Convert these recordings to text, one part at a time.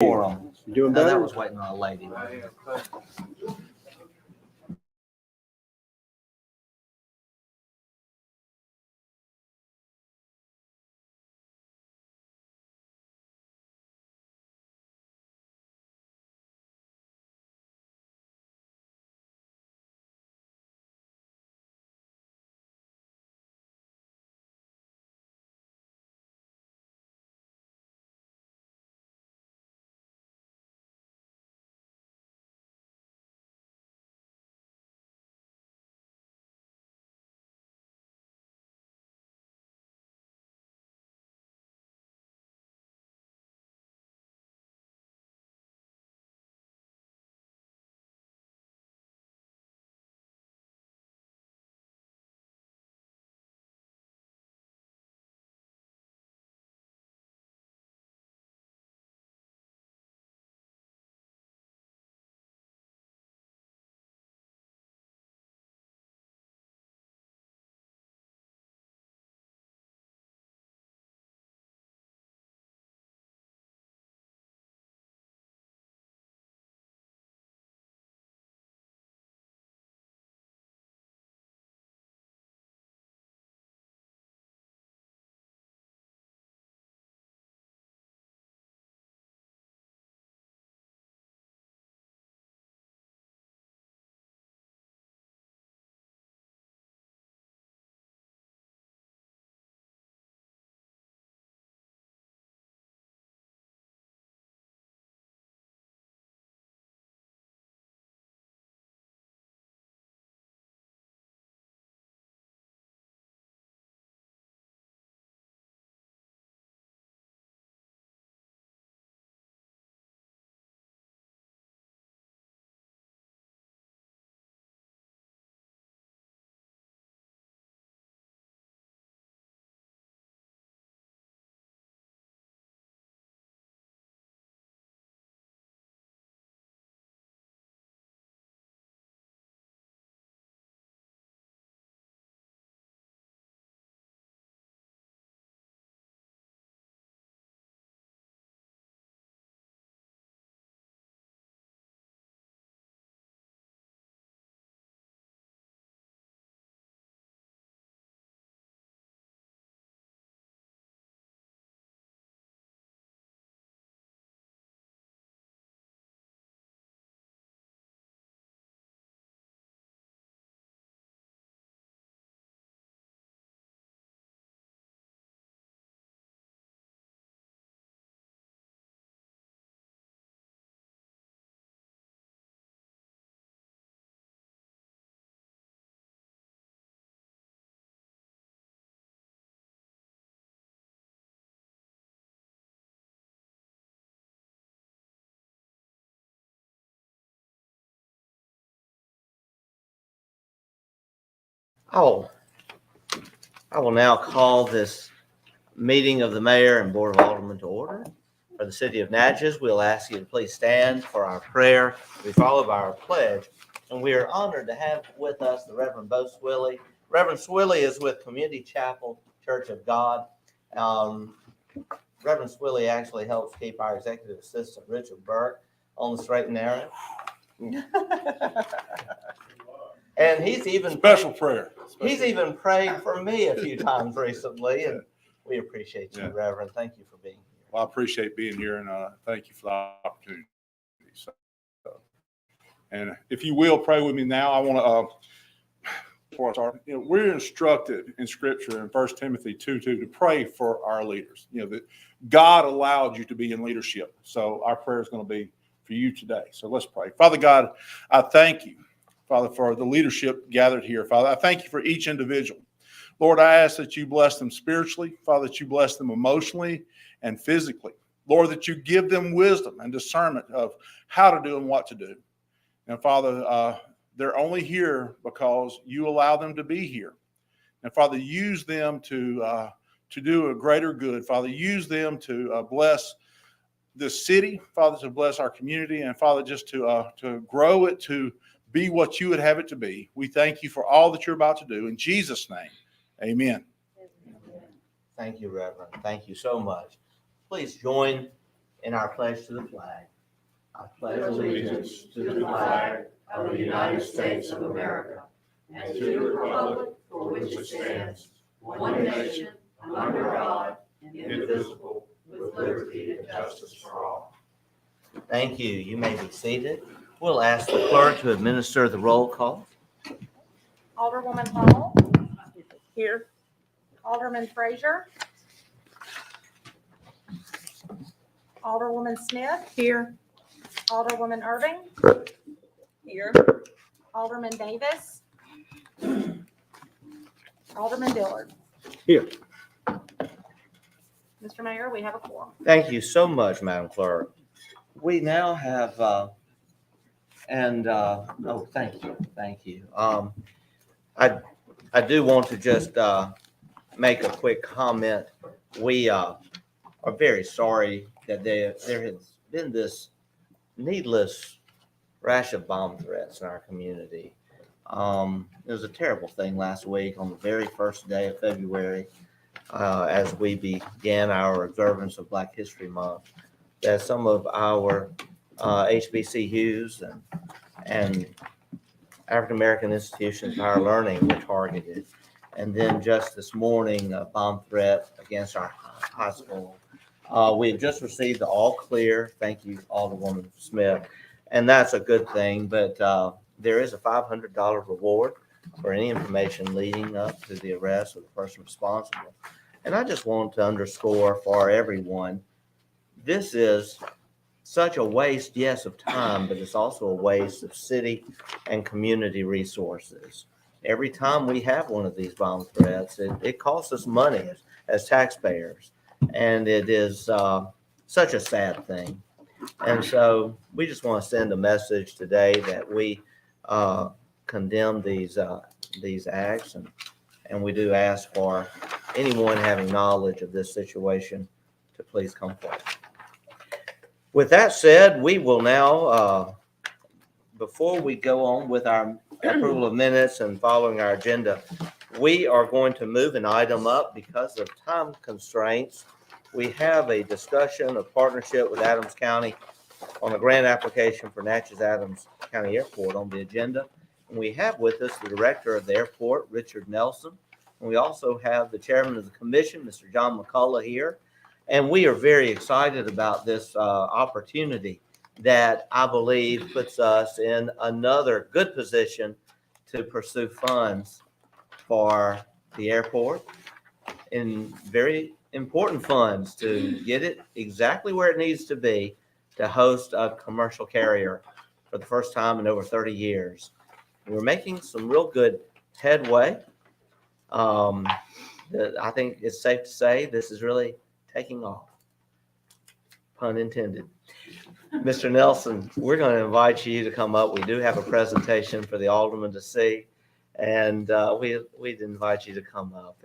Forum. You doing No, better? that was waiting on a lady. I will now call this meeting of the mayor and board of aldermen to order. For the city of Natchez, we'll ask you to please stand for our prayer. We follow by our pledge, and we are honored to have with us the Reverend Bo Swilley. Reverend Swilley is with Community Chapel Church of God. Reverend Swilley actually helps keep our executive assistant, Richard Burke, on the straight and narrow. And he's even Special prayer. He's even prayed for me a few times recently, and we appreciate you, Yeah. Reverend. Thank you for being here. Well, I appreciate being here, and thank you for the opportunity. And if you will pray with me now, I want to, before I start, we're instructed in Scripture in 1 Timothy 2:2 to pray for our leaders. That God allowed you to be in leadership. So our prayer is going to be for you today. So let's pray. Father God, I thank you, Father, for the leadership gathered here. Father, I thank you for each individual. Lord, I ask that you bless them spiritually. Father, that you bless them emotionally and physically. Lord, that you give them wisdom and discernment of how to do and what to do. And Father, they're only here because you allow them to be here. And Father, use them to do a greater good. Father, use them to bless this city. Father, to bless our community. And Father, just to grow it to be what you would have it to be. We thank you for all that you're about to do. In Jesus' name, amen. Thank you, Reverend. Thank you so much. Please join in our pledge to the flag. I pledge allegiance to the flag of the United States of America and to the republic for which it stands, one nation, under God, indivisible, with liberty and justice for all. Thank you. You may be seated. We'll ask the clerk to administer the roll call. Alderwoman Hall, Here. Alderman Frazier, Alderwoman Smith, Here. Alderwoman Irving, Here. Alderman Davis, Alderman Dillard. Here. Mr. Mayor, we have a quorum. Thank you so much, Madam Clerk. We now have, thank you. I do want to just make a quick comment. We are very sorry that there has been this needless rash of bomb threats in our community. It was a terrible thing last week on the very first day of February, as we began our observance of Black History Month, that some of our HBCUs and African American institutions of higher learning were targeted. And then just this morning, a bomb threat against our high school. We have just received the all clear. Thank you, Alderwoman Smith. And that's a good thing, but there is a $500 reward for any information leading up to the arrest of the person responsible. And I just want to underscore for everyone, this is such a waste, yes, of time, but it's also a waste of city and community resources. Every time we have one of these bomb threats, it costs us money as taxpayers. And it is such a sad thing. And so we just want to send a message today that we condemn these acts, and we do ask for anyone having knowledge of this situation to please come forward. With that said, we will now, before we go on with our approval of minutes and following our agenda, we are going to move an item up because of time constraints. We have a discussion of partnership with Adams County on a grant application for Natchez Adams County Airport on the agenda. And we have with us the director of the airport, Richard Nelson. And we also have the chairman of the commission, Mr. John McCullough, here. And we are very excited about this opportunity that I believe puts us in another good position to pursue funds for the airport, and very important funds to get it exactly where it needs to be to host a commercial carrier for the first time in over 30 years. We're making some real good headway. I think it's safe to say this is really taking off, pun intended. Mr. Nelson, we're going to invite you to come up. We do have a presentation for the alderman to see, and we'd invite you to come up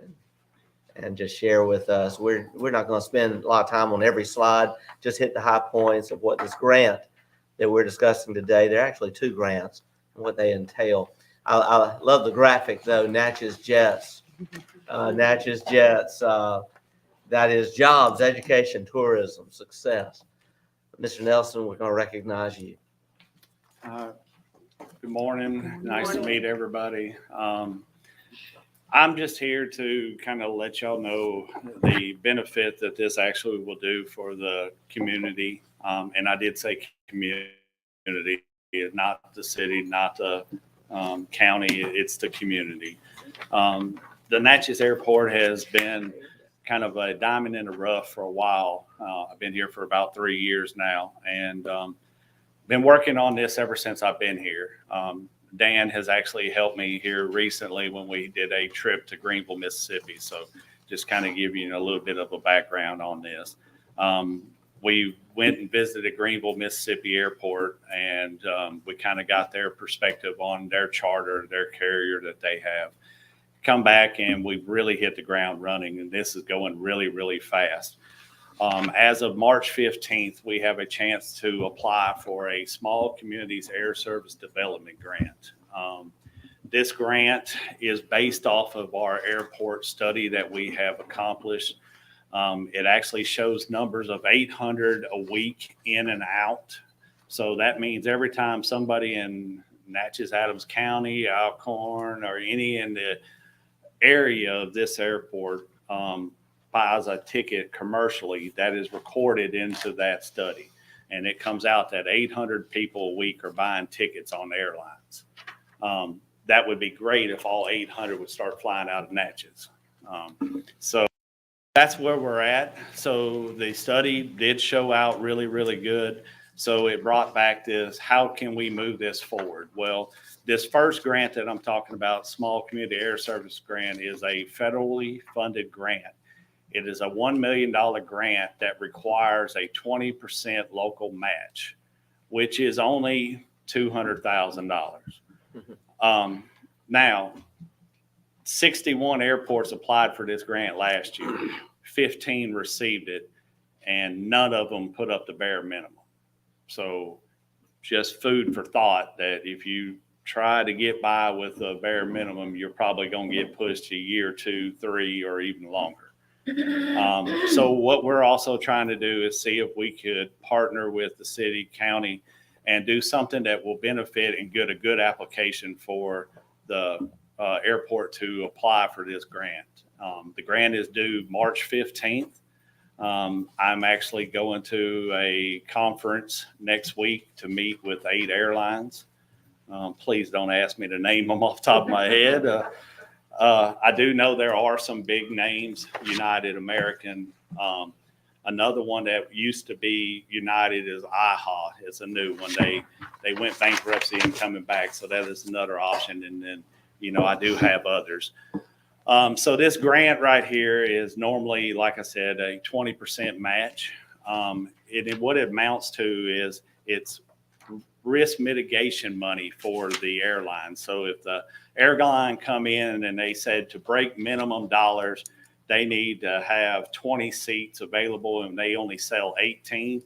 and just share with us. We're not going to spend a lot of time on every slide, just hit the high points of what this grant that we're discussing today. There are actually two grants and what they entail. I love the graphic though, Natchez Jets. Natchez Jets, that is jobs, education, tourism, success. Mr. Nelson, we're going to recognize you. Good morning. Nice to meet everybody. I'm just here to kind of let y'all know the benefit that this actually will do for the community. And I did say community, not the city, not the county, it's the community. The Natchez Airport has been kind of a diamond in the rough for a while. I've been here for about 3 years now, and been working on this ever since I've been here. Dan has actually helped me here recently when we did a trip to Greenville, Mississippi. So just kind of give you a little bit of a background on this. We went and visited Greenville, Mississippi Airport, and we kind of got their perspective on their charter, their carrier that they have. Come back and we've really hit the ground running, and this is going really, really fast. As of March 15th, we have a chance to apply for a Small Communities Air Service Development Grant. This grant is based off of our airport study that we have accomplished. It actually shows numbers of 800 a week in and out. So that means every time somebody in Natchez, Adams County, Alcorn, or any in the area of this airport buys a ticket commercially, that is recorded into that study. And it comes out that 800 people a week are buying tickets on airlines. That would be great if all 800 would start flying out of Natchez. So that's where we're at. So the study did show out really, really good. So it brought back this, how can we move this forward? Well, this first grant that I'm talking about, Small Community Air Service Grant, is a federally funded grant. It is a $1 million grant that requires a 20% local match, which is only $200,000. Now, 61 airports applied for this grant last year. 15 received it, and none of them put up the bare minimum. So just food for thought that if you try to get by with a bare minimum, you're probably going to get pushed a year, 2, 3, or even longer. So what we're also trying to do is see if we could partner with the city, county, and do something that will benefit and get a good application for the airport to apply for this grant. The grant is due March 15th. I'm actually going to a conference next week to meet with 8 airlines. Please don't ask me to name them off the top of my head. I do know there are some big names, United, American. Another one that used to be United is IHA. It's a new one. They went bankruptcy and coming back, so that is another option. And then, I do have others. So this grant right here is normally, like I said, a 20% match. What it amounts to is it's risk mitigation money for the airline. So if the airline come in and they said to break minimum dollars, they need to have 20 seats available and they only sell 18,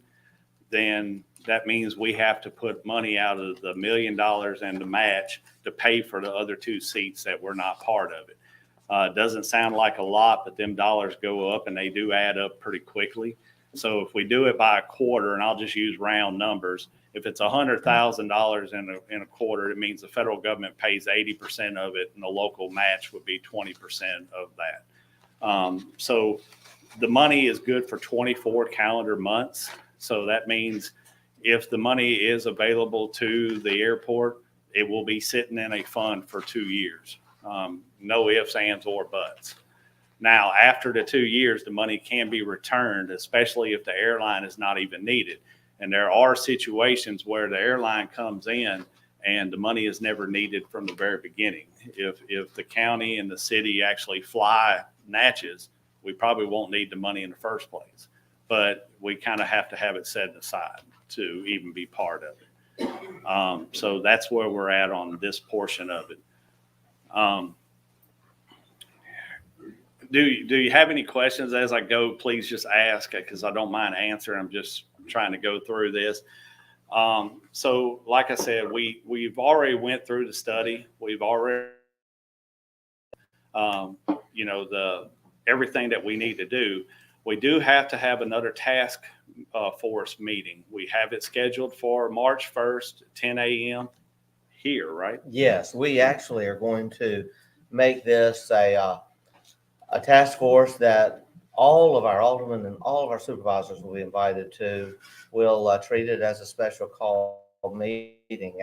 then that means we have to put money out of the $1 million and the match to pay for the other 2 seats that were not part of it. It doesn't sound like a lot, but them dollars go up and they do add up pretty quickly. So if we do it by a quarter, and I'll just use round numbers, if it's $100,000 in a quarter, it means the federal government pays 80% of it and the local match would be 20% of that. So the money is good for 24 calendar months. So that means if the money is available to the airport, it will be sitting in a fund for 2 years. No ifs, ands, or buts. Now, after the 2 years, the money can be returned, especially if the airline is not even needed. And there are situations where the airline comes in and the money is never needed from the very beginning. If the county and the city actually fly Natchez, we probably won't need the money in the first place. But we kind of have to have it set aside to even be part of it. So that's where we're at on this portion of it. Do you have any questions as I go? Please just ask, because I don't mind answering. I'm just trying to go through this. So like I said, we've already went through the study. We've already, everything that we need to do. We do have to have another task force meeting. We have it scheduled for March 1st, 10 a.m. here, right? Yes, we actually are going to make this a task force that all of our aldermen and all of our supervisors will be invited to. We'll treat it as a special call meeting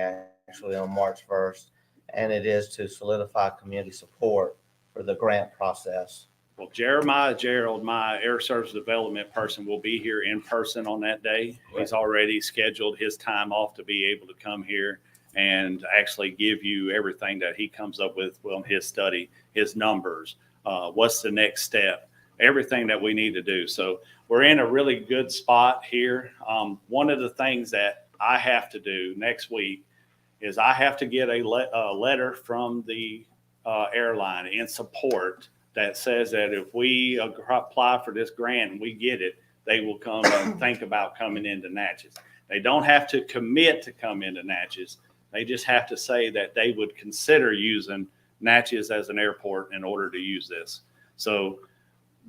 actually on March 1st, and it is to solidify community support for the grant process. Well, Jeremiah Gerald, my air service development person, will be here in person on that day. Right. He's already scheduled his time off to be able to come here and actually give you everything that he comes up with on his study, his numbers, what's the next step, everything that we need to do. So we're in a really good spot here. One of the things that I have to do next week is I have to get a letter from the airline in support that says that if we apply for this grant and we get it, they will come and think about coming into Natchez. They don't have to commit to come into Natchez. They just have to say that they would consider using Natchez as an airport in order to use this. So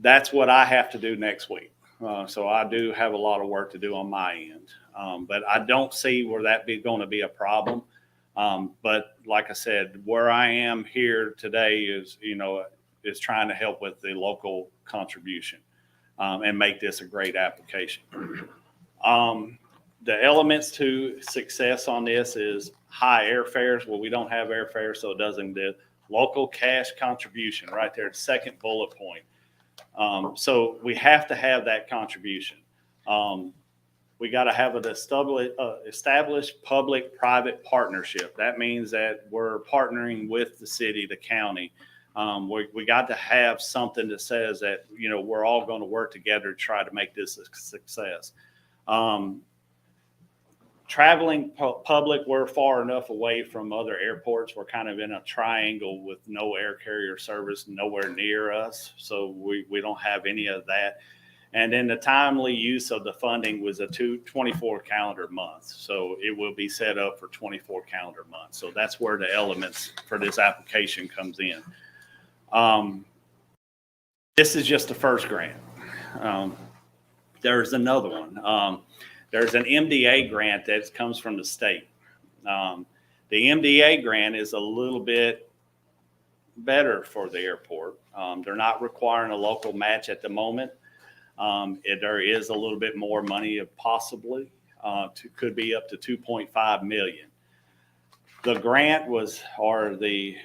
that's what I have to do next week. So I do have a lot of work to do on my end. But I don't see where that going to be a problem. But like I said, where I am here today is, is trying to help with the local contribution and make this a great application. The elements to success on this is high airfares. Well, we don't have airfares, so it doesn't do. Local cash contribution right there, second bullet point. So we have to have that contribution. We got to have an established public-private partnership. That means that we're partnering with the city, the county. We got to have something that says that, we're all going to work together to try to make this a success. Traveling public, we're far enough away from other airports. We're kind of in a triangle with no air carrier service nowhere near us. So we don't have any of that. And then the timely use of the funding was a 24 calendar months. So it will be set up for 24 calendar months. So that's where the elements for this application comes in. This is just the first grant. There's another one. There's an MDA grant that comes from the state. The MDA grant is a little bit better for the airport. They're not requiring a local match at the moment. There is a little bit more money, possibly, could be up to 2.5 million. The grant was, the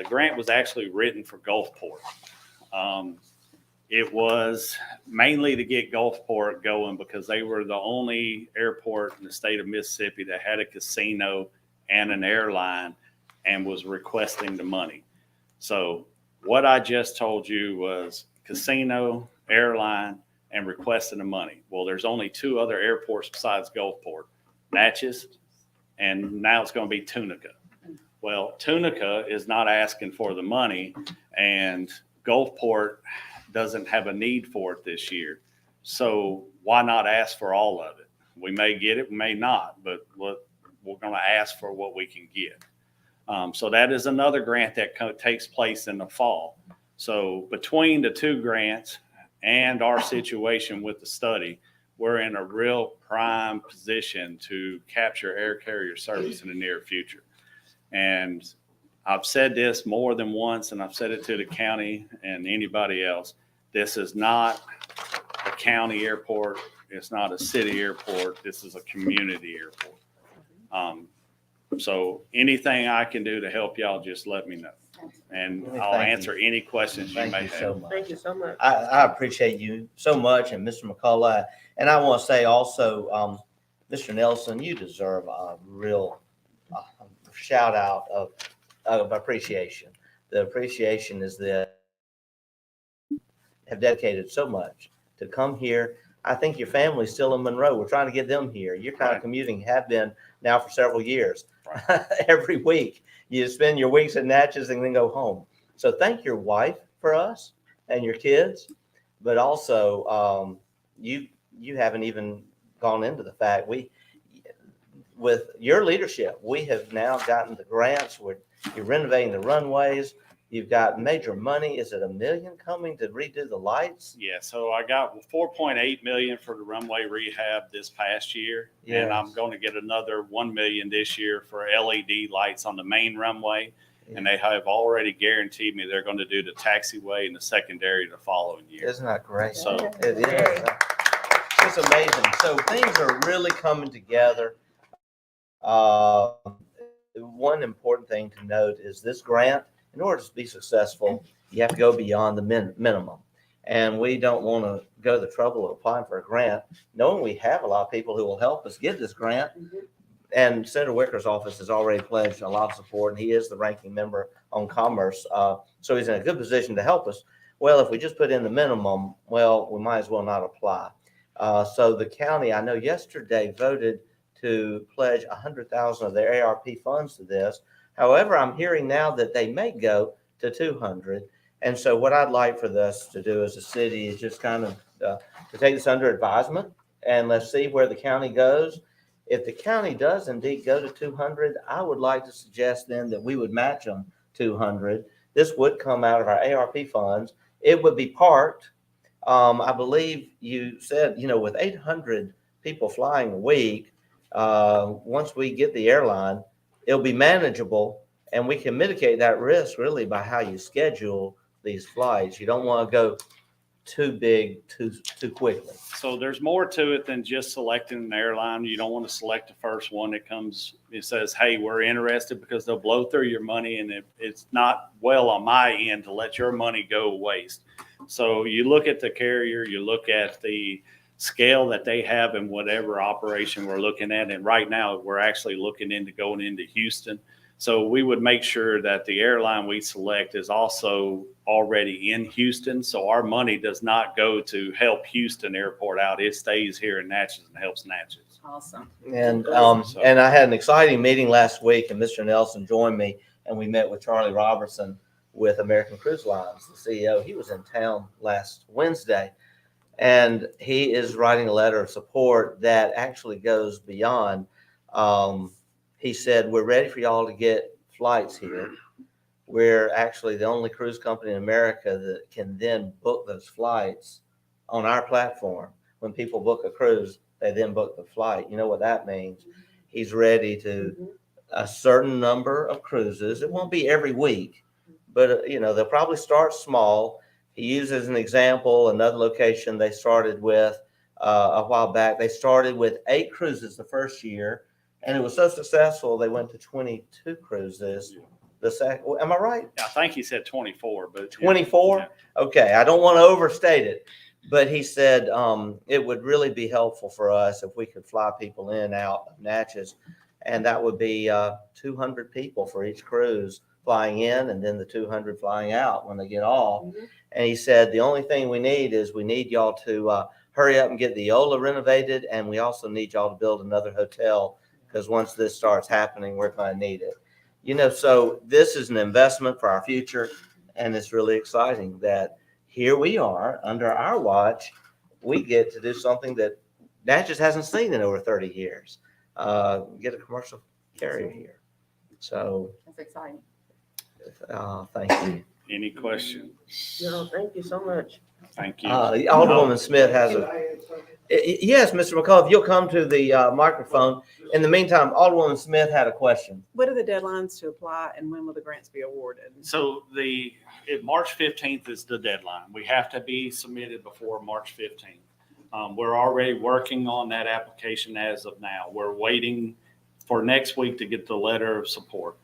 grant was actually written for Gulfport. It was mainly to get Gulfport going because they were the only airport in the state of Mississippi that had a casino and an airline and was requesting the money. So what I just told you was casino, airline, and requesting the money. Well, there's only two other airports besides Gulfport, Natchez, and now it's going to be Tunica. Well, Tunica is not asking for the money, and Gulfport doesn't have a need for it this year. So why not ask for all of it? We may get it, we may not, but we're going to ask for what we can get. So that is another grant that takes place in the fall. So between the two grants and our situation with the study, we're in a real prime position to capture air carrier service in the near future. And I've said this more than once, and I've said it to the county and anybody else. This is not a county airport. It's not a city airport. This is a community airport. So anything I can do to help y'all, just let me know. And I'll answer any questions you may have. Thank you so much. I appreciate you so much, and Mr. McCullough. And I want to say also, Mr. Nelson, you deserve a real shout out of appreciation. The appreciation is that you have dedicated so much to come here. I think your family's still in Monroe. We're trying to get them here. You're kind of commuting, have been now for several years. Right. Every week you spend your weeks at Natchez and then go home. So thank your wife for us and your kids, but also you haven't even gone into the fact with your leadership, we have now gotten the grants. You're renovating the runways. You've got major money. Is it $1 million coming to redo the lights? Yeah, so I got $4.8 million for the runway rehab this past year, Yes. And I'm going to get another $1 million this year for LED lights on the main runway. Yeah. And they have already guaranteed me they're going to do the taxiway and the secondary the following year. Isn't that great? So it is. It's amazing. So things are really coming together. One important thing to note is this grant, in order to be successful, you have to go beyond the minimum. And we don't want to go the trouble of applying for a grant, knowing we have a lot of people who will help us get this grant. Mm-hmm. And Senator Wicker's office has already pledged a lot of support, and he is the ranking member on Commerce. So he's in a good position to help us. Well, if we just put in the minimum, well, we might as well not apply. So the county, I know yesterday, voted to pledge 100,000 of their ARP funds to this. However, I'm hearing now that they may go to 200. And so what I'd like for this to do as a city is just kind of to take this under advisement, and let's see where the county goes. If the county does indeed go to 200, I would like to suggest then that we would match them 200. This would come out of our ARP funds. it would be parked. I believe you said, with 800 people flying a week, once we get the airline, it'll be manageable, and we can mitigate that risk really by how you schedule these flights. You don't want to go too big too quickly. So there's more to it than just selecting an airline. You don't want to select the first one that comes, it says, hey, we're interested, because they'll blow through your money, and it's not well on my end to let your money go waste. So you look at the carrier, you look at the scale that they have in whatever operation we're looking at. And right now we're actually looking into going into Houston. So we would make sure that the airline we select is also already in Houston. So our money does not go to help Houston Airport out. It stays here in Natchez and helps Natchez. Awesome. And I had an exciting meeting last week, and Mr. Nelson joined me, and we met with Charlie Robertson with American Cruise Lines, the CEO. He was in town last Wednesday, and he is writing a letter of support that actually goes beyond. He said, we're ready for y'all to get flights here. We're actually the only cruise company in America that can then book those flights on our platform. When people book a cruise, they then book the flight. You know what that means? He's ready to a certain number of cruises. It won't be every week, but they'll probably start small. He uses an example, another location they started with a while back. They started with 8 cruises the first year, and it was so successful they went to 22 cruises. The second, am I right? I think he said 24, but 24? Yeah. Okay, I don't want to overstate it, but he said it would really be helpful for us if we could fly people in and out of Natchez, and that would be 200 people for each cruise flying in, and then the 200 flying out when they get off. Mhm. And he said the only thing we need is we need y'all to hurry up and get the Ola renovated, and we also need y'all to build another hotel, because once this starts happening, we're going to need it. So this is an investment for our future, and it's really exciting that here we are under our watch. We get to do something that Natchez hasn't seen in over 30 years. Get a commercial carrier here. So That's exciting. thank you. Any questions? No, thank you so much. Thank you. Alderwoman Smith has yes, Mr. McCall, if you'll come to the microphone. In the meantime, Alderwoman Smith had a question. What are the deadlines to apply, and when will the grants be awarded? So March 15th is the deadline. We have to be submitted before March 15th. We're already working on that application as of now. We're waiting for next week to get the letter of support.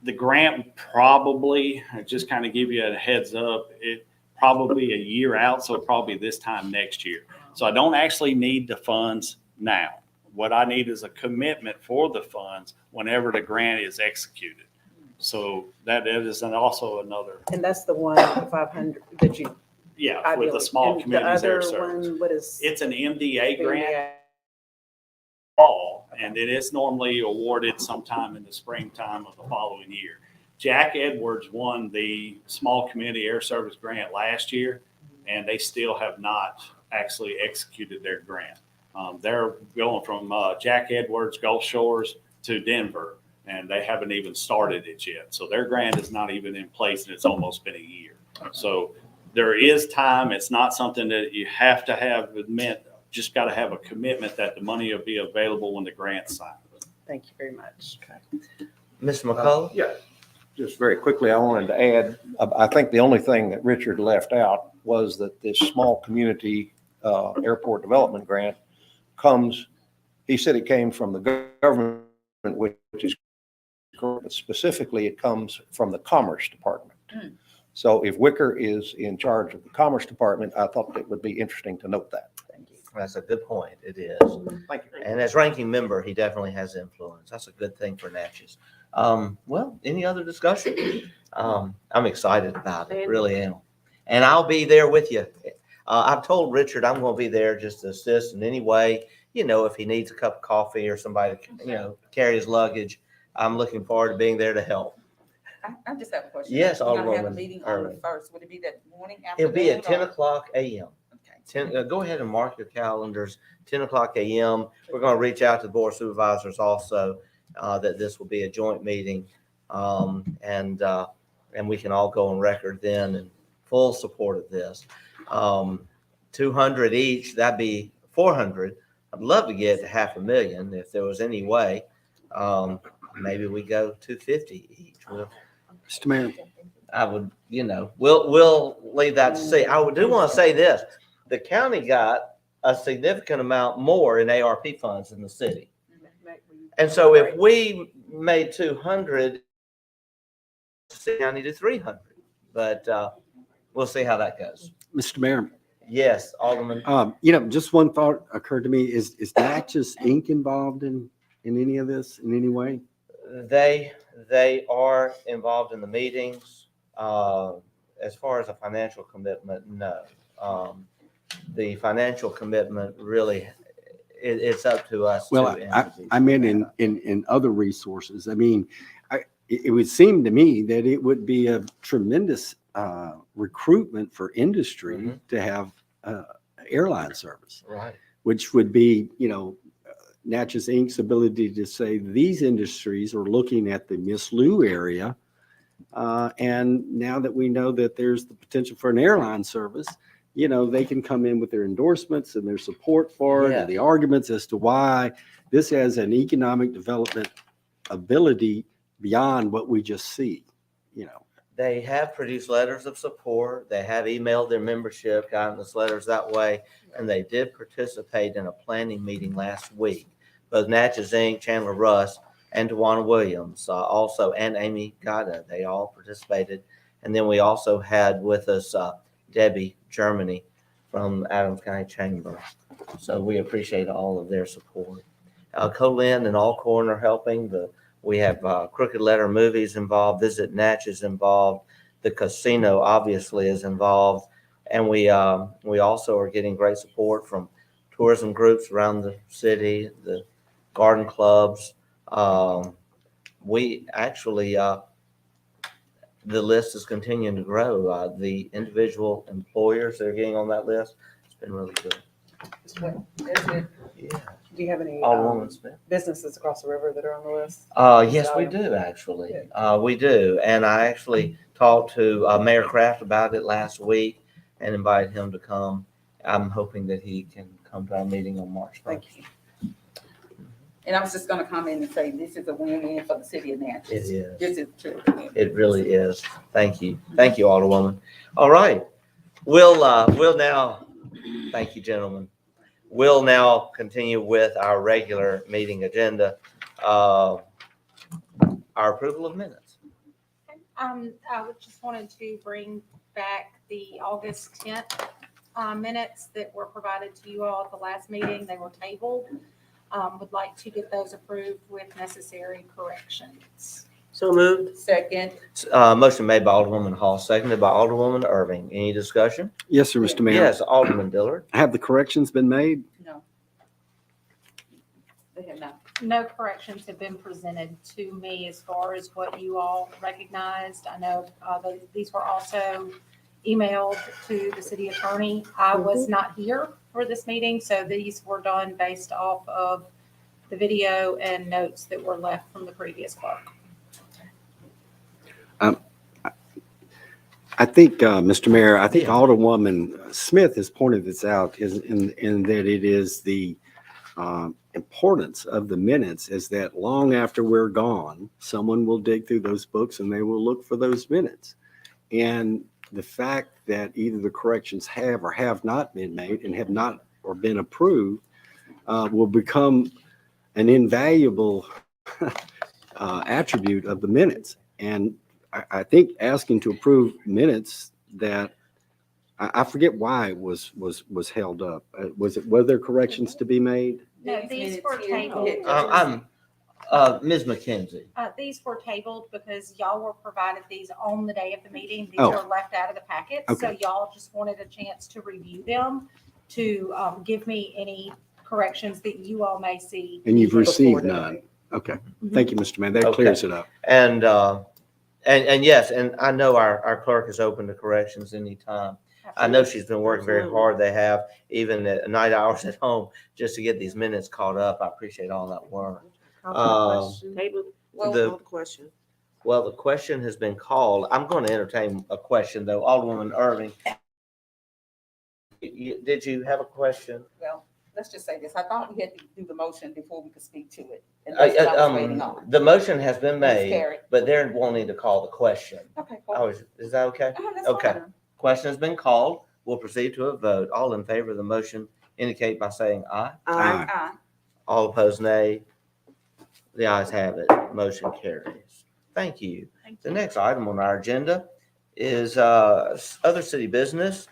The grant probably, just kind of give you a heads up, it probably a year out, so probably this time next year. So I don't actually need the funds now. What I need is a commitment for the funds whenever the grant is executed. So that is also another, And that's the one, the 500 that you. with the ideally- small and communities The air other service. one, what is? It's an MDA grant. Yeah. Fall, and it is normally awarded sometime in the springtime of the following year. Jack Edwards won the Small Community Air Service grant last year, and they still have not actually executed their grant. They're going from Jack Edwards, Gulf Shores to Denver, and they haven't even started it yet. So their grant is not even in place, and it's almost been a year. So there is time. It's not something that you have to have meant. Just got to have a commitment that the money will be available when the grant's signed. Thank you very much. Mr. McCall? Yeah, just very quickly, I wanted to add, I think the only thing that Richard left out was that this small community airport development grant he said it came from the government, which is correct, but specifically it comes from the Commerce Department. So if Wicker is in charge of the Commerce Department, I thought it would be interesting to note that. Thank you. That's a good point. It is. Thank you. And as ranking member, he definitely has influence. That's a good thing for Natchez. Well, any other discussion? I'm excited about it, really am. And I'll be there with you. I've told Richard I'm going to be there just to assist in any way. If he needs a cup of coffee or somebody to, carry his luggage, I'm looking forward to being there to help. I just have a question. Yes, We're gonna have a Alderwoman meeting on the Irving. 1st. Would it be that morning? It'll be at 10 afternoon, or- o'clock a.m. Okay. Go ahead and mark your calendars, 10 o'clock a.m. We're going to reach out to the board of supervisors also that this will be a joint meeting. And we can all go on record then and full support of this. 200 each, that'd be 400. I'd love to get to 500,000 if there was any way. Maybe we go 250 each. Mr. Mayor, I would, we'll leave that to see. I do want to say this, the county got a significant amount more in ARP funds than the city. And so if we made 200, the county to 300, but we'll see how that goes. Mr. Mayor, Yes, Alderman. just one thought occurred to me. Is Natchez Inc. involved in any of this in any way? They are involved in the meetings. As far as a financial commitment, no. The financial commitment really, it's up to us. Well, to I meant in other resources. I mean, it would seem to me that it would be a tremendous recruitment for industry to have airline service, Right. which would be, Natchez Inc.'s ability to say these industries are looking at the Miss Lou area. And now that we know that there's the potential for an airline service, they can come in with their endorsements and their support for it, Yeah. and the arguments as to why this has an economic development ability beyond what we just see, They have produced letters of support. They have emailed their membership, gotten us letters that way, and they did participate in a planning meeting last week. Both Natchez Inc., Chandler Russ, and Tawana Williams also, and Amy Gada, they all participated. And then we also had with us Debbie Germany from Adams County Chamber. So we appreciate all of their support. Colin and Alcorn are helping. We have Crooked Letter Movies involved, Visit Natchez involved. The casino obviously is involved. And we also are getting great support from tourism groups around the city, the garden clubs. We actually, the list is continuing to grow. The individual employers that are getting on that list, it's been really good. Yeah. Do you have any Alderwoman Smith. businesses across the river that are on the list? Yes, we do actually. We do. And I actually talked to Mayor Kraft about it last week and invited him to come. I'm hoping that he can come to our meeting on March 1st. Thank you. And I was just gonna comment and say, this is a win-win for the city of It Natchez. is. This is truly a win. It really is. Thank you. Thank you, Alderwoman. All right. We'll now, thank you, gentlemen. We'll now continue with our regular meeting agenda. Our approval of minutes. I just wanted to bring back the August 10th minutes that were provided to you all at the last meeting. They were tabled. Would like to get those approved with necessary corrections. So moved. Second. Motion made by Alderwoman Hall, seconded by Alderwoman Irving. Any discussion? Yes, sir, Mr. Mayor. Yes, Alderman Dillard. Have the corrections been made? No. They have not. No corrections have been presented to me as far as what you all recognized. I know these were also emailed to the city attorney. I was not here for this meeting, so these were done based off of the video and notes that were left from the previous clerk. I think, Mr. Mayor, I think Alderwoman Smith has pointed this out in that it is the importance of the minutes is that long after we're gone, someone will dig through those books and they will look for those minutes. And the fact that either the corrections have or have not been made and have not or been approved will become an invaluable attribute of the minutes. And I think asking to approve minutes that I forget why it was held up. Were there corrections to be made? No, these were tabled. Ms. McKenzie. These were tabled because y'all were provided these on the day of the meeting. These Oh. are left out of the packet. So Okay. y'all just wanted a chance to review them, to give me any corrections that you all may see. And you've before received today. none. Okay. Mhm. Thank you, Mr. Mayor. That Okay. clears it up. And yes, and I know our clerk is open to corrections anytime. I know she's been working very Absolutely. hard. They have, even at night hours at home, just to get these minutes caught up. I appreciate all that work. Table. The- Well, question. Well, the question has been called. I'm going to entertain a question, though. Alderwoman Irving, did you have a question? Well, let's just say this. I thought we had to do the motion before we could speak to it. And that's what I was waiting on. The motion has been It's made, carried. but they're wanting to call the question. Okay, Is that okay? that's Okay. fine. Question has been called. We'll proceed to a vote. All in favor of the motion indicate by saying aye. Aye. All opposed, nay. The ayes have it. Motion carries. Thank you. The next item on our agenda is other city business.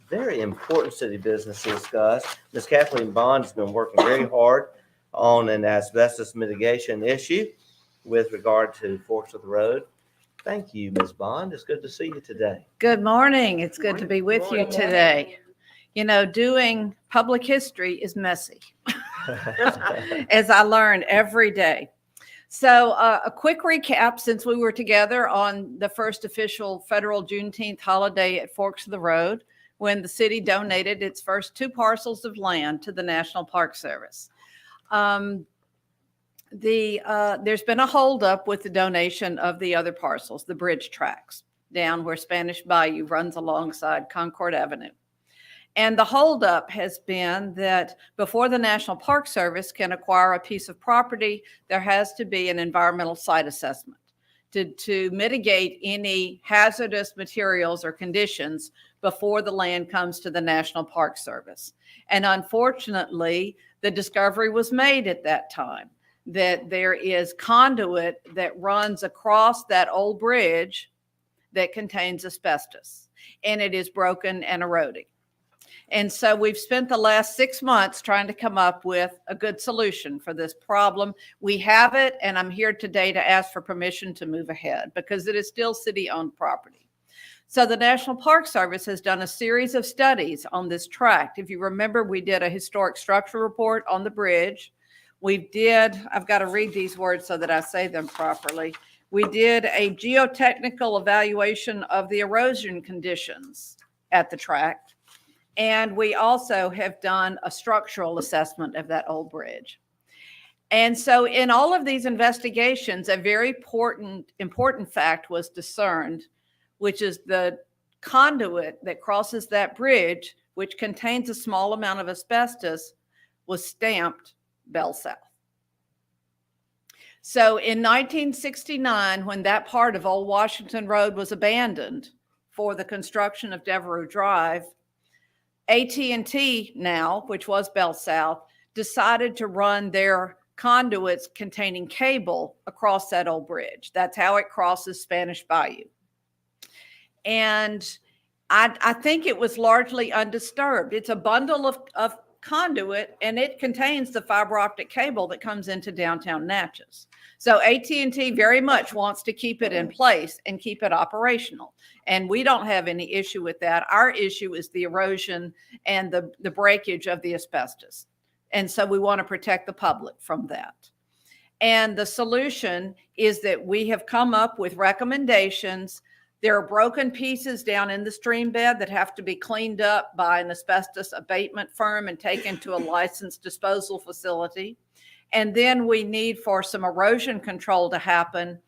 Very important city business to discuss. Ms. Kathleen Bond has been working very hard on an asbestos mitigation issue with regard to Forks of the Road. Thank you, Ms. Bond. It's good to see you today. Good morning. It's good to be with you today. You know, doing public history is messy, as I learn every day. So a quick recap, since we were together on the first official federal Juneteenth holiday at Forks of the Road, when the city donated its first 2 parcels of land to the National Park Service. There's been a holdup with the donation of the other parcels, the bridge tracks, down where Spanish Bayou runs alongside Concord Avenue. And the holdup has been that before the National Park Service can acquire a piece of property, there has to be an environmental site assessment to mitigate any hazardous materials or conditions before the land comes to the National Park Service. And unfortunately, the discovery was made at that time that there is conduit that runs across that old bridge that contains asbestos, and it is broken and eroding. And so we've spent the last 6 months trying to come up with a good solution for this problem. We have it, and I'm here today to ask for permission to move ahead because it is still city-owned property. So the National Park Service has done a series of studies on this tract. If you remember, we did a historic structure report on the bridge. I've got to read these words so that I say them properly. We did a geotechnical evaluation of the erosion conditions at the tract. And we also have done a structural assessment of that old bridge. And so in all of these investigations, a very important fact was discerned, which is the conduit that crosses that bridge, which contains a small amount of asbestos, was stamped Bell South. So in 1969, when that part of Old Washington Road was abandoned for the construction of Devereux Drive, AT&T now, which was Bell South, decided to run their conduits containing cable across that old bridge. That's how it crosses Spanish Bayou. And I think it was largely undisturbed. It's a bundle of conduit, and it contains the fiber optic cable that comes into downtown Natchez. So AT&T very much wants to keep it in place and keep it operational. And we don't have any issue with that. Our issue is the erosion and the breakage of the asbestos. And so we want to protect the public from that. And the solution is that we have come up with recommendations. There are broken pieces down in the stream bed that have to be cleaned up by an asbestos abatement firm and taken to a licensed disposal facility. And then we need for some erosion control to happen.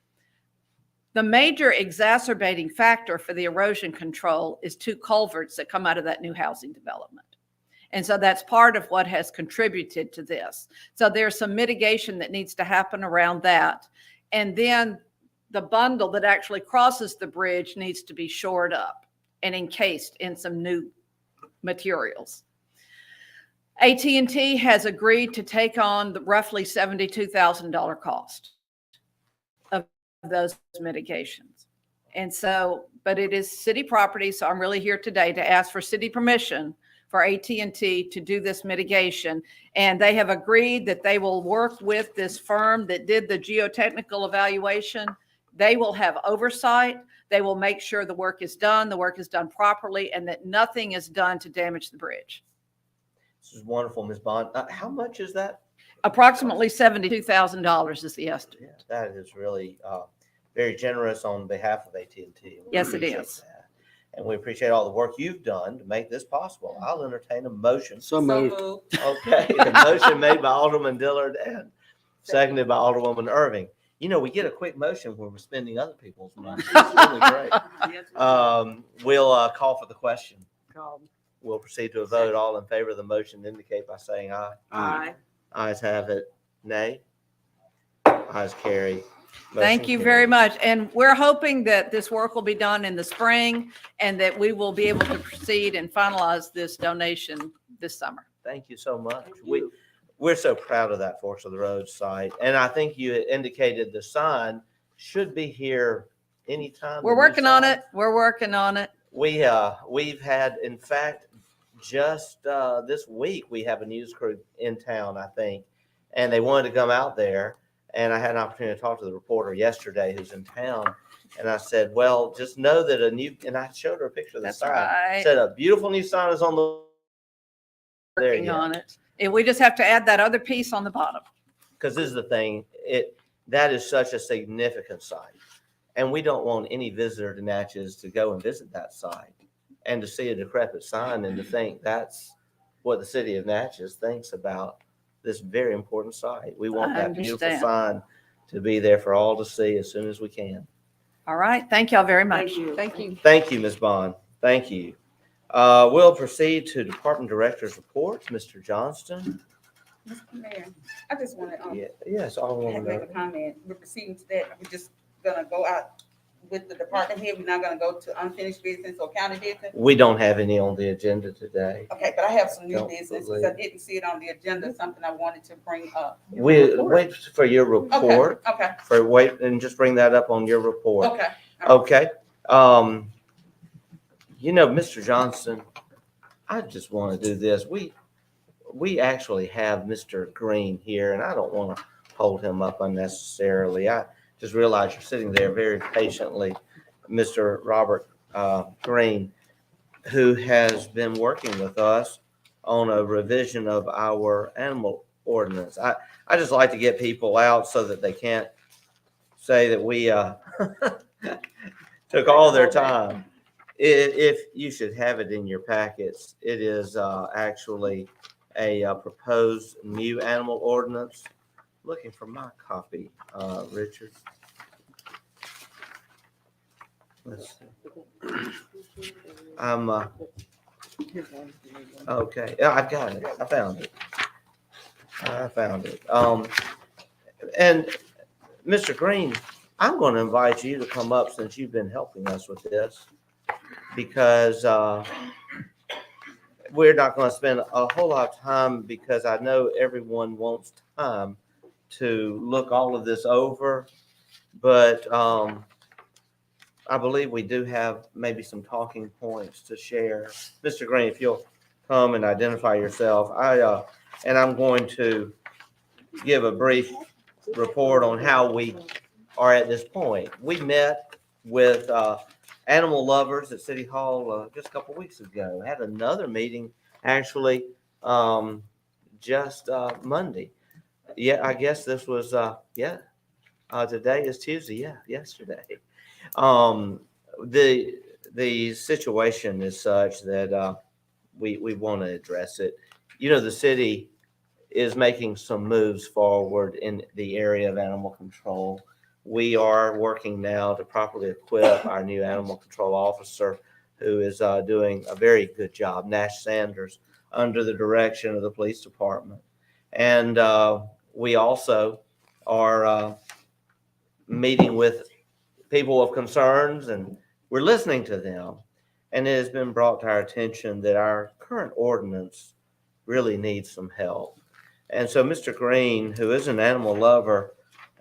The major exacerbating factor for the erosion control is 2 culverts that come out of that new housing development. And so that's part of what has contributed to this. So there's some mitigation that needs to happen around that. And then the bundle that actually crosses the bridge needs to be shored up and encased in some new materials. AT&T has agreed to take on the roughly $72,000 cost of those mitigations. And so, but it is city property, so I'm really here today to ask for city permission for AT&T to do this mitigation. And they have agreed that they will work with this firm that did the geotechnical evaluation. They will have oversight. They will make sure the work is done properly, and that nothing is done to damage the bridge. This is wonderful, Ms. Bond. How much is that? Approximately $72,000 is the estimate. Yeah, that is really very generous on behalf of AT&T. Yes, it is. And we appreciate all the work you've done to make this possible. I'll entertain a motion. So moved. Okay, the motion made by Alderman Dillard and seconded by Alderwoman Irving. we get a quick motion when we're spending other people's money. It's really great. We'll call for the question. We'll proceed to a vote. All in favor of the motion indicate by saying aye. Aye. Ayes have it. Nay? Ayes carry. Thank Motion you very carries. much. And we're hoping that this work will be done in the spring and that we will be able to proceed and finalize this donation this summer. Thank you so much. We're so proud of that Forks of the Road site. And I think you indicated the sign should be here anytime. We're working on it. We're working on it. We've had, in fact, just this week, we have a news crew in town, I think, and they wanted to come out there. And I had an opportunity to talk to the reporter yesterday who's in town. And I said, well, just know that and I showed her a picture of the That's sign. right. Said a beautiful new sign is on the there. Working on it. And we just have to add that other piece on the bottom. Because this is the thing, that is such a significant site. And we don't want any visitor to Natchez to go and visit that site and to see a decrepit sign and to think that's what the city of Natchez thinks about this very important site. We want I that beautiful understand. sign to be there for all to see as soon as we can. All right. Thank y'all very much. Thank you. Thank you, Ms. Bond. Thank you. We'll proceed to Department Director's reports. Mr. Johnston. Mr. Mayor, I just want to, Yes, all make along a comment. We're proceeding to that. We're just gonna go out with the department head. We're not gonna go to unfinished business or county business. We don't have any on the agenda today. Okay, but I have some new Don't business, believe- because I didn't see it on the agenda, something I wanted to bring up. We wait for your report. Okay, Wait and just bring that up on your report. okay. Okay. Mr. Johnson, I just want to do this. We actually have Mr. Green here, and I don't want to hold him up unnecessarily. I just realized you're sitting there very patiently, Mr. Robert Green, who has been working with us on a revision of our animal ordinance. I just like to get people out so that they can't say that we took all their time. If you should have it in your packets, it is actually a proposed new animal ordinance. Looking for my copy, Richard. Let's see. I'm okay. Yeah, I've got it. I found it. And Mr. Green, I'm going to invite you to come up since you've been helping us with this, because we're not going to spend a whole lot of time, because I know everyone wants time to look all of this over. But I believe we do have maybe some talking points to share. Mr. Green, if you'll come and identify yourself. And I'm going to give a brief report on how we are at this point. We met with animal lovers at City Hall just a couple weeks ago. Had another meeting actually just Monday. Yeah, I guess this was today is Tuesday. Yeah, yesterday. The situation is such that we want to address it. The city is making some moves forward in the area of animal control. We are working now to properly equip our new animal control officer, who is doing a very good job, Nash Sanders, under the direction of the police department. And we also are meeting with people of concerns, and we're listening to them. And it has been brought to our attention that our current ordinance really needs some help. And so Mr. Green, who is an animal lover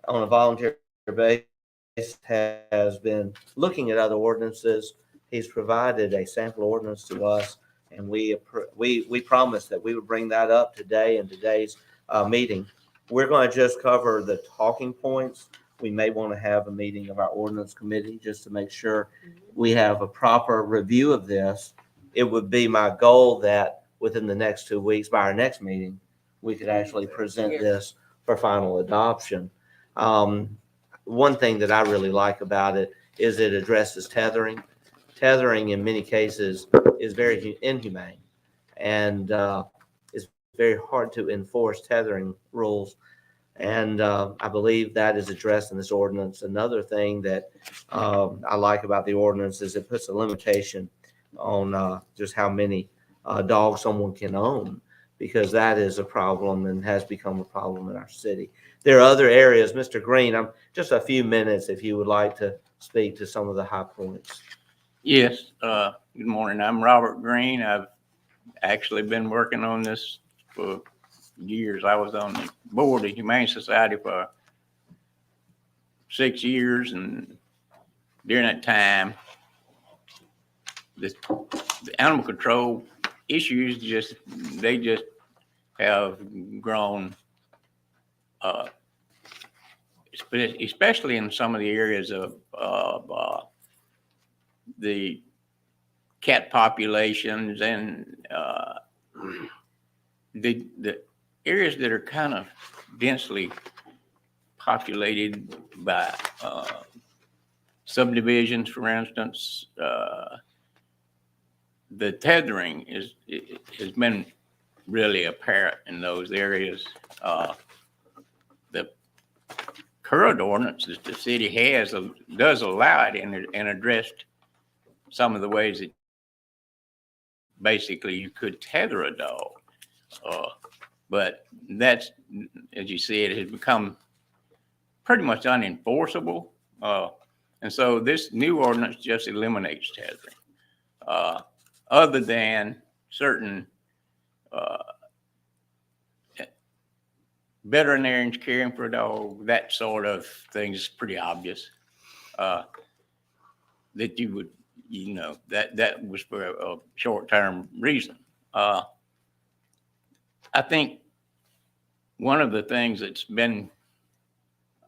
on a volunteer basis, has been looking at other ordinances. He's provided a sample ordinance to us, and we promised that we would bring that up today in today's meeting. We're going to just cover the talking points. We may want to have a meeting of our ordinance committee just to make sure we have a proper review of this. It would be my goal that within the next 2 weeks, by our next meeting, we could actually present this for final adoption. One thing that I really like about it is it addresses tethering. Tethering in many cases is very inhumane, and it's very hard to enforce tethering rules. And I believe that is addressed in this ordinance. Another thing that I like about the ordinance is it puts a limitation on just how many dogs someone can own, because that is a problem and has become a problem in our city. There are other areas. Mr. Green, I'm just a few minutes if you would like to speak to some of the high points. Yes, good morning. I'm Robert Green. I've actually been working on this for years. I was on the board of Humane Society for 6 years, and during that time, the animal control issues they just have grown, especially in some of the areas of the cat populations and the areas that are kind of densely populated by subdivisions, for instance. The tethering has been really apparent in those areas. The current ordinance that the city has does allow it and addressed some of the ways that basically you could tether a dog. But that's, as you see, it has become pretty much unenforceable. And so this new ordinance just eliminates tethering, other than certain veterinarians caring for a dog, that sort of thing is pretty obvious. That you would, that was for a short-term reason. I think one of the things that's been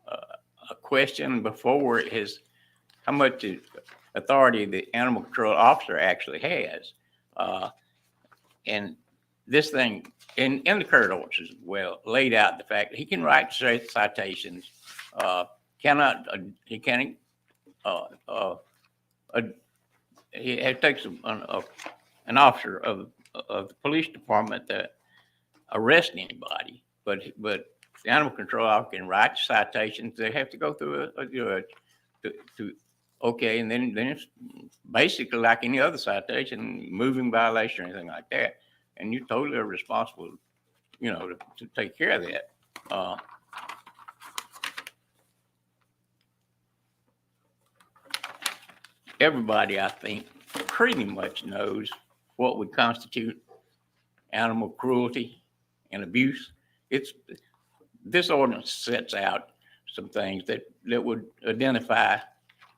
a question before is how much authority the animal control officer actually has. And this thing, in the current ordinance as well, laid out the fact that he can write citations, it takes an officer of the police department to arrest anybody, but the animal control officer can write citations. They have to go through a judge to okay, and then it's basically like any other citation, moving violation or anything like that, and you totally are responsible, to take care of that. Everybody, I think, pretty much knows what would constitute animal cruelty and abuse. This ordinance sets out some things that would identify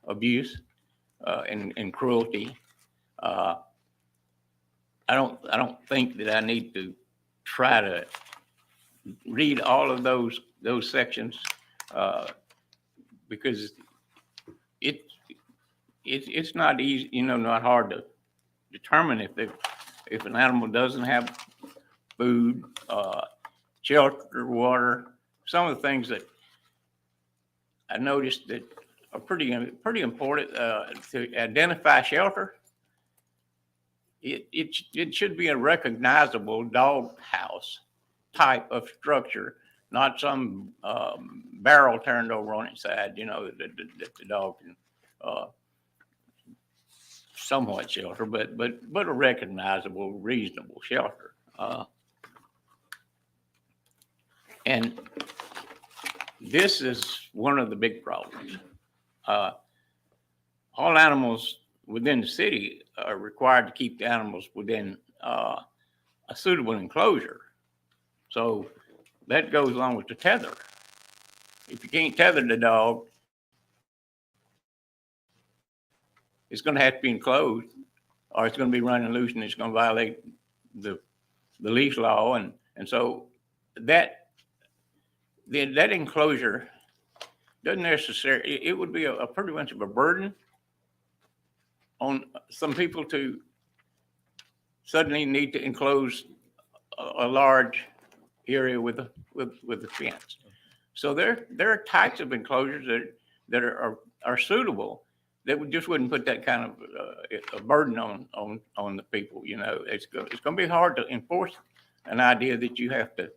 abuse and cruelty. I don't think that I need to try to read all of those sections because it's not easy, not hard to determine if an animal doesn't have food, shelter, water. Some of the things that I noticed that are pretty important to identify shelter. It should be a recognizable dog house type of structure, not some barrel turned over on its side, that the dog can somewhat shelter, but a recognizable, reasonable shelter. And this is one of the big problems. All animals within the city are required to keep the animals within a suitable enclosure. So that goes along with the tether. If you can't tether the dog, it's going to have to be enclosed, or it's going to be running loose and it's going to violate the leash law. And so that enclosure doesn't necessarily, it would be a pretty much of a burden on some people to suddenly need to enclose a large area with a fence. So there are types of enclosures that are suitable that wouldn't put that kind of a burden on the people. It's going to be hard to enforce an idea that you have to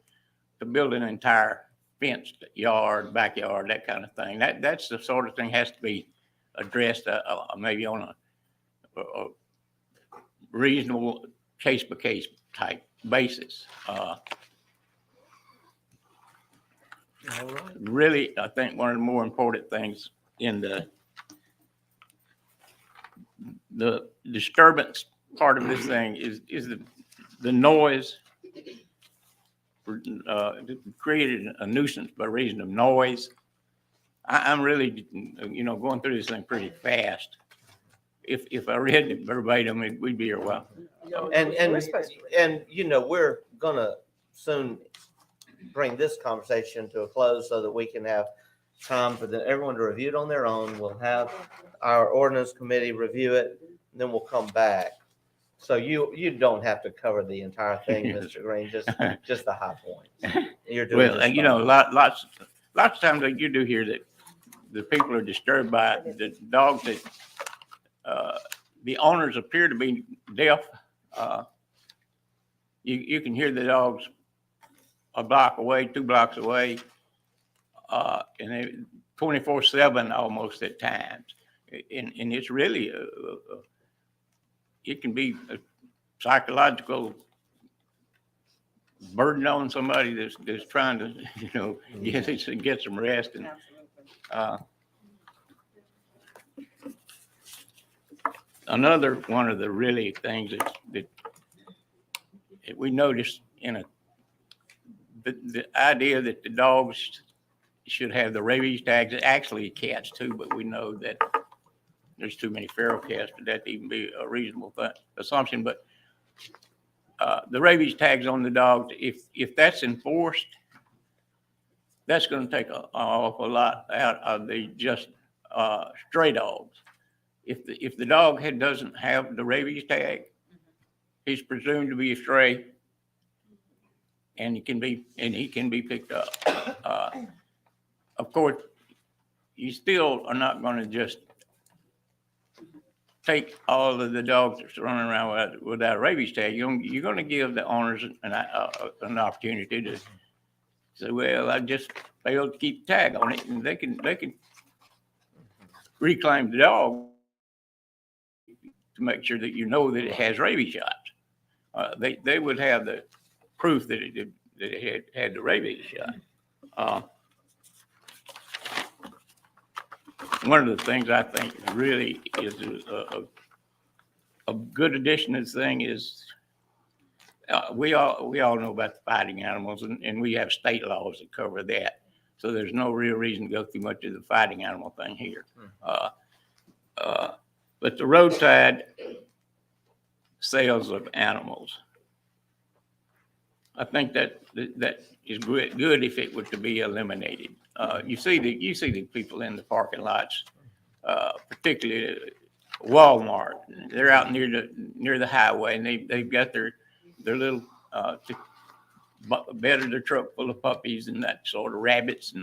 build an entire fenced yard, backyard, that kind of thing. That's the sort of thing has to be addressed maybe on a reasonable case-by-case type basis. All right. Really, I think one of the more important things in the disturbance part of this thing is the noise. Created a nuisance by reason of noise. I'm really, going through this thing pretty fast. If I read it verbatim, we'd be here a while. And we're gonna soon bring this conversation to a close so that we can have time for everyone to review it on their own. We'll have our ordinance committee review it, and then we'll come back. So you don't have to cover the entire thing, Mr. Green, just the high points. You're doing Well, this fine. lots of times like you do hear that the people are disturbed by the dogs that the owners appear to be deaf. You can hear the dogs a block away, 2 blocks away, and they 24/7 almost at times. And it's really it can be a psychological burden on somebody that's trying to, get some rest. And another one of the really things that we noticed the idea that the dogs should have the rabies tags, actually cats too, but we know that there's too many feral cats for that to even be a reasonable assumption. But the rabies tags on the dogs, if that's enforced, that's going to take an awful lot out of the just stray dogs. If the dog doesn't have the rabies tag, he's presumed to be a stray, and he can be picked up. Of course, you still are not going to just take all of the dogs that's running around without a rabies tag. You're going to give the owners an opportunity to say, well, I just failed to keep the tag on it, and they can reclaim the dog to make sure that that it has rabies shots. They would have the proof that it had the rabies shot. One of the things I think really is a good addition to this thing is we all know about the fighting animals, and we have state laws that cover that. So there's no real reason to go through much of the fighting animal thing here. But the roadside sales of animals, I think that is good if it were to be eliminated. You see the people in the parking lots, particularly Walmart. They're out near the highway, and they've got their little bed of their truck full of puppies and that sort of rabbits,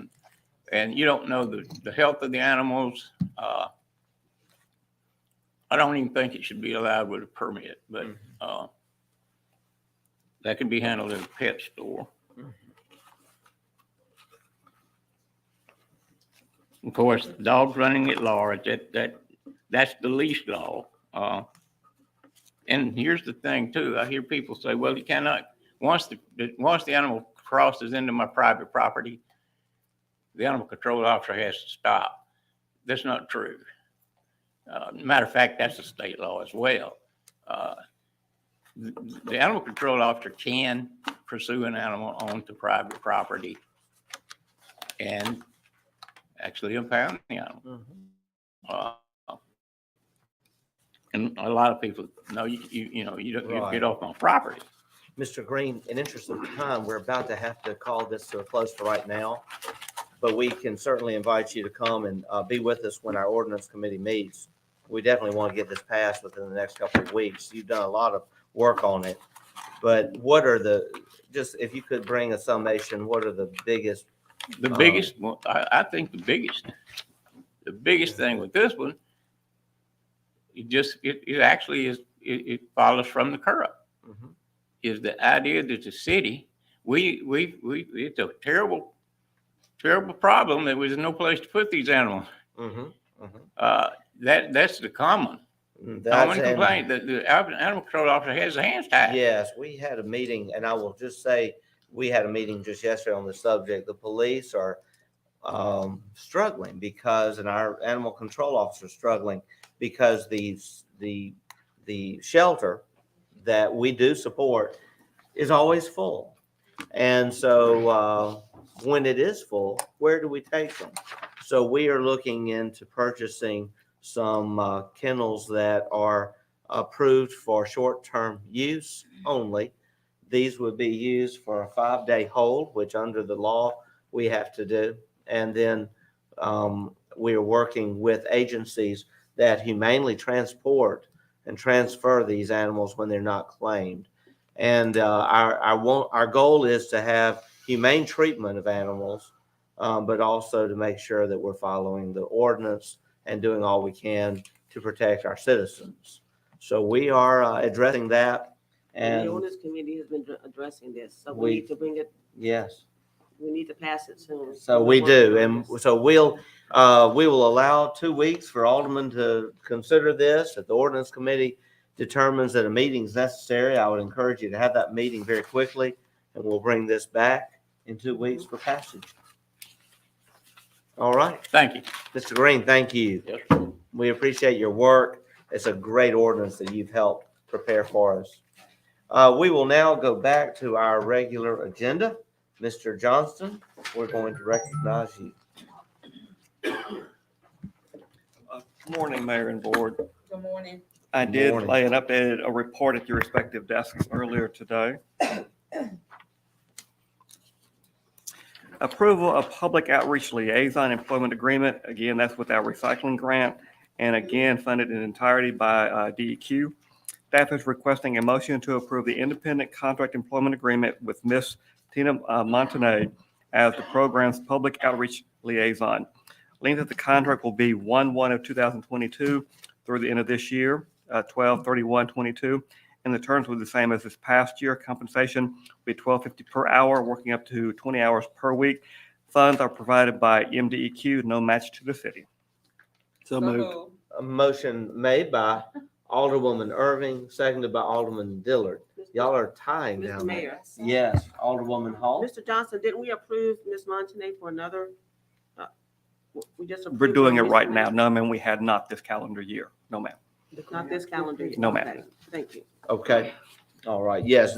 and you don't know the health of the animals. I don't even think it should be allowed with a permit, but that can be handled in a pet store. Of course, dogs running at large, that's the leash law. And here's the thing too, I hear people say, well, you cannot, once the animal crosses into my private property, the animal control officer has to stop. That's not true. Matter of fact, that's a state law as well. The animal control officer can pursue an animal onto private property and actually impound the animal. And a lot of people know you don't get off on property. Mr. Green, in interest of time, we're about to have to call this to a close for right now, but we can certainly invite you to come and be with us when our ordinance committee meets. We definitely want to get this passed within the next couple of weeks. You've done a lot of work on it, but what are just if you could bring a summation, what are the biggest? The biggest, I think the biggest thing with this one, it actually is, it follows from the current. Is the idea that the city, it's a terrible terrible problem. There was no place to put these animals. Mhm, mhm. That's the common That's, and complaint, that the animal control officer has his hands tied. yes, we had a meeting, and I will just say, we had a meeting just yesterday on the subject. The police are struggling because, and our animal control officer is struggling because the shelter that we do support is always full. And so when it is full, where do we take them? So we are looking into purchasing some kennels that are approved for short-term use only. These would be used for a 5-day hold, which under the law we have to do. And then we are working with agencies that humanely transport and transfer these animals when they're not claimed. And our goal is to have humane treatment of animals, but also to make sure that we're following the ordinance and doing all we can to protect our citizens. So we are addressing that. And the And ordinance committee has been addressing this, so We- we need to bring it, yes, we need to pass it soon. so We're we do. working on And this. so we will allow 2 weeks for Alderman to consider this. If the ordinance committee determines that a meeting is necessary, I would encourage you to have that meeting very quickly, and we'll bring this back in 2 weeks for passage. All right, Thank you. Mr. Green, thank you. Yes, We appreciate your work. It's a great ordinance that you've helped prepare for us. We will now go back to our regular agenda. Mr. Johnston, we're going to recognize you. Morning, Mayor and Board. Good morning. I did Morning. lay a report at your respective desks earlier today. Approval of public outreach liaison employment agreement. Again, that's with our recycling grant, and again, funded in entirety by DEQ. Staff is requesting a motion to approve the independent contract employment agreement with Miss Tina Montanay as the program's public outreach liaison. Length of the contract will be 1/1/2022 through the end of this year, 12/31/22, and the terms will be the same as this past year. Compensation will be $12.50 per hour, working up to 20 hours per week. Funds are provided by MDEQ, no match to the city. So moved. A motion made by Alderwoman Irving, seconded by Alderman Dillard. Y'all are tying Mr. down there. Mayor, Yes, Alderwoman Hall. Mr. Johnson, didn't we approve Ms. Montanay for another? We just approved. We're doing it her right Mr. now. Mayor? No, ma'am, we had not this calendar year. No, ma'am. Not this calendar year. No, ma'am. Okay, thank you. Okay, all right. Yes,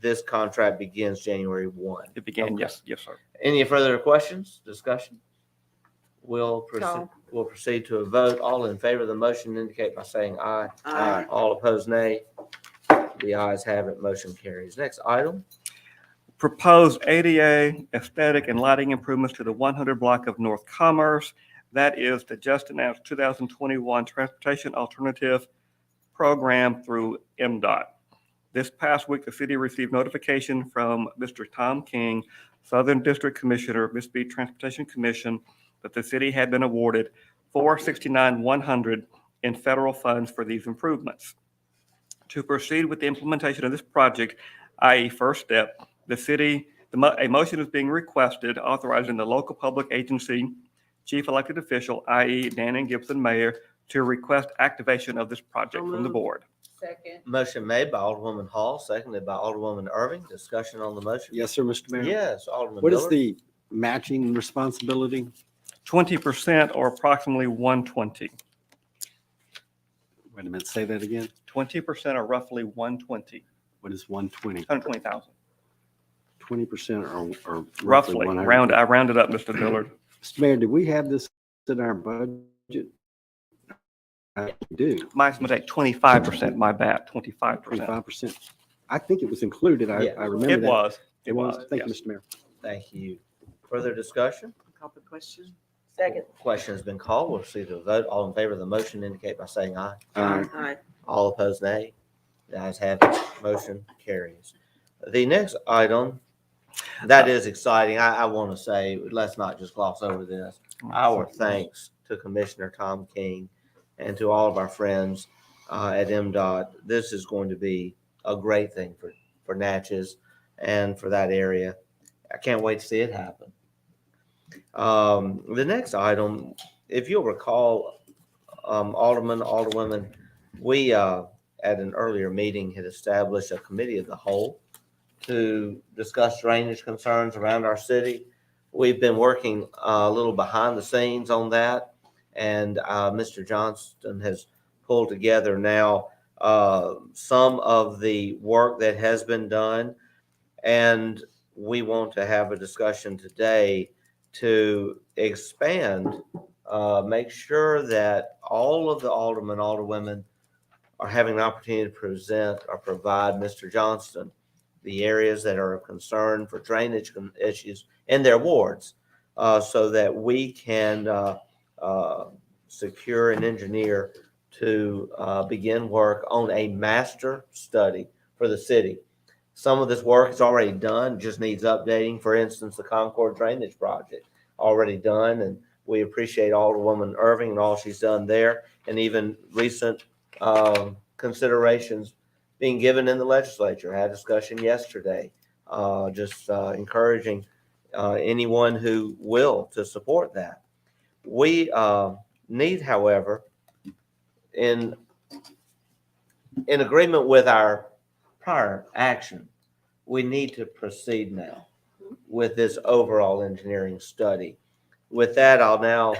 this contract begins January 1. It began, Okay. yes, sir. Any further questions, discussion? We'll No. proceed to a vote. All in favor of the motion indicate by saying aye. Aye. All opposed, nay. The ayes have it, motion carries. Next item. Proposed ADA aesthetic and lighting improvements to the 100 block of North Commerce. That is the just announced 2021 Transportation Alternative Program through MDOT. This past week, the city received notification from Mr. Tom King, Southern District Commissioner, Mississippi Transportation Commission, that the city had been awarded $469,100 in federal funds for these improvements. To proceed with the implementation of this project, i.e. first step, a motion is being requested authorizing the local public agency chief elected official, i.e. Dan Gibson Mayor, to request activation of this project from the board. Second. Motion made by Alderwoman Hall, seconded by Alderwoman Irving. Discussion on the motion? Yes, sir, Mr. Mayor. Yes, Alderman What is Dillard. the matching responsibility? 20% or approximately 120. Wait a minute, say that again. 20% or roughly 120, What is 120? 120,000. 20% or Roughly, 100? I rounded up, Mr. Dillard. Mr. Mayor, did we have this in our budget? We do. My mistake, 25%, my bad, 25%. 25%. I think it was included. I Yeah. remember that. It was, It was. Thank you, yes. Mr. Mayor. Thank you. Further discussion? Call for question. Second. Question has been called. We'll proceed to a vote. All in favor of the motion indicate by saying aye. Aye. All opposed, nay. The ayes have it. Motion carries. The next item, that is exciting. I want to say, let's not just gloss over this. Our thanks to Commissioner Tom King and to all of our friends at MDOT. This is going to be a great thing for Natchez and for that area. I can't wait to see it happen. The next item, if you'll recall, Alderman, Alderwomen, we, at an earlier meeting had established a committee of the whole to discuss drainage concerns around our city. We've been working a little behind the scenes on that, and Mr. Johnston has pulled together now some of the work that has been done, and we want to have a discussion today to expand, make sure that all of the aldermen, alderwomen are having an opportunity to present or provide Mr. Johnston the areas that are of concern for drainage issues in their wards, so that we can secure and engineer to begin work on a master study for the city. Some of this work is already done, just needs updating. For instance, the Concord Drainage Project, already done, and we appreciate Alderwoman Irving and all she's done there, and even recent considerations being given in the legislature. I had a discussion yesterday, just encouraging anyone who will to support that. We need, however, in agreement with our prior action, we need to proceed now with this overall engineering study. With that, I'll now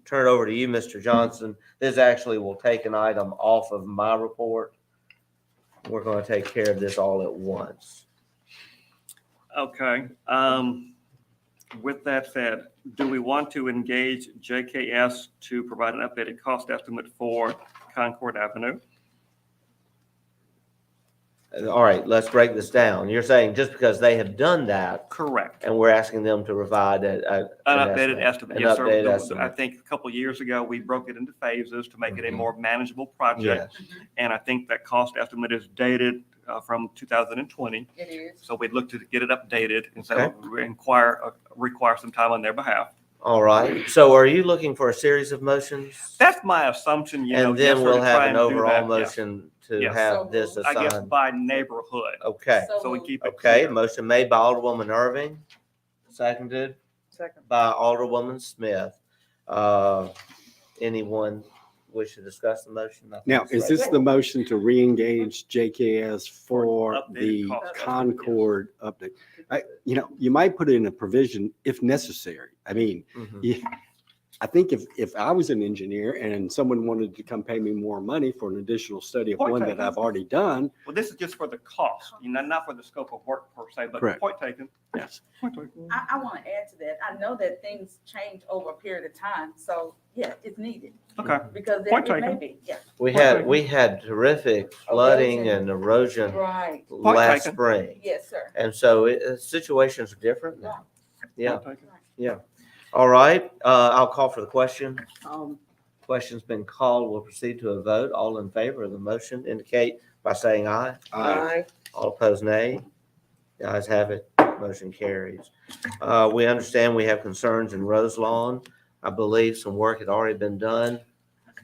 turn it over to you, Mr. Johnson. This actually will take an item off of my report. We're going to take care of this all at once. Okay. With that said, do we want to engage JKS to provide an updated cost estimate for Concord Avenue? All right, let's break this down. You're saying just because they have done that, Correct. and we're asking them to provide An updated estimate. An Yes, sir. updated I estimate. think a couple of years ago, we broke it into phases to make it a more manageable project. Yes. And I think that cost estimate is dated from 2020. It is. So we'd look to get it updated and Okay. so require some time on their behalf. All right. So are you looking for a series of motions? That's my assumption, you know. And then yes, sir, we'll to have try an and do overall that, yes. motion to Yes. have this I guess assigned. by neighborhood. Okay. So we keep it Okay. clear. Motion made by Alderwoman Irving, seconded Second. by Alderwoman Smith. Anyone wish to discuss the motion? I think Now, it's is ready. this the motion to reengage JKS for Updated the cost estimate, Concord update? You might put in a provision if necessary. I mean, Mhm. I think if I was an engineer and someone wanted to come pay me more money for an additional study of Point one that taken. I've already done, Well, this is just for the cost, you know, not for the scope of work per se, but Correct. point taken. yes. Point taken. I want to add to that. I know that things change over a period of time, so yeah, it's needed Okay. because Point it may taken. be, yeah. We Point had taken. terrific flooding and erosion Right. last taken. spring. Yes, sir. And so situations are different now. Yeah. Point taken. Yeah. All right. I'll call for the question. Um, Question's been called. We'll proceed to a vote. All in favor of the motion indicate by saying aye. Aye. All opposed, nay. The ayes have it. Motion carries. We understand we have concerns in Roselawn. I believe some work had already been done.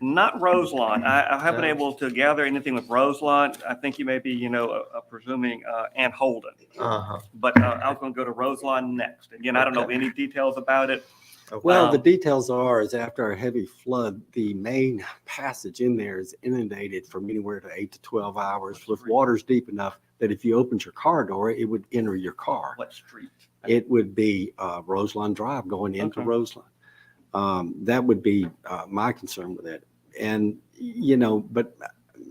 Not Roselawn. I haven't been No. able to gather anything with Roselawn. I think you may be, you know, presuming Ann Holden. Uh-huh. But I'm going to go to Roselawn next. Again, I don't know Okay. any details about it. Okay. Well, the details are, is after a heavy flood, the main passage in there is inundated from anywhere to 8 to 12 hours with water's deep enough that if you opened your car door, it would enter your car. What street? It would be Roselawn Drive going into Okay. Roselawn. That would be my concern with it. And, but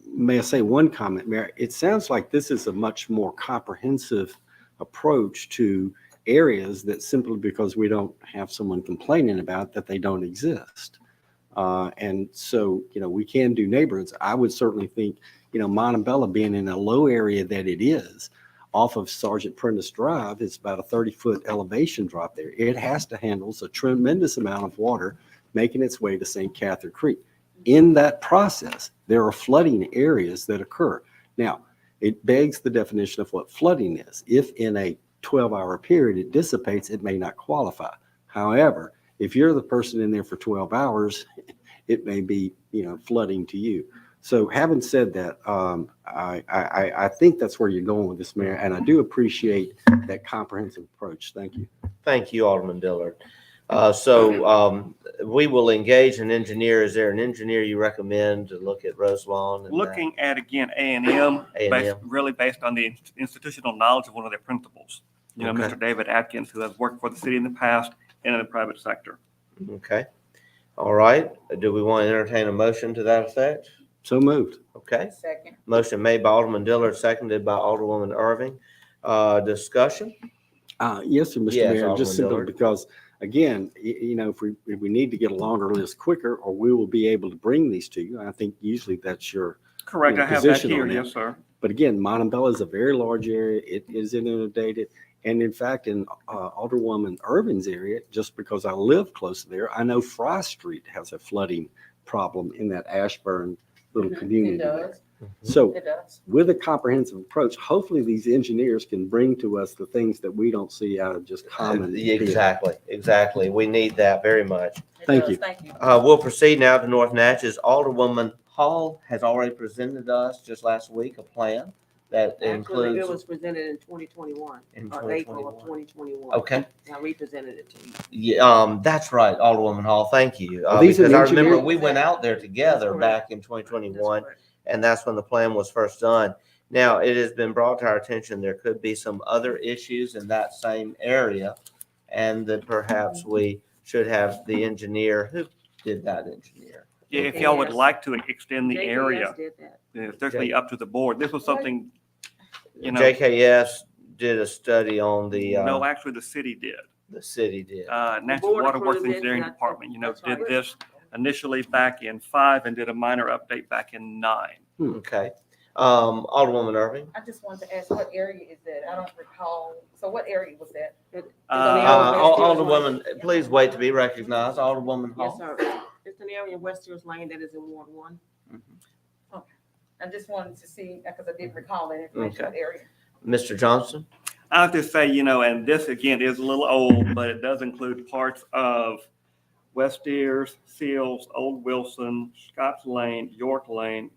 may I say one comment, Mayor? It sounds like this is a much more comprehensive approach to areas that simply because we don't have someone complaining about that they don't exist. And so, we can do neighborhoods. I would certainly think, Montebello being in a low area that it is, off of Sergeant Prentice Drive, it's about a 30-foot elevation drop there. It has to handle a tremendous amount of water making its way to St. Catherine Creek. In that process, there are flooding areas that occur. Now, it begs the definition of what flooding is. If in a 12-hour period it dissipates, it may not qualify. However, if you're the person in there for 12 hours, it may be, flooding to you. So having said that, I think that's where you're going with this, Mayor, and I do appreciate that comprehensive approach. Thank you. Thank you, Alderman Dillard. We will engage an engineer. Is there an engineer you recommend to look at Roselawn? and that? Looking at, again, A&M, A&M. really based on the institutional knowledge of one of their principals. You know, Okay. Mr. David Atkins, who has worked for the city in the past and in the private sector. Okay. All right. Do we want to entertain a motion to that effect? So moved. Okay. Second. Motion made by Alderman Dillard, seconded by Alderwoman Irving. Discussion? Yes, sir, Mr. Yes, Mayor, Alderman just simply Dillard. because, again, you know, if we need to get a longer list quicker, or we will be able to bring these to you. I think usually that's your, Correct, Yeah, I have that position here, on that. yes, sir. but again, Montebello is a very large area. It is inundated. And in fact, in Alderwoman Irvin's area, just because I live close there, I know Fry Street has a flooding problem in that Ashburn little community It there. does, So it does. with a comprehensive approach, hopefully these engineers can bring to us the things that we don't see out of just common. Exactly. We need that very much. It Thank does, you. Thank you. We'll proceed now to North Natchez. Alderwoman Hall has already presented us just last week a plan that Actually, includes. it was presented in 2021, In or April of 2021. 2021. Okay. I represented it to you. Yeah, that's right, Alderwoman Hall. Thank you. Are these Because an I remember engineer? we went out there together That's back correct. in That's 2021, correct. and that's when the plan was first done. Now, it has been brought to our attention there could be some other issues in that same area, and that perhaps we should have the engineer, who did that engineer? Yeah, if y'all would Yes. like to extend the JKS area, did that. it's certainly up to the board. This was something, you know, JKS did a study on no, actually the city did. the city did. Natural board Water Works approved it, Engineering and I- Department, you know, that's right. did this initially back in 5 and did a minor update back in 9. Okay. Alderwoman Irving? I just wanted to ask, what area is that? I don't recall. So what area was that? Alderwoman, please wait to be recognized. Alderwoman Yes, Hall? sir. It's an area in West Hills Lane that is in Ward 1. I just wanted to see, because I didn't recall that information, what area. Mr. Johnson? I'll just say, you know, and this again is a little old, but it does include parts of West Ears, Seals, Old Wilson, Scotts Lane, York Lane,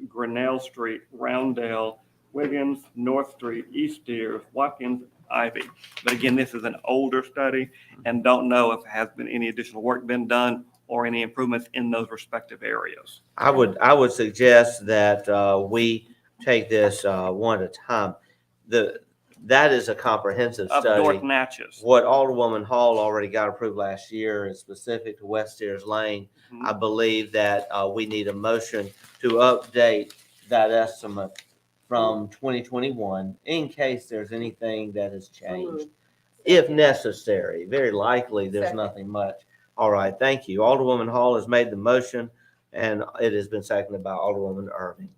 Grinnell Street, Roundel, Wiggins, North Street, East Ears, Watkins, Ivy. But again, this is an older study and don't know if has been any additional work been done or any improvements in those respective areas. I would suggest that we take this one at a time. That is a comprehensive Up study. North Natchez. What Alderwoman Hall already got approved last year is specific to West Sears Lane. Mhm. I believe that we need a motion to update that estimate from 2021 in case there's anything that has changed, if necessary. Very likely, there's Second. nothing much. All right, thank you. Alderwoman Hall has made the motion, and it has been seconded by Alderwoman Irving.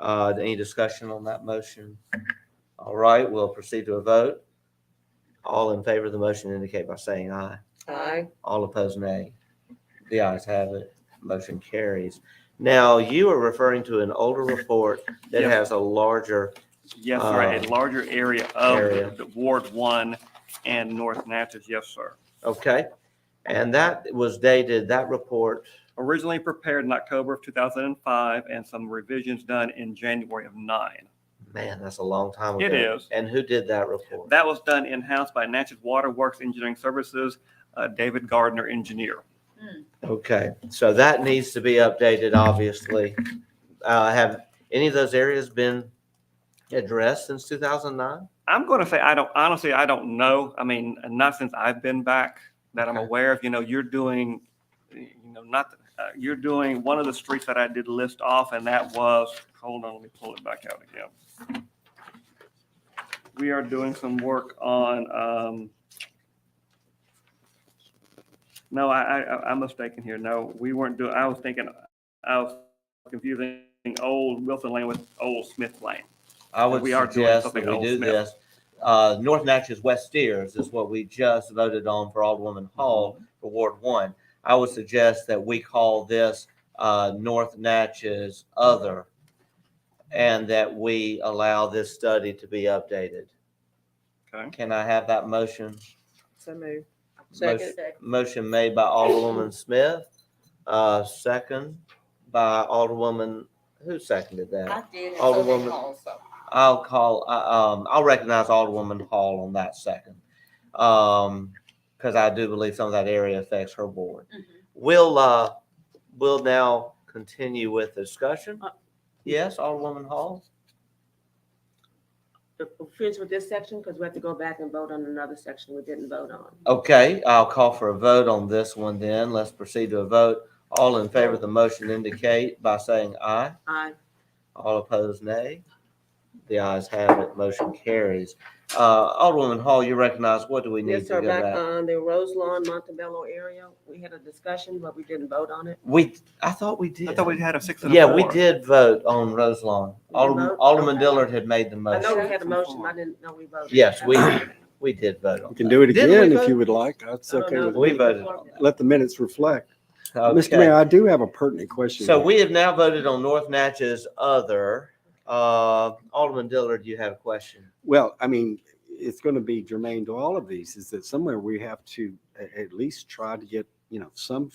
Any discussion on that motion? All right, we'll proceed to a vote. All in favor of the motion indicate by saying aye. Aye. All opposed, nay. The ayes have it. Motion carries. Now, you are referring to an older report that Yes. has a larger, Yes, sir, a larger area area. of the Ward 1 and North Natchez, yes, sir. okay? And that was dated, that report, Originally prepared in October of 2005 and some revisions done in January of 9. man, that's a long time ago. It is. And who did that report? That was done in-house by Natchez Water Works Engineering Services, David Gardner, engineer. Okay, so that needs to be updated, obviously. Have any of those areas been addressed since 2009? I'm going to say, I don't know. I mean, not since I've been back that I'm Okay. aware of. You know, you're doing, you're doing one of the streets that I did list off, and that was, hold on, let me pull it back out again. We are doing some work on, no, I'm mistaken here. No, we weren't doing, I was confusing Old Wilson Lane with Old Smith Lane. I would We are doing suggest something that we Old do Smith. this. North Natchez West Steers is what we just voted on for Alderwoman Hall for Ward 1. I would suggest that we call this North Natchez Other, and that we allow this study to be updated. Okay. Can I have that motion? So moved. Motion- Motion made by Alderwoman Smith, second by Alderwoman, who seconded I that? did, and so did Alderwoman. Paul, so. I'll recognize Alderwoman Hall on that second. Because I do believe some of that area affects her ward. We'll now continue with the discussion. Yes, Alderwoman Hall? Finish with this section, because we have to go back and vote on another section we didn't vote on. Okay, I'll call for a vote on this one then. Let's proceed to a vote. All in favor of the motion indicate by saying aye. Aye. All opposed, nay. The ayes have it, motion carries. Alderwoman Hall, you recognize, what do we need Yes, to sir, go back back? on the Rose Lawn, Montebello area, we had a discussion, but we didn't vote on it. I thought we did. I thought we had a 6 and a Yeah, we 4. did vote on Rose Lawn. We did vote? Alderman Okay. Dillard had made the I know we motion. had a motion, I didn't know we voted. Yes, we did vote on We can that. do it Didn't we again if vote? you would like. That's I don't okay know. with We me. voted on that. Let the minutes reflect. Mr. Okay. Mayor, I do have a pertinent question. So we have now voted on North Natchez other. Alderman Dillard, you had a question. Well, I mean, it's going to be germane to all of these, is that somewhere we have to at least try to get, some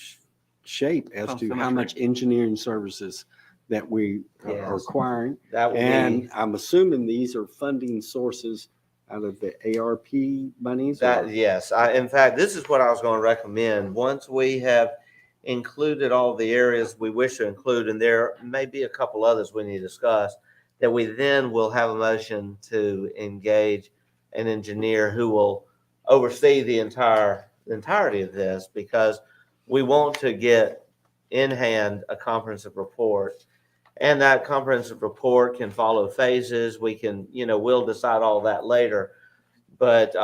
shape as to how much engineering services that we are Yes. requiring. That will And be, I'm assuming these are funding sources out of the ARP monies? or- yes, in fact, this is what I was going to recommend. Once we have included all the areas we wish to include, and there may be a couple others we need to discuss, that we then will have a motion to engage an engineer who will oversee the entirety of this, because we want to get in hand a comprehensive report. And that comprehensive report can follow phases. We can, we'll decide all that later. But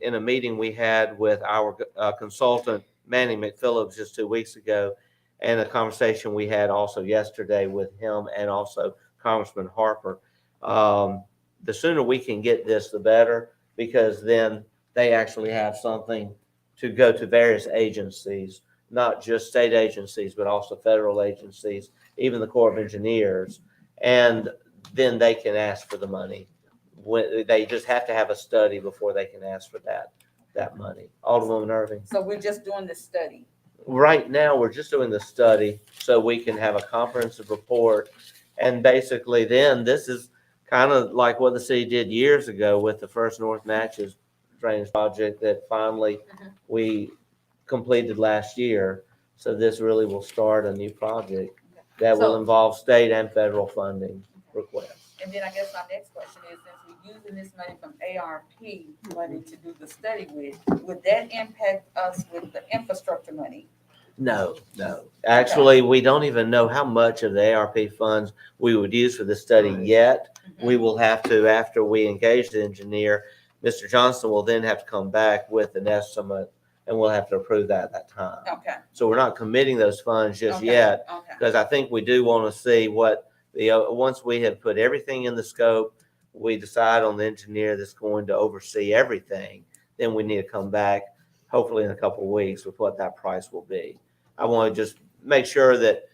in a meeting we had with our consultant, Manny McPhillips, just 2 weeks ago, and a conversation we had also yesterday with him and also Congressman Harper, the sooner we can get this, the better, because then they actually have something to go to various agencies, not just state agencies, but also federal agencies, even the Corps of Engineers, and then they can ask for the money. They just have to have a study before they can ask for that money. Alderwoman Irving. So we're just doing the study. Right now, we're just doing the study so we can have a comprehensive report. And basically then, this is kind of like what the city did years ago with the first North Natchez drainage project that finally we completed last year. So this really will start a new project that will So- involve state and federal funding requests. And then I guess my next question is, since we're using this money from ARP money to do the study with, would that impact us with the infrastructure money? No. Actually, we don't even know how much of the ARP funds we would use for the study yet. We will have to, after we engage the engineer, Mr. Johnson will then have to come back with an estimate, and we'll have to approve that at that time. Okay. So we're not committing those funds just Okay, yet, Okay. because I think we do want to see what once we have put everything in the scope, we decide on the engineer that's going to oversee everything, then we need to come back, hopefully in a couple of weeks, with what that price will be. I want to just make sure that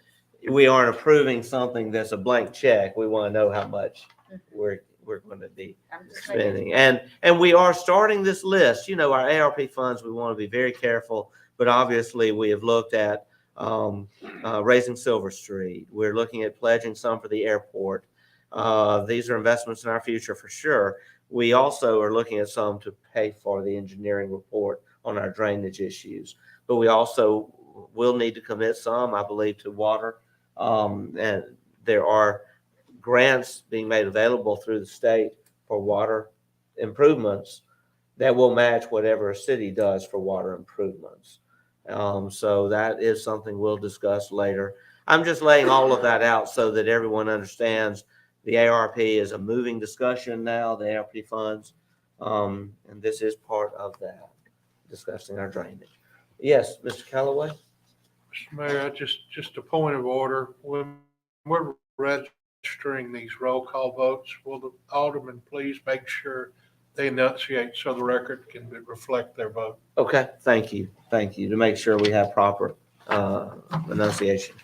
we aren't approving something that's a blank check. We want to know how much we're going to be I'm just making- spending. And we are starting this list. Our ARP funds, we want to be very careful, but obviously we have looked at raising Silver Street. We're looking at pledging some for the airport. These are investments in our future for sure. We also are looking at some to pay for the engineering report on our drainage issues, but we also will need to commit some, I believe, to water. And there are grants being made available through the state for water improvements that will match whatever a city does for water improvements. So that is something we'll discuss later. I'm just laying all of that out so that everyone understands the ARP is a moving discussion now, the ARP funds. And this is part of that, discussing our drainage. Yes, Mr. Callaway? Mr. Mayor, just a point of order. When we're registering these roll call votes, will the alderman please make sure they enunciate so the record can reflect their vote? Okay, thank you, to make sure we have proper enunciation.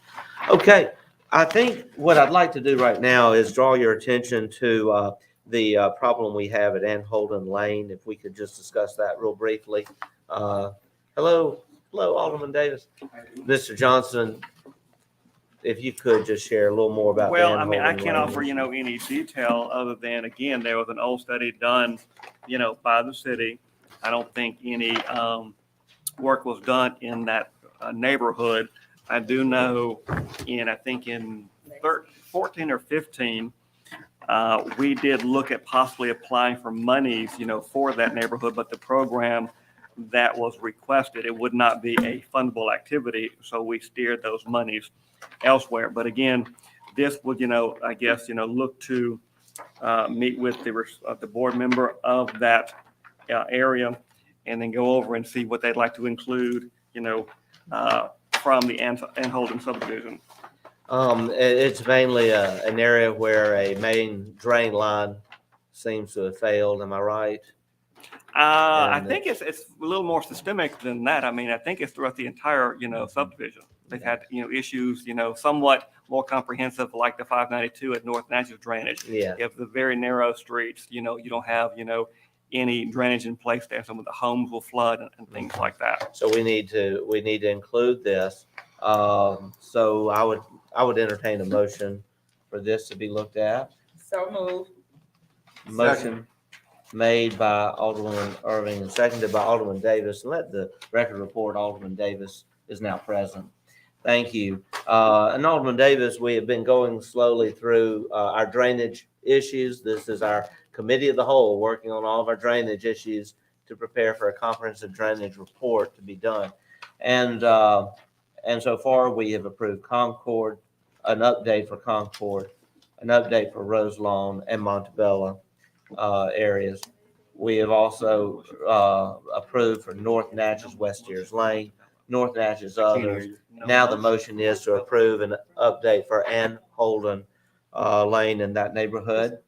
Okay, I think what I'd like to do right now is draw your attention to the problem we have at Ann Holden Lane. If we could just discuss that real briefly. Hello, Alderman Davis. Mr. Johnson if you could just share a little more about. Well, the I mean, I Anholden can't Lane offer, issue. any detail other than, again, there was an old study done, by the city. I don't think any work was done in that neighborhood. I do know I think in 14 or 15, we did look at possibly applying for monies, for that neighborhood, but the program that was requested, it would not be a fundable activity, so we steered those monies elsewhere. But again, this would, I guess, look to meet with the board member of that area, and then go over and see what they'd like to include, from the Anholden subdivision. It's mainly an area where a main drain line seems to have failed. Am I right? I And think it's a little more systemic than that. I mean, I think it's throughout the entire, subdivision. They've had, issues, somewhat more comprehensive, like the 592 at North Natchez drainage. Yeah. You have the very narrow streets, you don't have, any drainage in place there. Some of the homes will flood and things like that. So we need to include this. So I would entertain a motion for this to be looked at. So moved. Motion made by Alderman Irving and seconded by Alderman Davis. And let the record report Alderman Davis is now present. Thank you. And Alderman Davis, we have been going slowly through our drainage issues. This is our committee of the whole working on all of our drainage issues to prepare for a comprehensive drainage report to be done. And so far we have approved Concord, an update for Concord, an update for Rose Lawn and Montebello areas. We have also approved for North Natchez, West Deers Lane, North Natchez others. Now the motion is to approve an update for Anholden Lane in that neighborhood.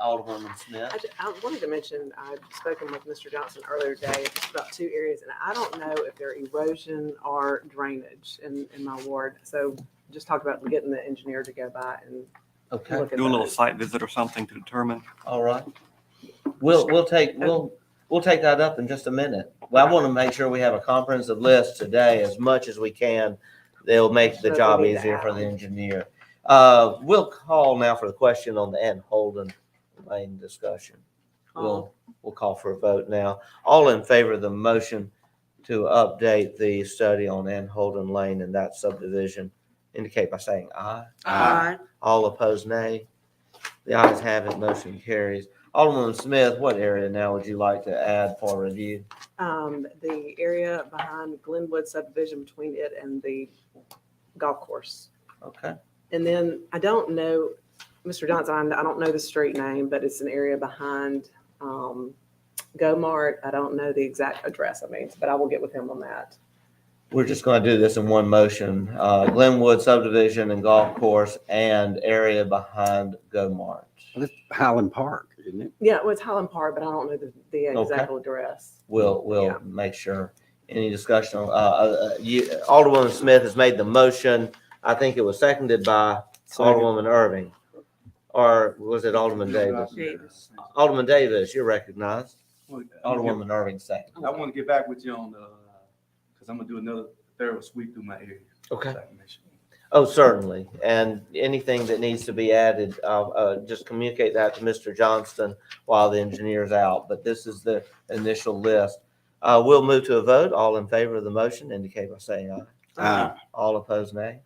Alderman Smith. I wanted to mention, I've spoken with Mr. Johnson earlier today just about two areas, and I don't know if they're erosion or drainage in my ward. So just talk about getting the engineer to go by and Okay. look at Do a little those. site visit or something to determine. All right. We'll take that up in just a minute. Well, I want to make sure we have a comprehensive list today as much as we can. They'll make the So job we need to easier add for the them. engineer. We'll call now for the question on the Anholden Lane discussion. We'll call for a vote now. All in favor of the motion to update the study on Anholden Lane and that subdivision indicate by saying aye. Aye. All opposed, nay. The ayes have it, motion carries. Alderman Smith, what area now would you like to add for review? The area behind Glenwood subdivision between it and the golf course. Okay. And then I don't know, Mr. Johnson, I don't know the street name, but it's an area behind Go Mart. I don't know the exact address, but I will get with him on that. We're just going to do this in one motion. Glenwood subdivision and golf course and area behind Go Mart. That's Highland Park, isn't it? Yeah, well, it's Highland Park, but I don't know the exact address. We'll Yeah. make sure. Any discussion? Alderwoman Smith has made the motion. I think it was seconded by Alderwoman Irving. Or was it Alderman Davis? Alderman Davis, you're recognized. Alderwoman Irving second. I want to get back with you on because I'm gonna do another thorough sweep through my area. Okay. Oh, certainly. And anything that needs to be added, just communicate that to Mr. Johnston while the engineer's out. But this is the initial list. We'll move to a vote. All in favor of the motion indicate by saying aye. Aye. All opposed, nay.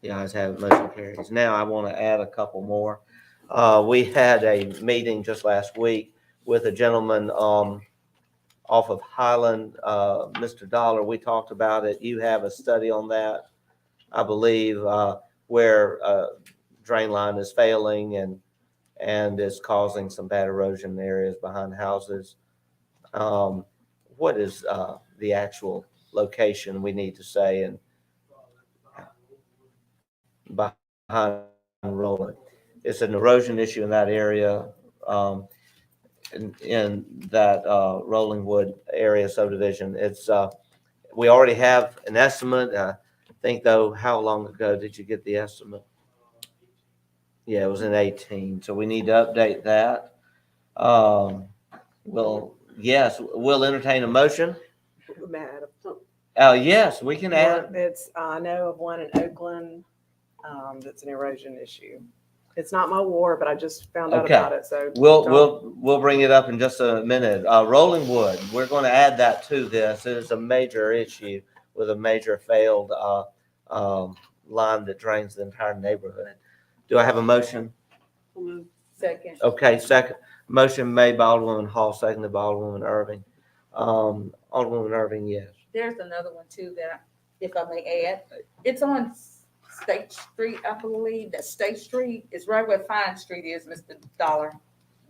The ayes have it, motion carries. Now I want to add a couple more. We had a meeting just last week with a gentleman off of Highland, Mr. Dollar. We talked about it. You have a study on that, I believe, where drain line is failing and is causing some bad erosion areas behind houses. What is the actual location we need to say and behind Rolling? It's an erosion issue in that area, in that Rolling Wood area subdivision. It's we already have an estimate. I think though, how long ago did you get the estimate? Yeah, it was in 18. So we need to update that. Yes, we'll entertain a motion. Matt, Yes, we can add, It's, I know of one in Oakland, that's an erosion issue. It's not my ward, but I just found out Okay. about it, so. we'll bring it up in just a minute. Rolling Wood, we're going to add that to this. It is a major issue with a major failed, line that drains the entire neighborhood. Do I have a motion? Second. Okay, second. Motion made by Alderwoman Hall, seconded by Alderwoman Irving. Alderwoman Irving, yes. There's another one too that, if I may add, it's on State Street, I believe, that State Street is right where Fine Street is, Mr. Dollar.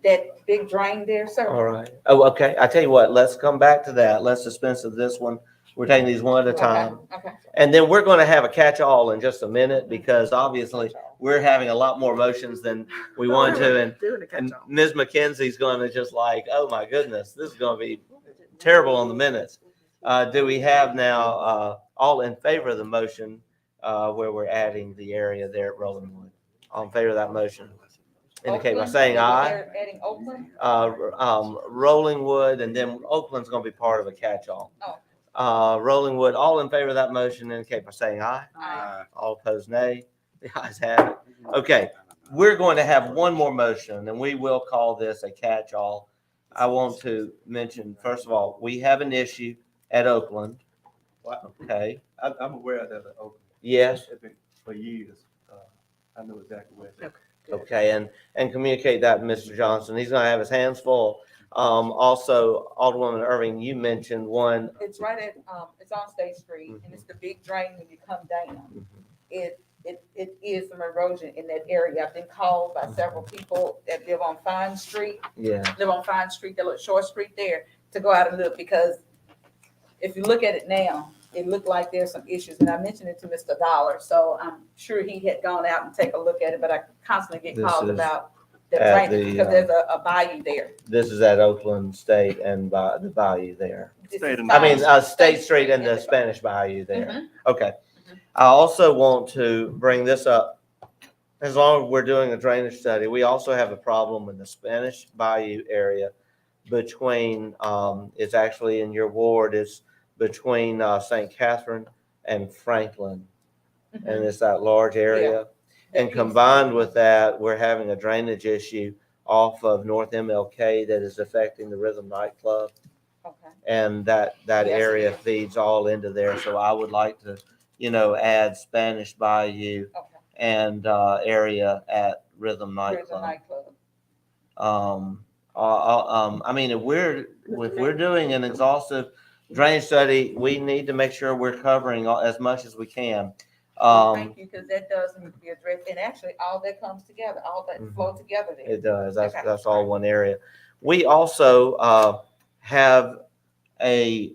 That big drain there, sir. All right. Oh, okay. I tell you what, let's come back to that. Let's dispense of this one. We're taking these one at a time. Okay. And then we're going to have a catch-all in just a minute because obviously we're having a lot more motions than we want to. And Ms. McKenzie's going to just like, oh my goodness, this is going to be terrible on the minutes. Do we have now, all in favor of the motion, where we're adding the area there at Rolling Wood? All in favor of that motion? Indicate by Oakland, saying that aye. they're adding Oakland? Rolling Wood, and then Oakland's going to be part of a catch-all. Oh. Rolling Wood, all in favor of that motion indicate by saying aye. Aye. All opposed, nay. The ayes have it. Okay, we're going to have one more motion, and we will call this a catch-all. I want to mention, first of all, we have an issue at Oakland. Okay, I'm aware of that. yes, For years. I know exactly where it's at. okay, and communicate that to Mr. Johnson. He's going to have his hands full. Also, Alderwoman Irving, you mentioned one. It's right at, it's on State Street, and it's the big drain when you come down. It is some erosion in that area. I've been called by several people that live on Fine Street, Yeah, that little short street there, to go out and look, because if you look at it now, it looked like there's some issues, and I mentioned it to Mr. Dollar, so I'm sure he had gone out and take a look at it, but I constantly get This called is about the at drainage, the, because there's a bayou there. this is at Oakland State and by the bayou there. This State is and- I mean, Fine- State Street and the Spanish Bayou there. Okay. I also want to bring this up. As long as we're doing a drainage study, we also have a problem in the Spanish Bayou area between, it's actually in your ward, it's between St. Catherine and Franklin. And it's that large area. And combined with that, we're having a drainage issue off of North MLK that is affecting the Rhythm nightclub. Okay. And that Yes, it area is. feeds all into there. So I would like to, add Spanish Bayou Okay. and area at Rhythm There's a nightclub. nightclub. I mean, if we're doing an exhaustive drainage study, we need to make sure we're covering as much as we can. Thank you, because that does need to be addressed, and actually, all that comes together, all that flow together there. It does. Okay. That's all one area. We also have a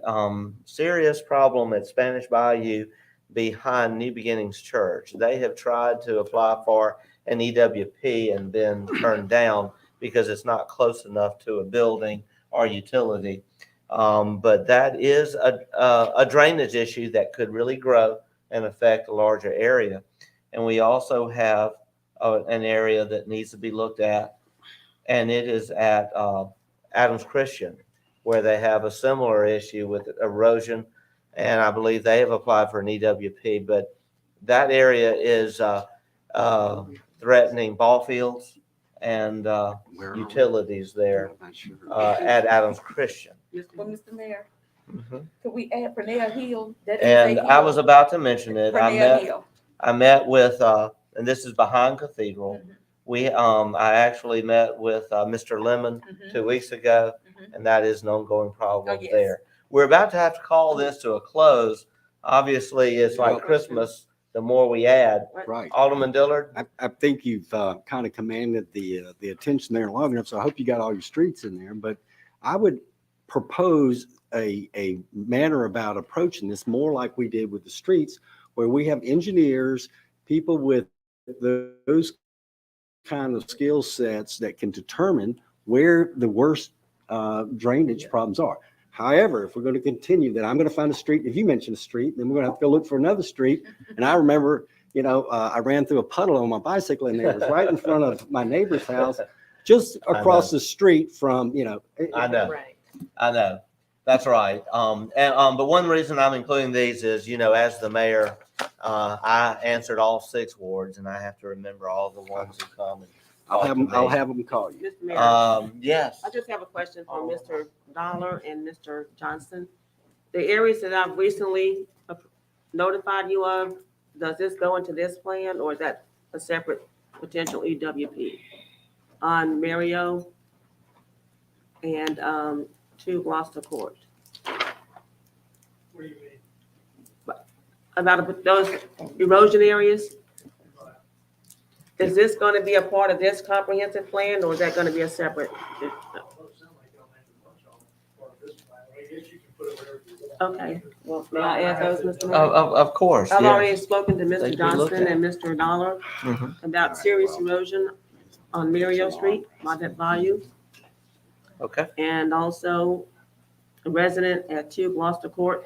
serious problem at Spanish Bayou behind New Beginnings Church. They have tried to apply for an EWP and been turned down because it's not close enough to a building or utility. But that is a drainage issue that could really grow and affect a larger area. And we also have an area that needs to be looked at, and it is at Adams Christian, where they have a similar issue with erosion, and I believe they have applied for an EWP, but that area is threatening ball fields and utilities there at Adams Christian. Well, Mr. Mayor, Mhm. could we add Pernell Hill? That is a And I hill. was about to mention it. Pernell Hill. I met with, and this is behind Cathedral. I actually met with Mr. Lemon 2 weeks ago, and that is an ongoing problem Oh, yes. there. We're about to have to call this to a close. Obviously, it's like Christmas, the more we add. Right. Alderman Dillard? I think you've kind of commanded the attention there long enough, so I hope you got all your streets in there. But I would propose a manner about approaching this more like we did with the streets, where we have engineers, people with those kind of skill sets that can determine where the worst drainage problems are. However, if we're going to continue that, I'm going to find a street. If you mention a street, then we're going to have to go look for another street. And I remember, I ran through a puddle on my bicycle, and it was right in front of my neighbor's house, just across the street from, I know. Right. I know. That's right. But one reason I'm including these is, as the mayor, I answered all 6 wards, and I have to remember all the ones who come and I'll talk to I'll me. have them call you. Mr. Mayor, Yes. I just have a question for Mr. Dollar and Mr. Johnson. The areas that I've recently notified you of, does this go into this plan or is that a separate potential EWP? On Mario and 2 Gloucester Court. What do you mean? About those erosion areas? Is this going to be a part of this comprehensive plan or is that going to be a separate? Okay, well, may I add those, Mr. Mayor? Of course, I've already yes. spoken to They Mr. can look Johnston at. and Mr. Dollar Mhm. about serious erosion on Mario Street, Market Bayou, Okay. and also a resident at 2 Gloucester Court,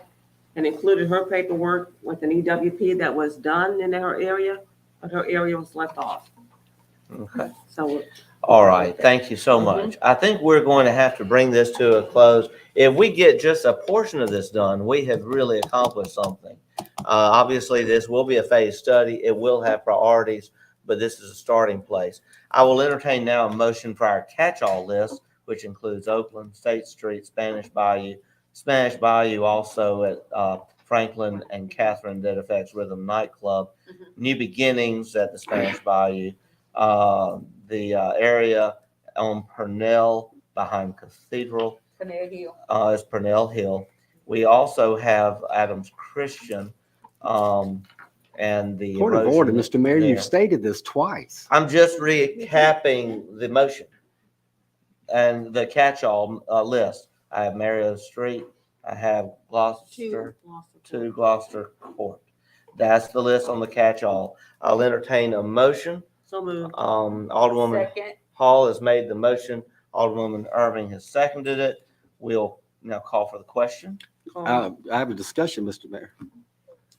and included her paperwork with an EWP that was done in her area, but her area was left off. Okay. So All right, thank you so Mhm. much. I think we're going to have to bring this to a close. If we get just a portion of this done, we have really accomplished something. Obviously, this will be a phased study. It will have priorities, but this is a starting place. I will entertain now a motion for our catch-all list, which includes Oakland, State Street, Spanish Bayou also at Franklin and Catherine that affects Rhythm Nightclub, New Beginnings at the Spanish Bayou, the area on Purnell behind Cathedral Canary Hill. is Purnell Hill. We also have Adams Christian and the Point of order, erosion Mr. Mayor, there. you've stated this twice. I'm just recapping the motion and the catch-all list. I have Mario Street. I have Gloucester, 2 Gloucester Court. That's the list on the catch-all. I'll entertain a motion. So moved. Alderwoman Second. Hall has made the motion. Alderwoman Irving has seconded it. We'll now call for the question. I have a discussion, Mr. Mayor.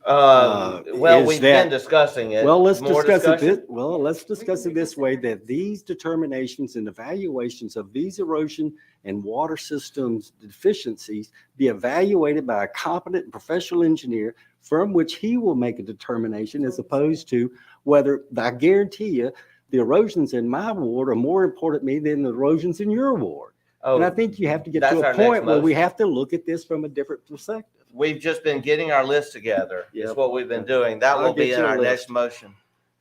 Well, is we've that- been discussing it. Well, let's More discuss it. discussion? Let's discuss it this way, that these determinations and evaluations of these erosion and water systems deficiencies be evaluated by a competent and professional engineer from which he will make a determination as opposed to whether, I guarantee you, the erosions in my ward are more important to me than the erosions in your ward. And I think you have to get that's to our a next point where we motion. have to look at this from a different perspective. We've just been getting our list together. Is Yep. what we've been doing. That I'll will be get in you a our list. next motion.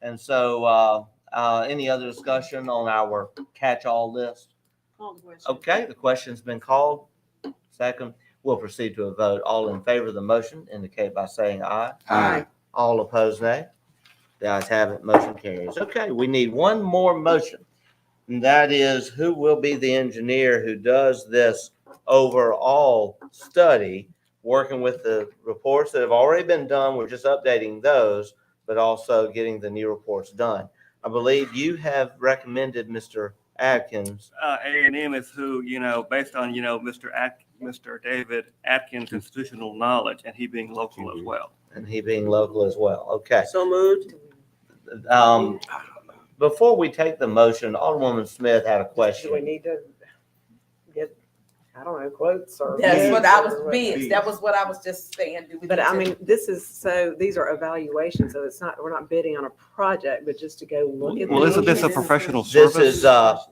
And so, any other discussion on our catch-all list? Call the question. Okay, the question's been called. Second, we'll proceed to a vote. All in favor of the motion indicate by saying aye. Aye. All opposed, nay. The ayes have it, motion carries. Okay, we need one more motion. And that is who will be the engineer who does this overall study, working with the reports that have already been done. We're just updating those, but also getting the new reports done. I believe you have recommended Mr. Adkins. A&M is who, based on, Mr. David Atkins' institutional knowledge and he being local as well. And he being local as well. Okay. So moved. Before we take the motion, Alderwoman Smith had a Do we question. need to get, I don't know, quotes or? That's bids what I was or bids. That was what I was just saying. Do we But need I to- mean, these are evaluations, so it's not, we're not bidding on a project, but just to go look at. Well, the isn't this a engineering. professional This service?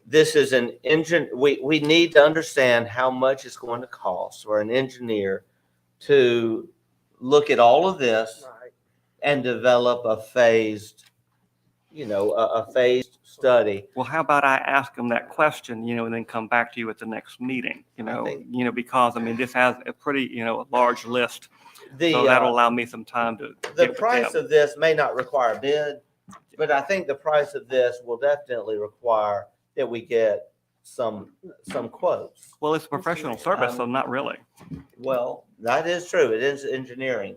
this is an engine, we need to understand how much it's going to cost for an engineer to look at all of this Right. and develop a phased, a phased study. Well, how about I ask them that question, and then come back to you at the next meeting, because this has a pretty, large list. So that'll allow me some time to. The get with price them. of this may not require a bid, but I think the price of this will definitely require that we get some quotes. Well, it's a professional service, so not really. Well, that is true. It is engineering,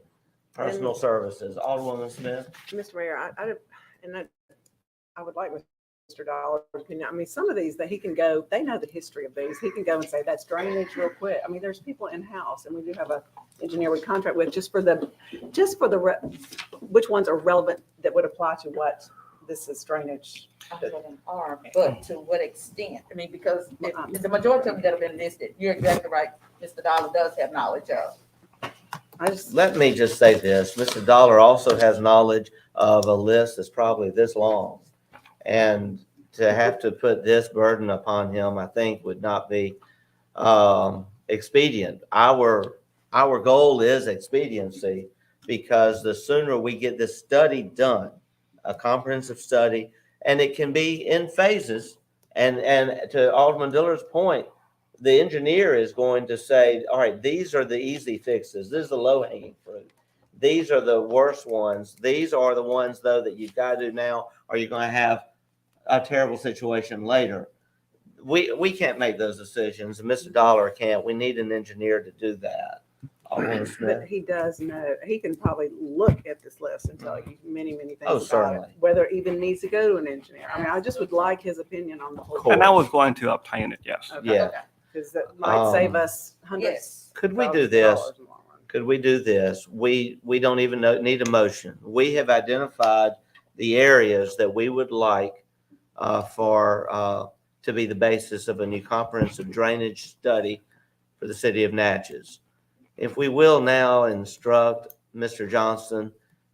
personal services. Alderwoman Smith? Mr. Mayor, I would like Mr. Dollar's opinion. I mean, some of these that he can go, they know the history of these. He can go and say, that's drainage real quick. I mean, there's people in-house and we do have a engineer we contract with just for which ones are relevant that would apply to what this is drainage. Some of them are, but to what extent? I mean, because if the majority of them that have been listed, you're exactly right, Mr. Dollar does have knowledge of. I just, Let me just say this, Mr. Dollar also has knowledge of a list that's probably this long. And to have to put this burden upon him, I think would not be expedient. Our goal is expediency, because the sooner we get this study done, a comprehensive study, and it can be in phases. And to Alderman Diller's point, the engineer is going to say, all right, these are the easy fixes. This is the low hanging fruit. These are the worst ones. These are the ones, though, that you've got to do now, or you're going to have a terrible situation later. We can't make those decisions, and Mr. Dollar can't. We need an engineer to do that. Alderman but Smith. he does know, he can probably look at this list and tell you many, many things Oh, about it, certainly. whether it even needs to go to an engineer. I mean, I just would like his opinion on the whole. Cool. And I was going to obtain it, yes. Okay. Yeah. Because that might save us Yes. hundreds. Could we of do thousands of this? dollars in the long run. Could we do this? We don't even need a motion. We have identified the areas that we would like to be the basis of a new comprehensive drainage study for the city of Natchez. If we will now instruct Mr. Johnson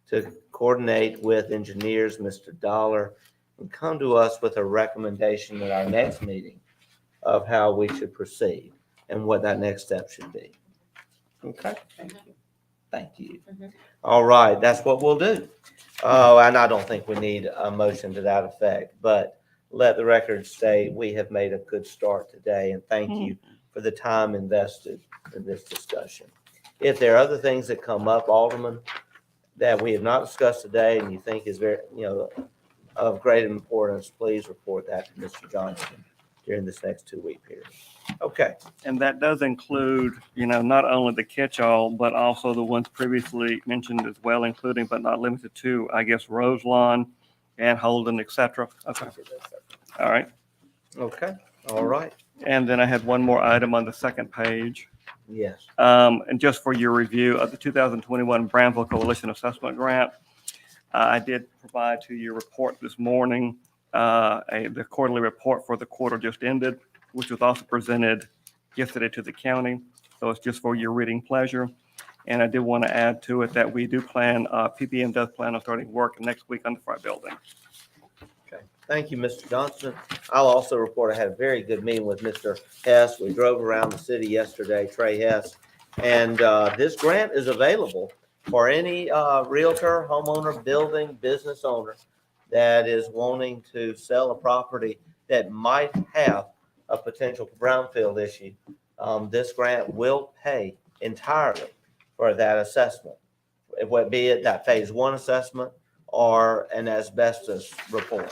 to coordinate with engineers, Mr. Dollar, and come to us with a recommendation at our next meeting of how we should proceed and what that next step should be. Okay? Thank you. Mhm. All right, that's what we'll do. Oh, and I don't think we need a motion to that effect, but let the record state we have made a good start today, and thank you for the time invested in this discussion. If there are other things that come up, Alderman, that we have not discussed today and you think is very, of great importance, please report that to Mr. Johnson during this next 2-week period. Okay. And that does include, not only the catch-all, but also the ones previously mentioned as well, including but not limited to, I guess, Roselawn and Holden, et cetera. Okay. All right. Okay. All right. And then I had one more item on the second page. Yes. And just for your review of the 2021 Brownsville Coalition Assessment Grant, I did provide to your report this morning the quarterly report for the quarter just ended, which was also presented yesterday to the county. So it's just for your reading pleasure. And I did want to add to it that we do plan, PPM does plan on starting work next week on the front building. Okay. Thank you, Mr. Johnson. I'll also report I had a very good meeting with Mr. Hess. We drove around the city yesterday, Trey Hess, and this grant is available for any realtor, homeowner, building, business owner that is wanting to sell a property that might have a potential brownfield issue. This grant will pay entirely for that assessment, be it that phase 1 assessment or an asbestos report.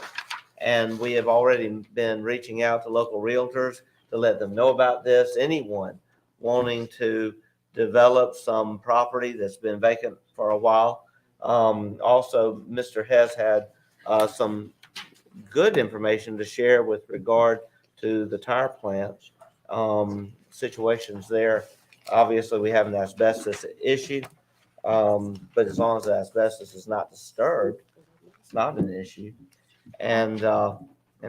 And we have already been reaching out to local realtors to let them know about this. Anyone wanting to develop some property that's been vacant for a while. Also, Mr. Hess had some good information to share with regard to the tire plants situations there. Obviously, we have an asbestos issue, but as long as the asbestos is not disturbed, it's not an issue. And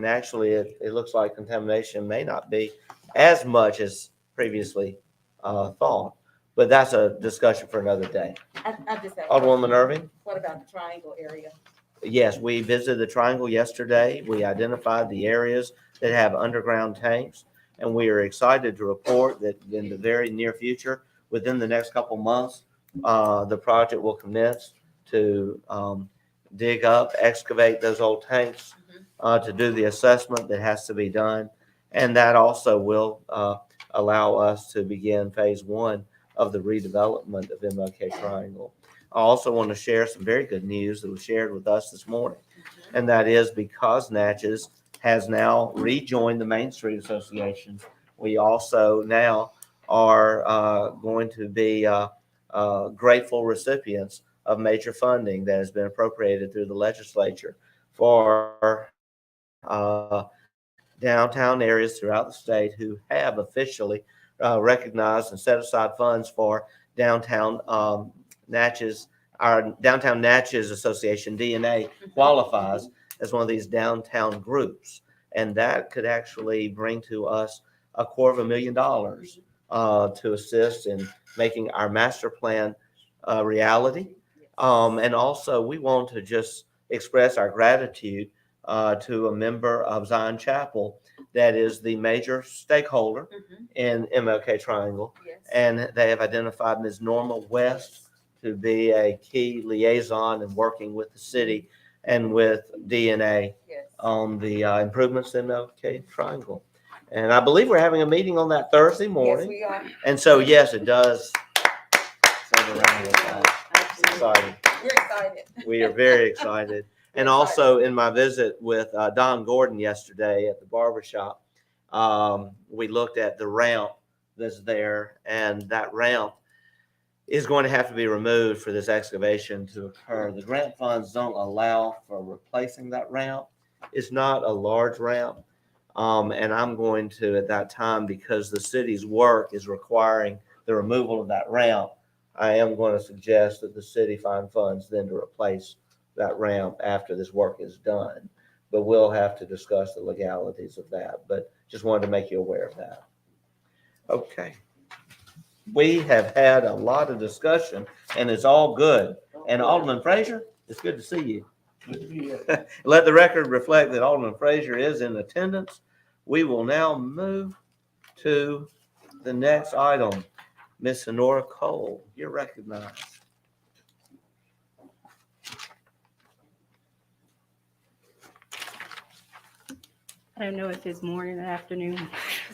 actually, it looks like contamination may not be as much as previously thought, but that's a discussion for another day. I just have. Alderwoman Irving? What about the triangle area? Yes, we visited the Triangle yesterday. We identified the areas that have underground tanks, and we are excited to report that in the very near future, within the next couple months, the project will commence to dig up, excavate those old tanks to do the assessment that has to be done. And that also will allow us to begin phase 1 of the redevelopment of MLK Triangle. I also want to share some very good news that was shared with us this morning. And that is because Natchez has now rejoined the Main Street Association, we also now are going to be grateful recipients of major funding that has been appropriated through the legislature for downtown areas throughout the state who have officially recognized and set aside funds for downtown Natchez. Our Downtown Natchez Association, DNA, qualifies as one of these downtown groups. And that could actually bring to us $250,000 to assist in making our master plan a reality. And also, we want to just express our gratitude to a member of Zion Chapel that is the major stakeholder in MLK Triangle. Yes. And they have identified Ms. Norma West to be a key liaison in working with the city and with DNA Yes. on the improvements in MLK Triangle. And I believe we're having a meeting on that Thursday Yes, morning. we are. And so, yes, it does. Serve a round of applause. It's exciting. We're excited. We are very excited. And also in my visit with Don Gordon yesterday at the barber shop, we looked at the ramp that's there, and that ramp is going to have to be removed for this excavation to occur. The grant funds don't allow for replacing that ramp. It's not a large ramp. And I'm going to, at that time, because the city's work is requiring the removal of that ramp, I am going to suggest that the city find funds then to replace that ramp after this work is done. But we'll have to discuss the legalities of that. But just wanted to make you aware of that. Okay. We have had a lot of discussion, and it's all good. And Alderman Frazier, it's good to see you. Let the record reflect that Alderman Frazier is in attendance. We will now move to the next item. Miss Honora Cole, you're recognized. I don't know if it's morning or afternoon.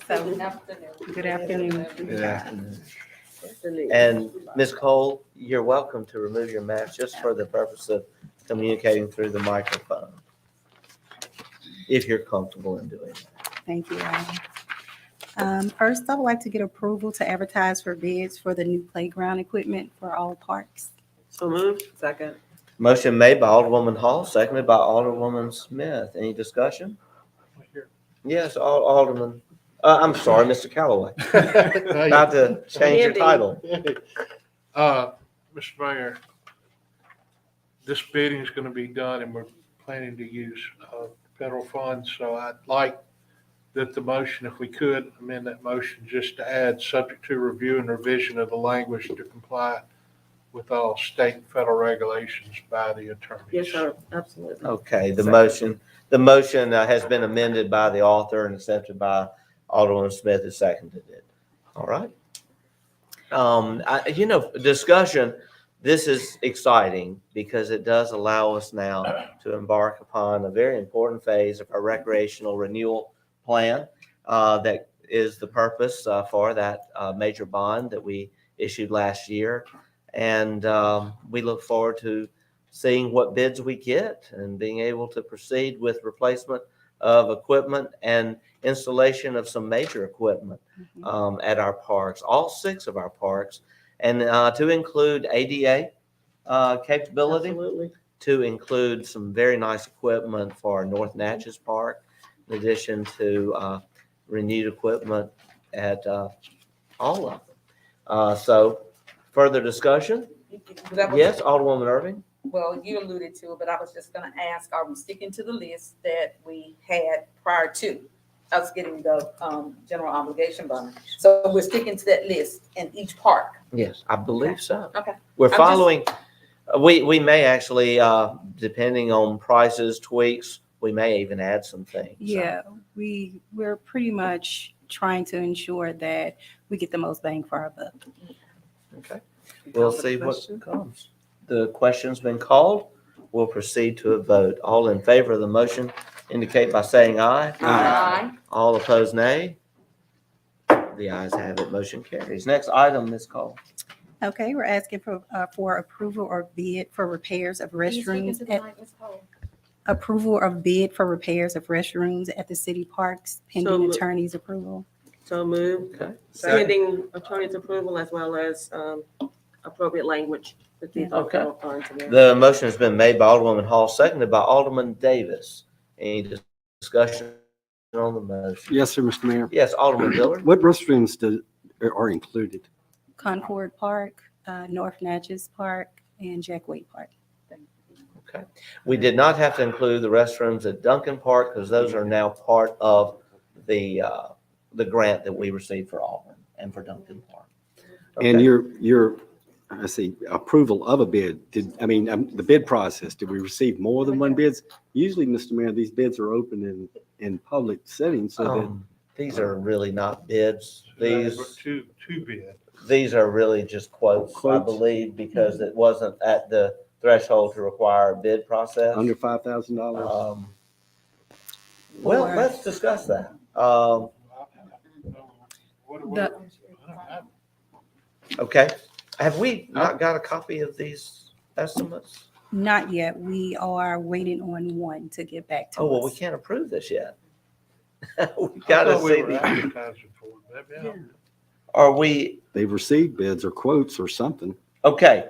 So, Good afternoon. Good afternoon. And Ms. Cole, you're welcome to remove your mask just for the purpose of communicating through the microphone, if you're comfortable in doing that. Thank you, Alan. First, I would like to get approval to advertise for bids for the new playground equipment for all parks. So moved. Second. Motion made by Alderwoman Hall, seconded by Alderwoman Smith. Any discussion? Yes, Alderman. I'm sorry, Mr. Callaway. Not to change your title. Mr. Mayor, this bidding is going to be done and we're planning to use federal funds. So I'd like that the motion, if we could amend that motion just to add subject to review and revision of the language to comply with all state and federal regulations by the attorneys. Yes, sir. Absolutely. Okay, the motion has been amended by the author and accepted by Alderman Smith, who seconded it. All right. Discussion, this is exciting because it does allow us now to embark upon a very important phase of our recreational renewal plan. That is the purpose for that major bond that we issued last year. And we look forward to seeing what bids we get and being able to proceed with replacement of equipment and installation of some major equipment at our parks, all 6 of our parks, and to include ADA capability, Absolutely. to include some very nice equipment for North Natchez Park, in addition to renewed equipment at all of them. So further discussion? Yes, Alderwoman Irving? Well, you alluded to it, but I was just gonna ask, are we sticking to the list that we had prior to us getting the general obligation bond? So we're sticking to that list in each park? Yes, I believe so. Okay. We're following, we may actually, depending on prices, tweaks, we may even add some things. Yeah, we're pretty much trying to ensure that we get the most bang for our buck. Okay, we'll see what comes. The question's been called. We'll proceed to a vote. All in favor of the motion indicate by saying aye. Aye. All opposed, nay. The ayes have it. Motion carries. Next item, Ms. Cole. Okay, we're asking for approval or bid for repairs of restrooms approval of bid for repairs of restrooms at the city parks pending attorney's approval. So moved. Okay. Pending attorney's approval as well as appropriate language. Okay. The motion has been made by Alderwoman Hall, seconded by Alderman Davis. Any discussion on the motion? Yes, sir, Mr. Mayor. Yes, Alderman Dillard. What restrooms are included? Concord Park, North Natchez Park, and Jack Wade Park. Okay. We did not have to include the restrooms at Duncan Park because those are now part of the grant that we received for Auburn and for Duncan Park. And Okay. your, I see, approval of a bid, the bid process, did we receive more than one bids? Usually, Mr. Mayor, these bids are open in public settings so that, These are really not bids. Two bid. These are really just quotes, I Quotes. believe, because it wasn't at the threshold to require a bid process. under $5,000. Well, For- let's discuss that. The- Okay. Have we not got a copy of these estimates? Not yet. We are waiting on one to get back to Oh, well, we us. can't approve this yet. We I gotta thought we see were the, advertising for it. Maybe I'm- are we, They've received bids or quotes or something. okay.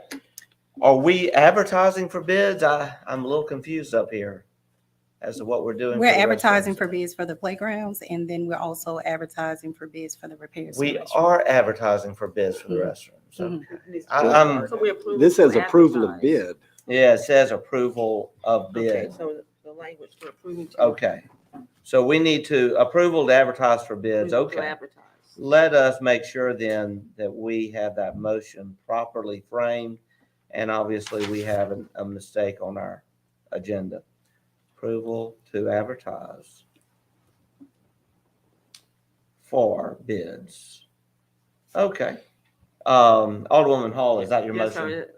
Are we advertising for bids? I'm a little confused up here as to what we're doing. We're for the advertising restrooms. for bids for the playgrounds, and then we're also advertising for bids for the repairs. to We the restroom. are advertising for bids for the restrooms. Mhm. Okay. I'm, So we approve. This says to approval of advertise. bid. yeah, it says approval of Okay, bid. so the language for approving. to- Okay. So we need to approval to advertise for bids. approval to Okay. advertise. Let us make sure then that we have that motion properly framed. And obviously we have a mistake on our agenda. Approval to advertise for bids. Okay. Alderwoman Hall, is that your Yes, motion? sir.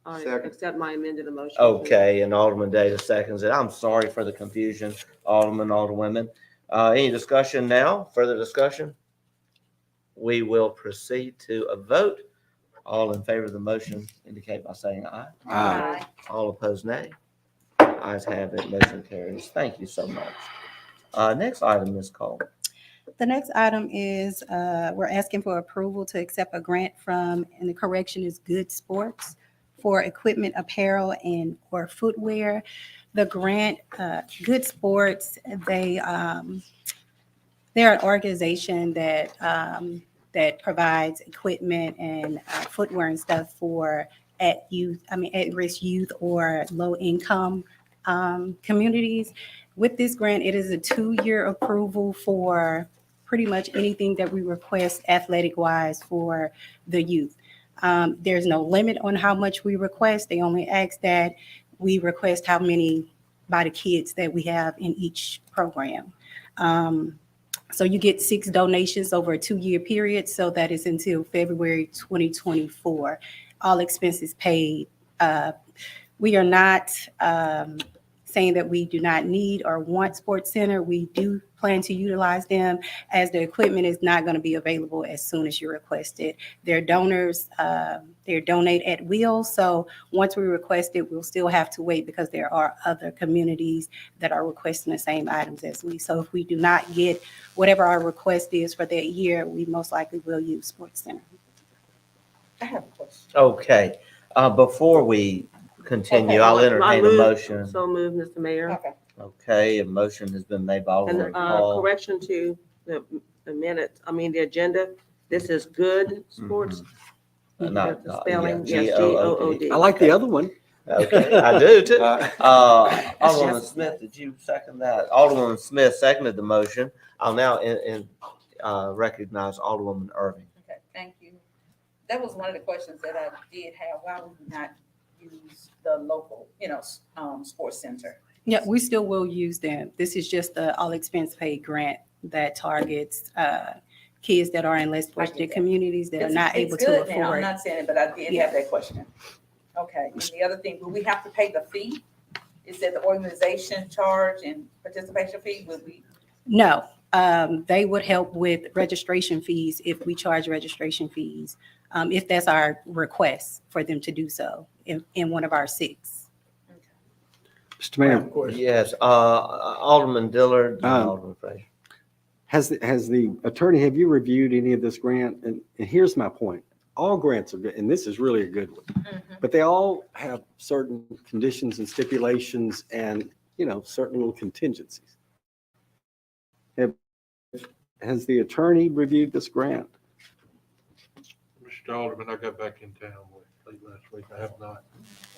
I accept my amended motion. Okay, and Alderman Davis seconds it. I'm sorry for the confusion, Alderman, Alderwomen. Any discussion now? Further discussion? We will proceed to a vote. All in favor of the motion indicate by saying aye. Aye. All opposed, nay. Ayes have it, motion carries. Thank you so much. Next item, Ms. Cole. The next item is, we're asking for approval to accept a grant from, and the correction is Good Sports, for equipment, apparel, and or footwear. The grant, Good Sports, they're an organization that provides equipment and footwear and stuff for at-risk youth or low-income communities. With this grant, it is a 2-year approval for pretty much anything that we request athletic-wise for the youth. There's no limit on how much we request. They only ask that we request how many by the kids that we have in each program. So you get 6 donations over a 2-year period. So that is until February 2024. All expenses paid. We are not saying that we do not need or want Sports Center. We do plan to utilize them, as the equipment is not going to be available as soon as you request it. They're donors, they donate at will. So once we request it, we'll still have to wait because there are other communities that are requesting the same items as we. So if we do not get whatever our request is for that year, we most likely will use Sports Center. I have a question. Okay, before we continue, Okay. I'll entertain a motion. So moved, Mr. Mayor. Okay. Okay, a motion has been made by And Alderman Hall. correction to the minutes, the agenda, this is Good Sports. Not, The spelling, yeah, yes, G-O-O-D. G-O-O-D. I like the other one. Okay, I do too. Uh, Alderman Smith, did you second that? Alderman Smith seconded the motion. I'll now recognize Alderwoman Irving. Okay, thank you. That was one of the questions that I did have. Why would we not use the local, sports center? Yeah, we still will use them. This is just the all expense paid grant that targets kids that are in less fortunate communities that are not able to It's good now. I'm afford. not saying it, but I did have that question. Okay, and the other thing, will we have to pay the fee? Is that the organization charge and participation fee? Would we? No, they would help with registration fees if we charge registration fees, if that's our request for them to do so in one of our 6. Mr. Mayor, Yes, Alderman Dillard, and Um, Alderman Fraser. has the attorney, have you reviewed any of this grant? And here's my point. All grants are good, and this is really a good one, but they all have certain conditions and stipulations and, certain little contingencies. Has the attorney reviewed this grant? Mr. Alderman, I got back in town late last week. I have not.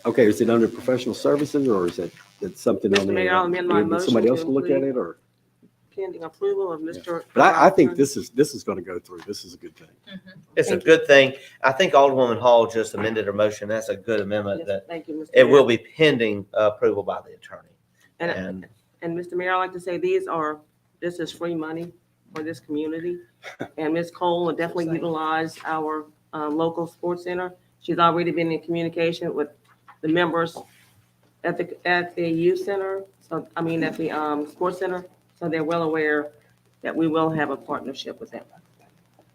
Okay, is it under professional services or is it something on Mr. there? Mayor, I'll amend my Would motion somebody to else look at include- it or? Pending approval of Mr. But I think this is going to go through. This is a good thing. It's a good thing. I think Alderwoman Hall just amended her motion. That's a good amendment Yes, that thank you, Mr. it Mayor. will be pending approval by the attorney. And, And Mr. Mayor, I'd like to say this is free money for this community. And Ms. Cole will definitely utilize our local sports center. She's already been in communication with the members at the youth center, so, I mean, at the sports center. So they're well aware that we will have a partnership with them.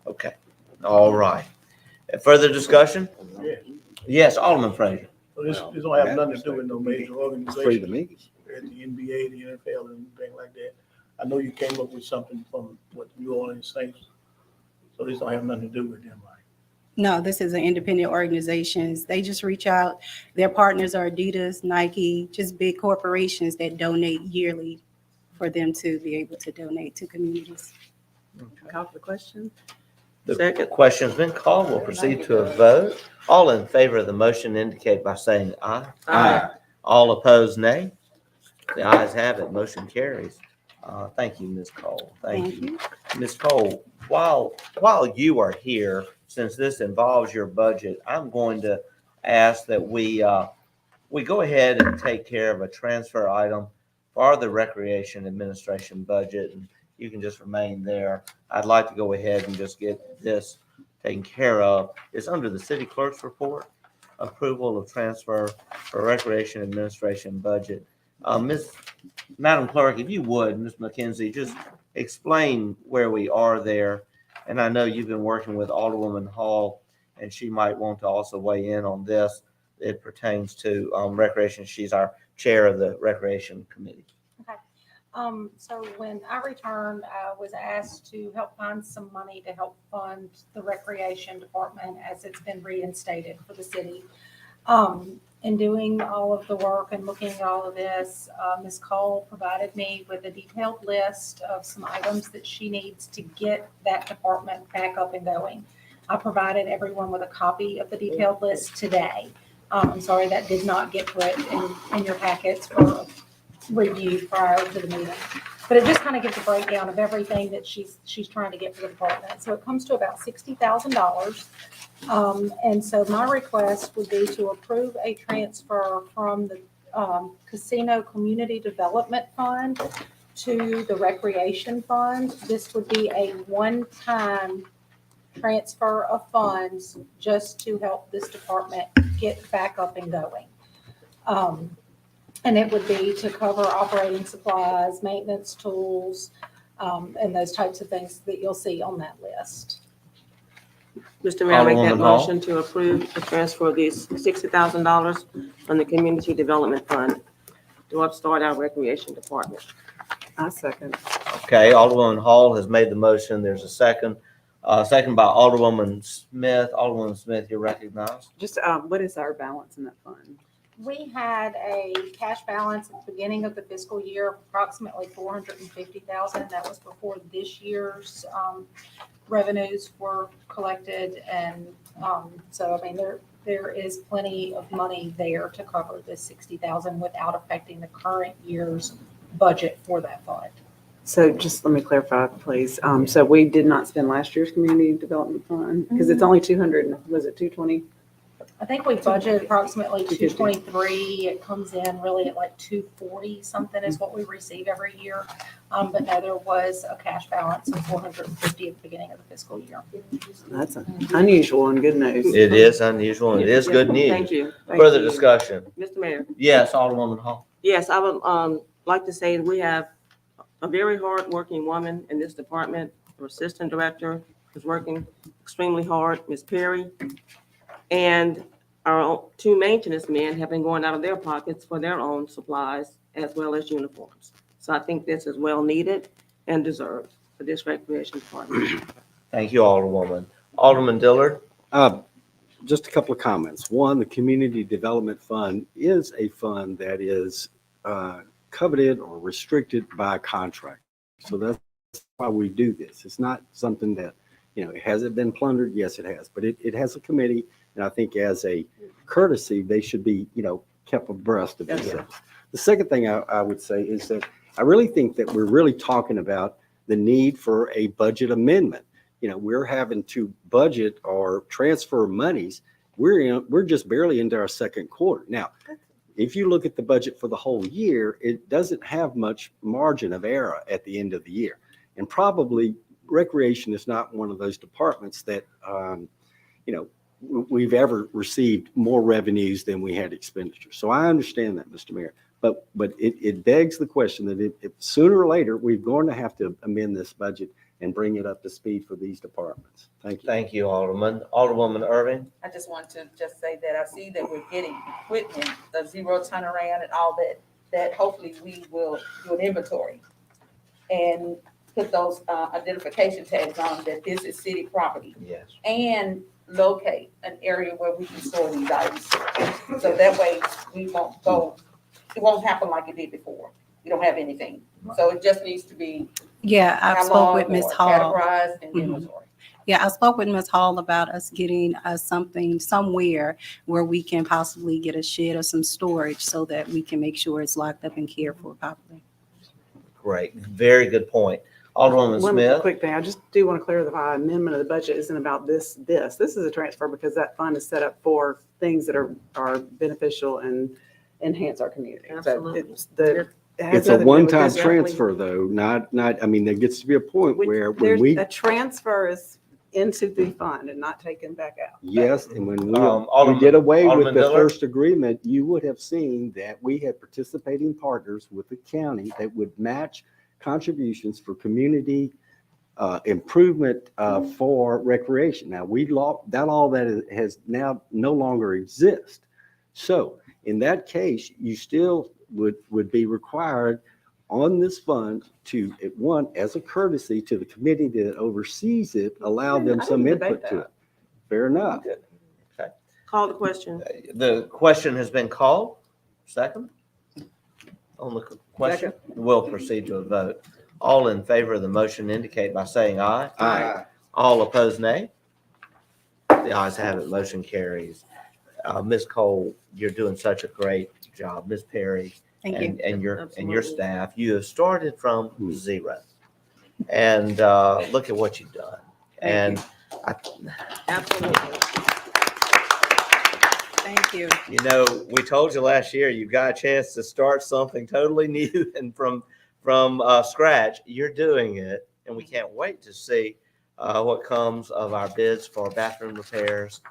okay, all right. Further discussion? Yeah. Yes, Alderman Fraser. So this don't have nothing to do with no major It's free to organization, me. at the NBA, the NFL, and anything like that. I know you came up with something from what New Orleans Saints. So this don't have nothing to do with them, right? No, this is an independent organizations. They just reach out. Their partners are Adidas, Nike, just big corporations that donate yearly for them to be able to donate to communities. Call for the question? The Second. question's been called. We'll proceed to a vote. All in favor of the motion indicate by saying aye. Aye. All opposed, nay. The ayes have it. Motion carries. Thank you, Ms. Cole. Thank you. Ms. Cole, while you are here, since this involves your budget, I'm going to ask that we go ahead and take care of a transfer item for the Recreation Administration budget, and you can just remain there. I'd like to go ahead and just get this taken care of. It's under the city clerk's report, approval of transfer for Recreation Administration budget. Madam Clerk, if you would, Ms. McKenzie, just explain where we are there. And I know you've been working with Alderwoman Hall, and she might want to also weigh in on this. It pertains to recreation. She's our chair of the Recreation Committee. So when I returned, I was asked to help find some money to help fund the recreation department as it's been reinstated for the city. In doing all of the work and looking at all of this, Ms. Cole provided me with a detailed list of some items that she needs to get that department back up and going. I provided everyone with a copy of the detailed list today. I'm sorry that did not get put in your packets for review prior to the meeting. But it just kind of gives a breakdown of everything that she's trying to get for the department. So it comes to about $60,000. And so my request would be to approve a transfer from the Casino Community Development Fund to the Recreation Fund. This would be a one-time transfer of funds just to help this department get back up and going. And it would be to cover operating supplies, maintenance tools, and those types of things that you'll see on that list. Mr. Mayor, I make that Alderwoman Hall. motion to approve the transfer of these $60,000 from the Community Development Fund to upstart our recreation department. I second. Okay, Alderwoman Hall has made the motion. There's a second. Second by Alderwoman Smith. Alderwoman Smith, you're recognized. Just, what is our balance in that fund? We had a cash balance at the beginning of the fiscal year of approximately $450,000. That was before this year's revenues were collected. And so, I mean, there is plenty of money there to cover this $60,000 without affecting the current year's budget for that fund. So just let me clarify, please. So we did not spend last year's community development fund because it's only 200, was it 220? I think we budgeted approximately 223. It comes in really at like 240 something is what we receive every year. But no, there was a cash balance of 450 at the beginning of the fiscal year. That's unusual and good news. It is unusual and it is good news. Thank you. Further discussion? Mr. Mayor. Yes, Alderwoman Hall. Yes, I would like to say we have a very hard-working woman in this department. Our assistant director is working extremely hard, Ms. Perry. And our two maintenance men have been going out of their pockets for their own supplies as well as uniforms. So I think this is well needed and deserved for this recreation department. Thank you, Alderwoman. Alderman Dillard. Just a couple of comments. One, the Community Development Fund is a fund that is coveted or restricted by contract. So that's why we do this. It's not something that, has it been plundered? Yes, it has. But it has a committee And I think as a courtesy, they should be, kept abreast of this. The second thing I would say is that I really think that we're really talking about the need for a budget amendment. We're having to budget or transfer monies. We're just barely into our second quarter. Now, if you look at the budget for the whole year, it doesn't have much margin of error at the end of the year. And probably recreation is not one of those departments that, we've ever received more revenues than we had expenditures. So I understand that, Mr. Mayor. But it begs the question that if sooner or later, we're going to have to amend this budget and bring it up to speed for these departments. Thank you. Thank you, Alderman. Alderwoman Irving? I just want to just say that I see that we're getting equipment, the zero turnaround and all that hopefully we will do an inventory and put those identification tags on that this is city property. Yes. And locate an area where we can store these items. So that way it won't happen like it did before. We don't have anything. So it just needs to be Yeah, I spoke with Ms. Hall. categorized and Mhm. inventory. Yeah, I spoke with Ms. Hall about us getting something somewhere where we can possibly get a shed or some storage so that we can make sure it's locked up and cared for properly. Great. Very good point. Alderwoman One Smith? quick thing, I just do want to clarify, amendment of the budget isn't about this. This is a transfer because that fund is set up for things that are beneficial and enhance our community. So Absolutely. it has It's a nothing to do with one-time this definitely. transfer though, not, there gets to be a point where when There's we, a transfer is into the fund and not taken back out. yes, and when we Alderman- did away with Alderman the Diller? first agreement, you would have seen that we had participating partners with the county that would match contributions for community improvement for recreation. Now, all that has now no longer exist. So in that case, you still would be required on this fund to, as a courtesy to the committee that oversees it, allow them some input to it. Fair enough. Okay. Call the question. The question has been called. Second? On the question, we'll proceed to a vote. All in favor of the motion indicate by saying aye. Aye. All opposed, nay. The ayes have it, motion carries. Ms. Cole, you're doing such a great job. Ms. Perry Thank you. and your Absolutely. staff, you have started from zero. And look at what you've done. And Absolutely. Thank you. we told you last year, you got a chance to start something totally new and from scratch. You're doing it, and we can't wait to see what comes of our bids for bathroom repairs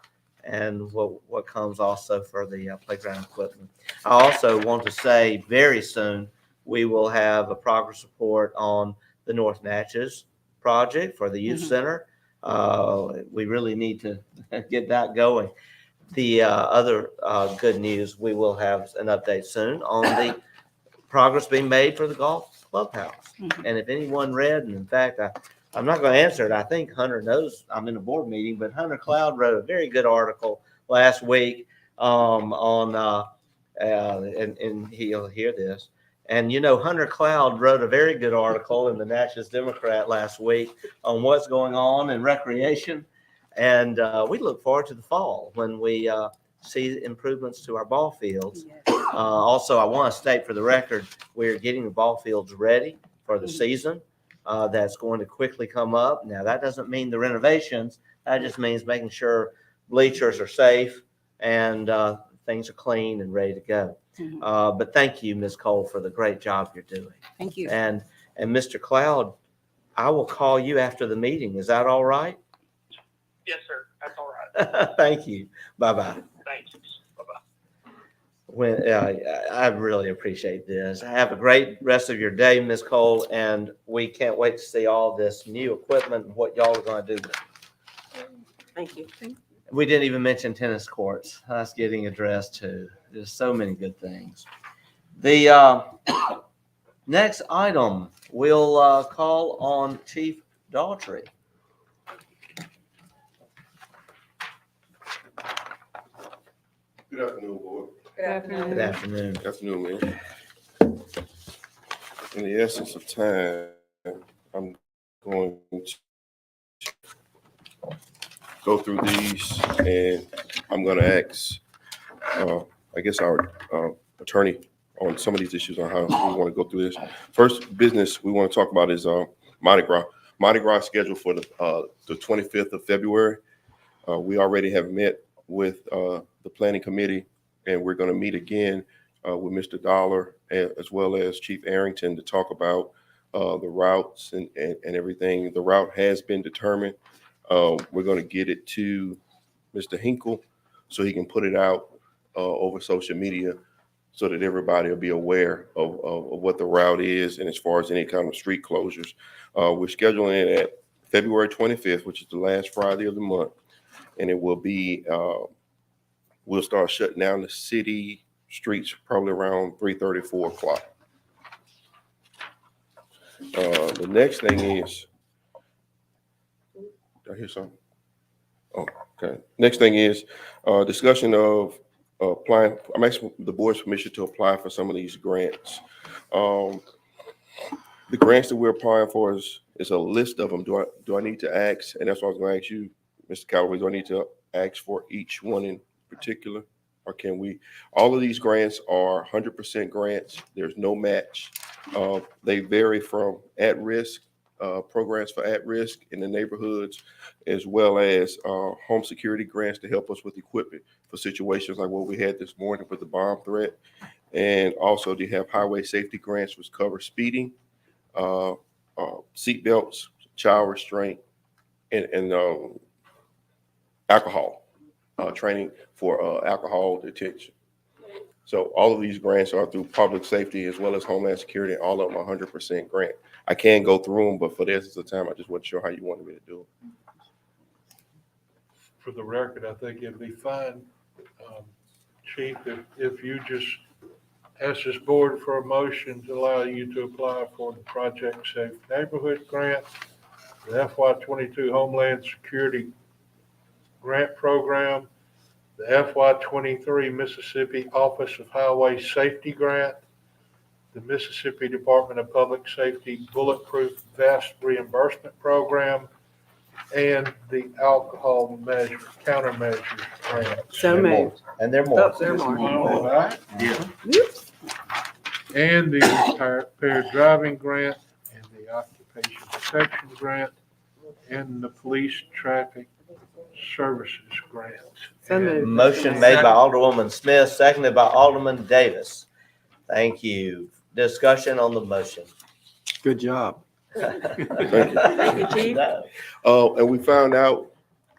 and what comes also for the playground equipment. I also want to say very soon we will have a progress report on the North Natchez project for the youth center. We really need to get that going. The other good news, we will have an update soon on the progress being made for the golf clubhouse. And if anyone read, and in fact, I'm not going to answer it. I think Hunter knows I'm in a board meeting, but Hunter Cloud wrote a very good article last week and he'll hear this. And Hunter Cloud wrote a very good article in the Natchez Democrat last week on what's going on in recreation. And we look forward to the fall when we see improvements to our ball fields. Also, I want to state for the record, we're getting the ball fields ready for the season. That's going to quickly come up. Now, that doesn't mean the renovations. That just means making sure bleachers are safe and things are clean and ready to go. But thank you, Ms. Cole, for the great job you're doing. Thank you. And Mr. Cloud, I will call you after the meeting. Is that all right? Yes, sir. That's all right. Thank you. Bye-bye. Thanks. Bye-bye. I really appreciate this. Have a great rest of your day, Ms. Cole, and we can't wait to see all this new equipment and what y'all are going to do with it. Thank you. We didn't even mention tennis courts. That's getting addressed too. There's so many good things. The next item, we'll call on Chief Daughtry. Good afternoon, board. Good afternoon. Good afternoon. Good afternoon, man. In the essence of time, I'm going to go through these, and I'm going to ask, I guess, our attorney on some of these issues on how we want to go through this. First business we want to talk about is Mardi Gras. Mardi Gras is scheduled for the 25th of February. We already have met with the planning committee, and we're going to meet again with Mr. Dollar as well as Chief Arrington to talk about the routes and everything. The route has been determined. We're going to get it to Mr. Hinkle so he can put it out over social media so that everybody will be aware of what the route is, and as far as any kind of street closures. We're scheduling it at February 25th, which is the last Friday of the month, and it will be, we'll start shutting down the city streets probably around 3:30, 4 o'clock. The next thing is, did I hear something? Oh, okay. Next thing is discussion of applying. I'm asking the board's permission to apply for some of these grants. The grants that we're applying for is a list of them. Do I need to ask? And that's what I was going to ask you, Mr. Callaway. Do I need to ask for each one in particular, or can we? All of these grants are 100% grants. There's no match. They vary from at-risk programs for at-risk in the neighborhoods, as well as home security grants to help us with equipment for situations like what we had this morning with the bomb threat. And also they have highway safety grants, which cover speeding, seat belts, child restraint, and alcohol training for alcohol detection. So all of these grants are through public safety as well as Homeland Security. All of them are 100% grant. I can go through them, but for this is the time, I just wasn't sure how you wanted me to do it. For the record, I think it'd be fine, Chief, if you just ask this board for a motion to allow you to apply for the Project Safe Neighborhood Grant, the FY22 Homeland Security Grant Program, the FY23 Mississippi Office of Highway Safety Grant, the Mississippi Department of Public Safety Bulletproof Vest Reimbursement Program, and the Alcohol Countermeasures Grant. So moved. And there are more. There are more. All right. Yeah. And the impaired driving grant, and the occupation protection grant, and the police traffic services grant. So moved. Motion made by Alderwoman Smith, seconded by Alderman Davis. Thank you. Discussion on the motion. Good job. Thank you, Chief. No. And we found out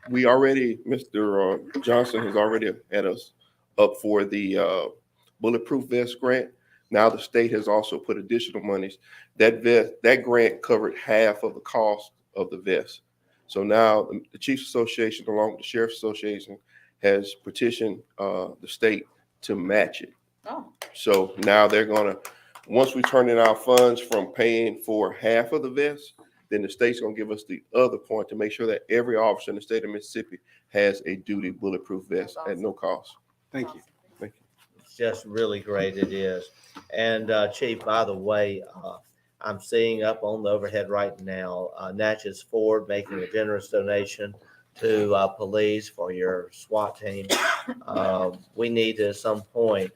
Mr. Johnson has already had us up for the bulletproof vest grant. Now the state has also put additional monies. That grant covered half of the cost of the vest. So now the Chiefs Association, along with the Sheriff's Association, has petitioned the state to match it. Oh. So now they're gonna, once we turn in our funds from paying for half of the vest, then the state's gonna give us the other point to make sure that every officer in the state of Mississippi has a duty bulletproof vest at no cost. Thank you. Thank you. It's just really great, it is. And Chief, by the way, I'm seeing up on the overhead right now, Natchez Ford making a generous donation to police for your SWAT team. We need to at some point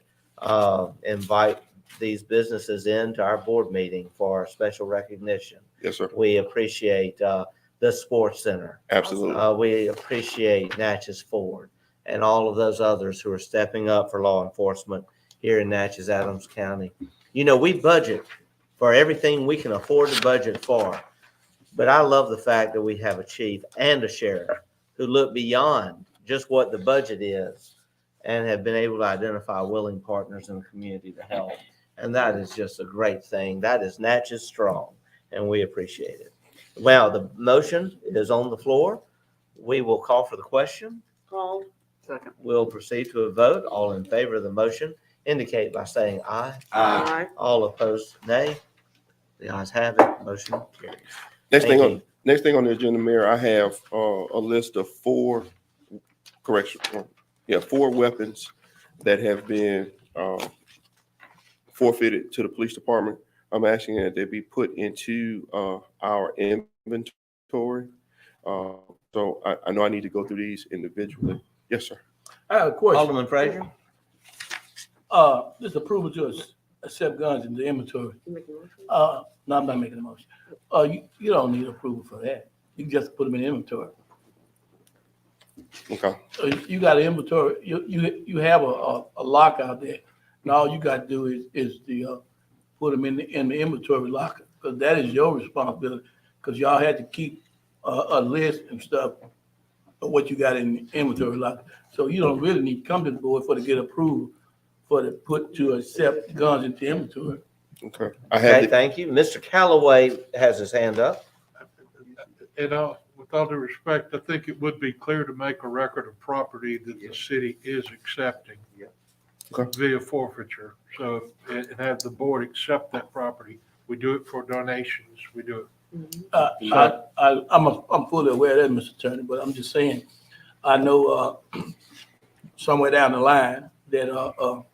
invite these businesses into our board meeting for special recognition. Yes, sir. We appreciate the Sports Center. Absolutely. We appreciate Natchez Ford and all of those others who are stepping up for law enforcement here in Natchez, Adams County. You know, we budget for everything we can afford to budget for, but I love the fact that we have a chief and a sheriff who look beyond just what the budget is and have been able to identify willing partners in the community to help. And that is just a great thing. That is Natchez strong, and we appreciate it. Well, the motion is on the floor. We will call for the question. Call. Second. We'll proceed to a vote. All in favor of the motion indicate by saying aye. Aye. All opposed, nay. The ayes have it. Motion carries. Next Thank thing on the agenda, Mayor, I have a list of four weapons that have been forfeited to the police department. I'm asking that they be put into our inventory. So I know I need to go through these individually. Yes, sir. I have a question. Alderman Frazier? This approval to accept guns in the inventory. No, I'm not making a motion. You don't need approval for that. You can just put them in inventory. Okay. You got an inventory, you have a lock out there. And all you got to do is put them in the inventory locker, because that is your responsibility. Because y'all had to keep a list and stuff of what you got in the inventory locker. So you don't really need to come to the board to get approval to accept guns into inventory. Okay. Okay, thank you. Mr. Callaway has his hand up. And with all due respect, I think it would be clear to make a record of property that the city is accepting via forfeiture. So, and have the board accept that property. We do it for donations. We do it. I'm fully aware of that, Mr. Attorney, but I'm just saying, I know somewhere down the line that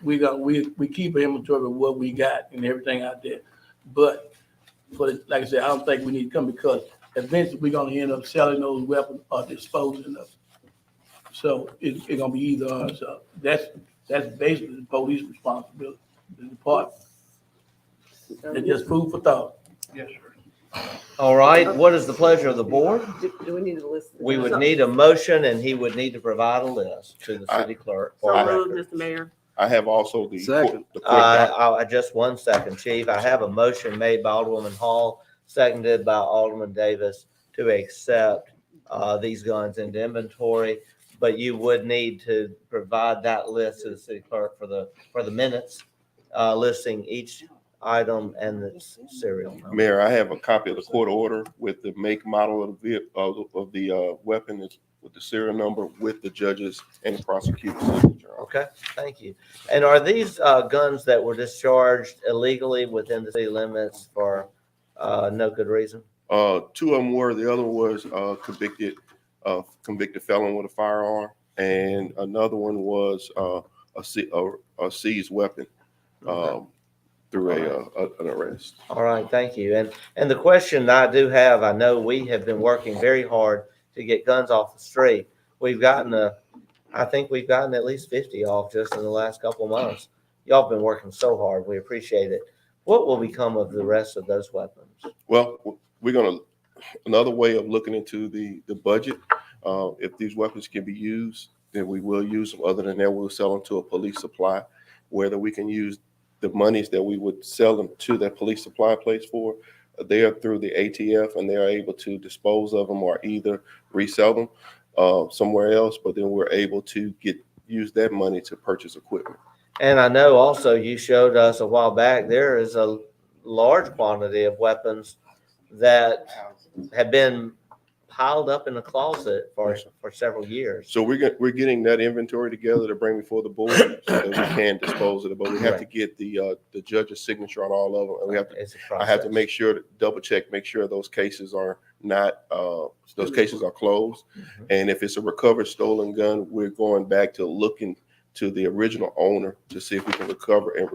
we keep an inventory of what we got and everything out there. But like I said, I don't think we need to come, because eventually we're gonna end up selling those weapons or disposing of them. So it's gonna be either or. So that's basically the police responsibility, the department. It's just food for thought. Yes, sir. All right, what is the pleasure of the board? Do we need a list? We would need a motion, and he would need to provide a list to the city clerk. for So moved, record. Mr. Mayor. I have also the Second. Just 1 second, Chief. I have a motion made by Alderwoman Hall, seconded by Alderman Davis to accept these guns into inventory. But you would need to provide that list to the city clerk for the minutes, listing each item and the serial number. Mayor, I have a copy of the court order with the make, model of the weapon, with the serial number, with the judges and the prosecutor's signature. Okay, thank you. And are these guns that were discharged illegally within the city limits for no good reason? 2 of them were. The other was convicted felon with a firearm, and another one was a seized weapon through an arrest. All right, thank you. And the question I do have, I know we have been working very hard to get guns off the street. I think we've gotten at least 50 off just in the last couple of months. Y'all been working so hard. We appreciate it. What will become of the rest of those weapons? Well, another way of looking into the budget, if these weapons can be used, then we will use them. Other than that, we'll sell them to a police supply. Whether we can use the monies that we would sell them to that police supply place for, they are through the ATF, and they are able to dispose of them or either resell them somewhere else, but then we're able to use that money to purchase equipment. And I know also you showed us a while back, there is a large quantity of weapons that have been piled up in a closet for several years. So we're getting that inventory together to bring before the board so that we can dispose of it. But we have to get the judge's signature on all of them, and we have to. I have to make sure double check, make sure those cases are not those cases are closed. Mm-hmm. And if it's a recovered stolen gun, we're going back to looking to the original owner to see if we can recover and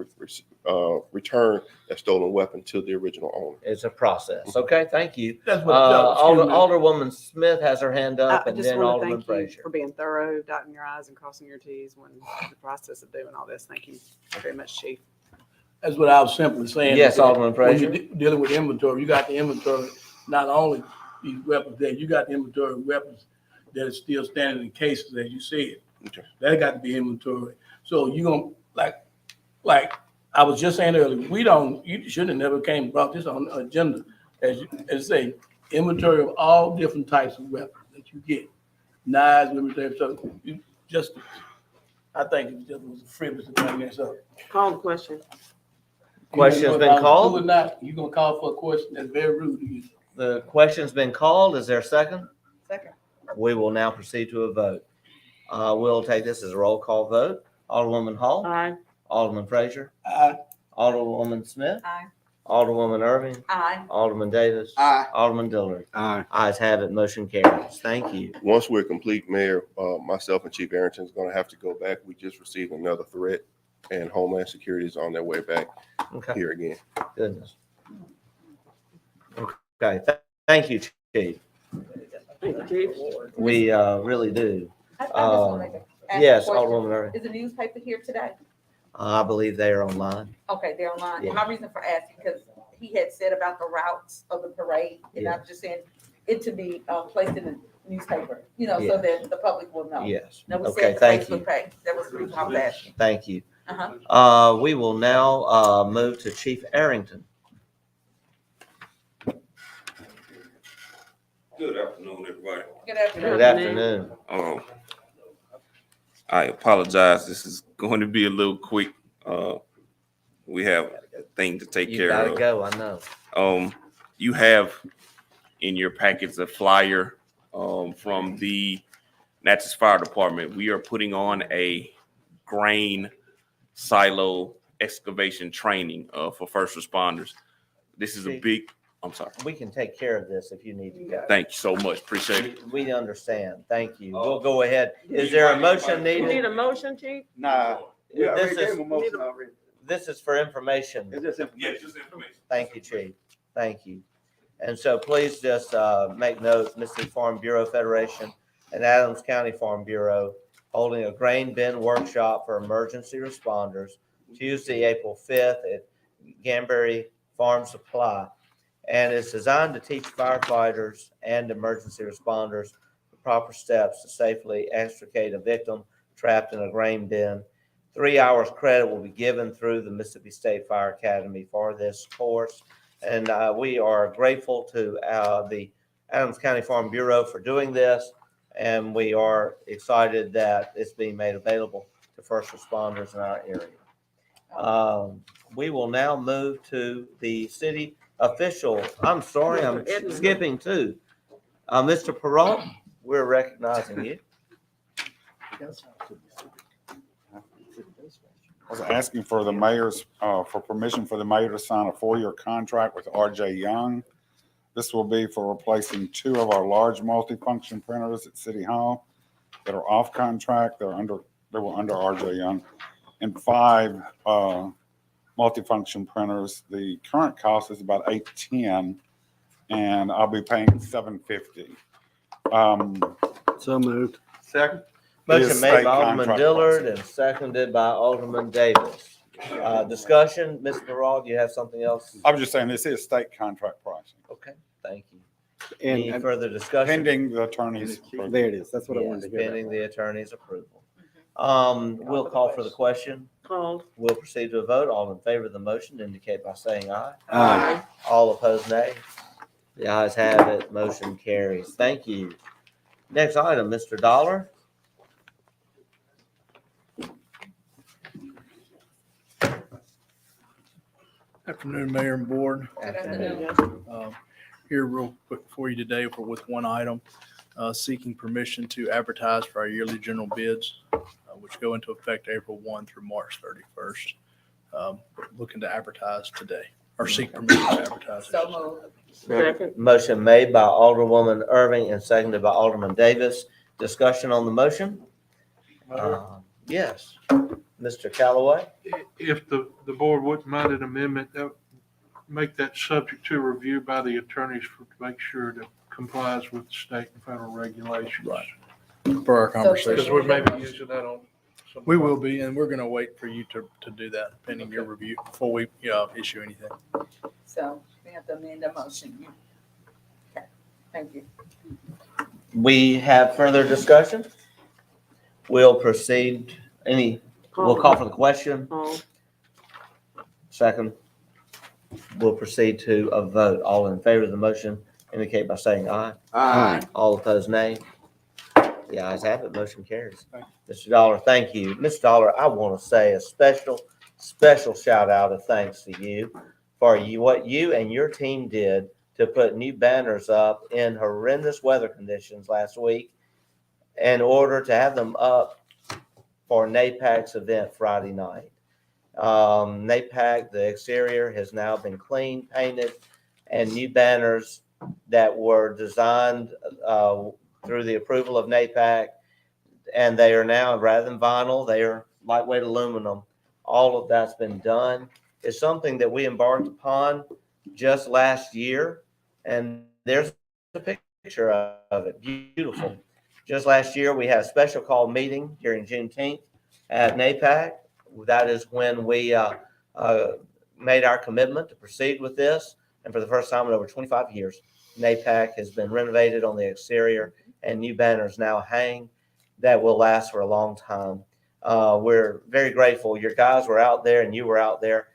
return that stolen weapon to the original owner. It's a process. Okay, thank you. That's what Alderwoman Smith has her hand up, I and just then want to Alderman thank you Frazier. for being thorough, dotting your i's and crossing your t's when the process of doing all this. Thank you very much, Chief. That's what I was simply saying. Yes, Alderman Frazier. When you're dealing with inventory, you got the inventory, not only these weapons there, you got the inventory of weapons that are still standing in cases, as you said. Okay. That got to be inventory. So you gonna, like I was just saying earlier, you should have never brought this on the agenda. As say, inventory of all different types of weapons that you get. Knives, everything. So I think it just was frivolous to bring this up. Call the question. Question's been called? You're gonna call for a question that's very rude to you. The question's been called. Is there a second? Second. We will now proceed to a vote. We'll take this as a roll call vote. Alderwoman Hall. Aye. Alderman Frazier. Aye. Alderwoman Smith. Aye. Alderwoman Irving. Aye. Alderman Davis. Aye. Alderman Dillard. Aye. Ayes have it. Motion carries. Thank you. Once we're complete, Mayor, myself and Chief Arrington is going to have to go back. We just received another threat, and Homeland Security is on their way back Okay. here again. Goodness. Okay. Thank you, Chief. We really do. I just want to ask Yes, a question. Alderwoman Irving. Is the newspaper here today? I believe they are online. Okay, they're online. Yeah. And my reason for asking, because he had said about the routes of the parade, and I'm just saying it to be placed in the newspaper, so Yeah. that the public will know. Yes. That was Okay, said the thank you. Facebook page. That was the reason I was asking. Thank you. Uh-huh. We will now move to Chief Arrington. Good afternoon, everybody. Good afternoon. Good afternoon. I apologize. This is going to be a little quick. We have a thing to take You care gotta of. go, I know. You have in your packets a flyer from the Natchez Fire Department. We are putting on a grain silo excavation training for first responders. This is a big, I'm sorry. We can take care of this if you need to go. Thank you so much. Appreciate it. We understand. Thank you. We'll go ahead. Is there a motion You need needed? a motion, Chief? Nah. Yeah, I This already gave is, him a motion already. this is for information. It's just Yeah, information. just information. Thank you, Chief. Thank you. And so please just make note, Mississippi Farm Bureau Federation and Adams County Farm Bureau holding a grain bin workshop for emergency responders Tuesday, April 5th at Ganbury Farm Supply. And it's designed to teach firefighters and emergency responders the proper steps to safely extricate a victim trapped in a grain bin. 3 hours credit will be given through the Mississippi State Fire Academy for this course. And we are grateful to the Adams County Farm Bureau for doing this. And we are excited that it's being made available to first responders in our area. We will now move to the city official. I'm sorry, I'm skipping too. Mr. Perrault, we're recognizing you. I was asking for the mayor's, for permission for the mayor to sign a 4-year contract with RJ Young. This will be for replacing 2 of our large multifunction printers at City Hall that are off contract. They were under RJ Young, and 5 multifunction printers. The current cost is about $810, and I'll be paying $750. So moved. Second. Motion made by Alderman Dillard and seconded by Alderman Davis. Discussion, Mr. Perrault, do you have something else? I was just saying, this is state contract pricing. Okay, thank you. And Any further discussion? Pending the attorney's. there it is. That's what I wanted to Yes, hear. pending the attorney's approval. We'll call for the question. Called. We'll proceed to a vote. All in favor of the motion indicate by saying aye. Aye. All opposed, nay. The ayes have it. Motion carries. Thank you. Next item, Mr. Dollar. Afternoon, Mayor and Board. Here real quick for you today with one item, seeking permission to advertise for our yearly general bids, which go into effect April 1 through March 31st. Looking to advertise today, or seek permission to advertise. So moved. Second. Motion made by Alderwoman Irving and seconded by Alderman Davis. Discussion on the motion? Yes. Mr. Callaway? If the board wouldn't mind an amendment, that would make that subject to review by the attorneys to make sure that complies with state and federal regulations. Right. For our conversation. Because we may be using that on. some- We will be, and we're going to wait for you to do that pending your review before we issue anything. So we have to amend the motion. Okay, thank you. We have further discussion? We'll proceed. We'll call for the question. Second, we'll proceed to a vote. All in favor of the motion indicate by saying aye. Aye. All opposed, nay. The ayes have it. Motion carries. Mr. Dollar, thank you. Mr. Dollar, I want to say a special shout out of thanks to you for what you and your team did to put new banners up in horrendous weather conditions last week in order to have them up for NAPAC's event Friday night. NAPAC, the exterior has now been cleaned, painted, and new banners that were designed through the approval of NAPAC, and they are now, rather than vinyl, they are lightweight aluminum. All of that's been done. It's something that we embarked upon just last year, and there's a picture picture of it. Beautiful. Just last year, we had a special call meeting during Juneteenth at NAPAC. That is when we made our commitment to proceed with this. And for the first time in over 25 years, NAPAC has been renovated on the exterior and new banners now hang that will last for a long time. We're very grateful. Your guys were out there and you were out there.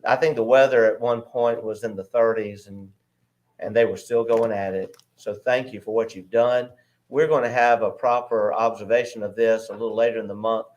I think the weather at one point was in the 30s and they were still going at it. So thank you for what you've done. We're going to have a proper observation of this a little later in the month,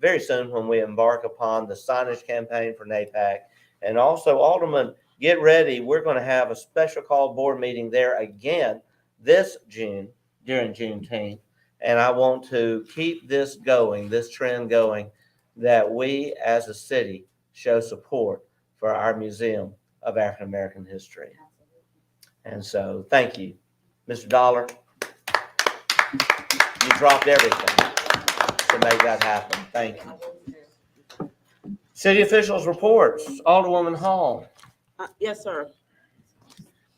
very soon when we embark upon the signage campaign for NAPAC. And also, Alderman, get ready. We're going to have a special call board meeting there again this June during Juneteenth. And I want to keep this going, this trend going, that we as a city show support for our Museum of African American History. And so, thank you. Mr. Dollar, you dropped everything to make that happen. Thank you. City officials reports. Alderwoman Hall. Yes, sir.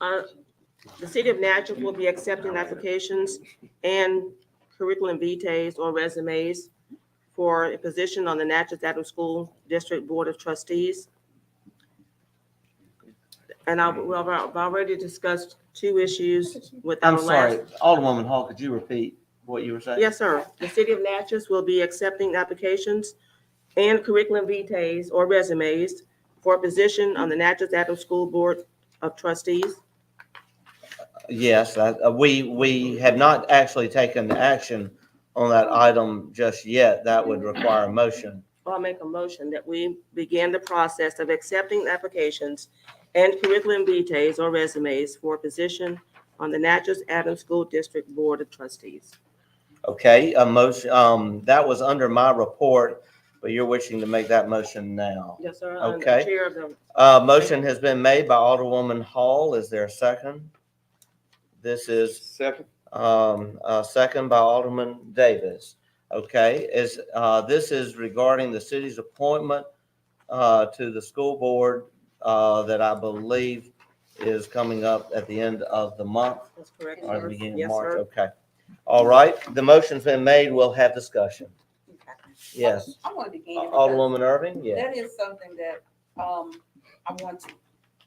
The City of Natchez will be accepting applications and curriculum vitae or resumes for a position on the Natchez Adams School District Board of Trustees. And I've already discussed two issues with our I'm sorry, last. Alderwoman Hall, could you repeat what you were saying? Yes, sir. The City of Natchez will be accepting applications and curriculum vitae or resumes for a position on the Natchez Adams School Board of Trustees. Yes, we have not actually taken action on that item just yet. That would require a motion. I'll make a motion that we begin the process of accepting applications and curriculum vitae or resumes for a position on the Natchez Adams School District Board of Trustees. Okay, a motion, that was under my report, but you're wishing to make that motion now. Yes, sir. I'm the Okay. chair of the. Motion has been made by Alderwoman Hall. Is there a second? This is Second. A second by Alderman Davis. Okay, this is regarding the city's appointment to the school board that I believe is coming up at the end of the month. That's correct. Or the beginning Yes, of March. sir. Okay. All right. The motion's been made. We'll have discussion. Yes. I want to begin. because Alderwoman Irving. Yeah. That is something that I want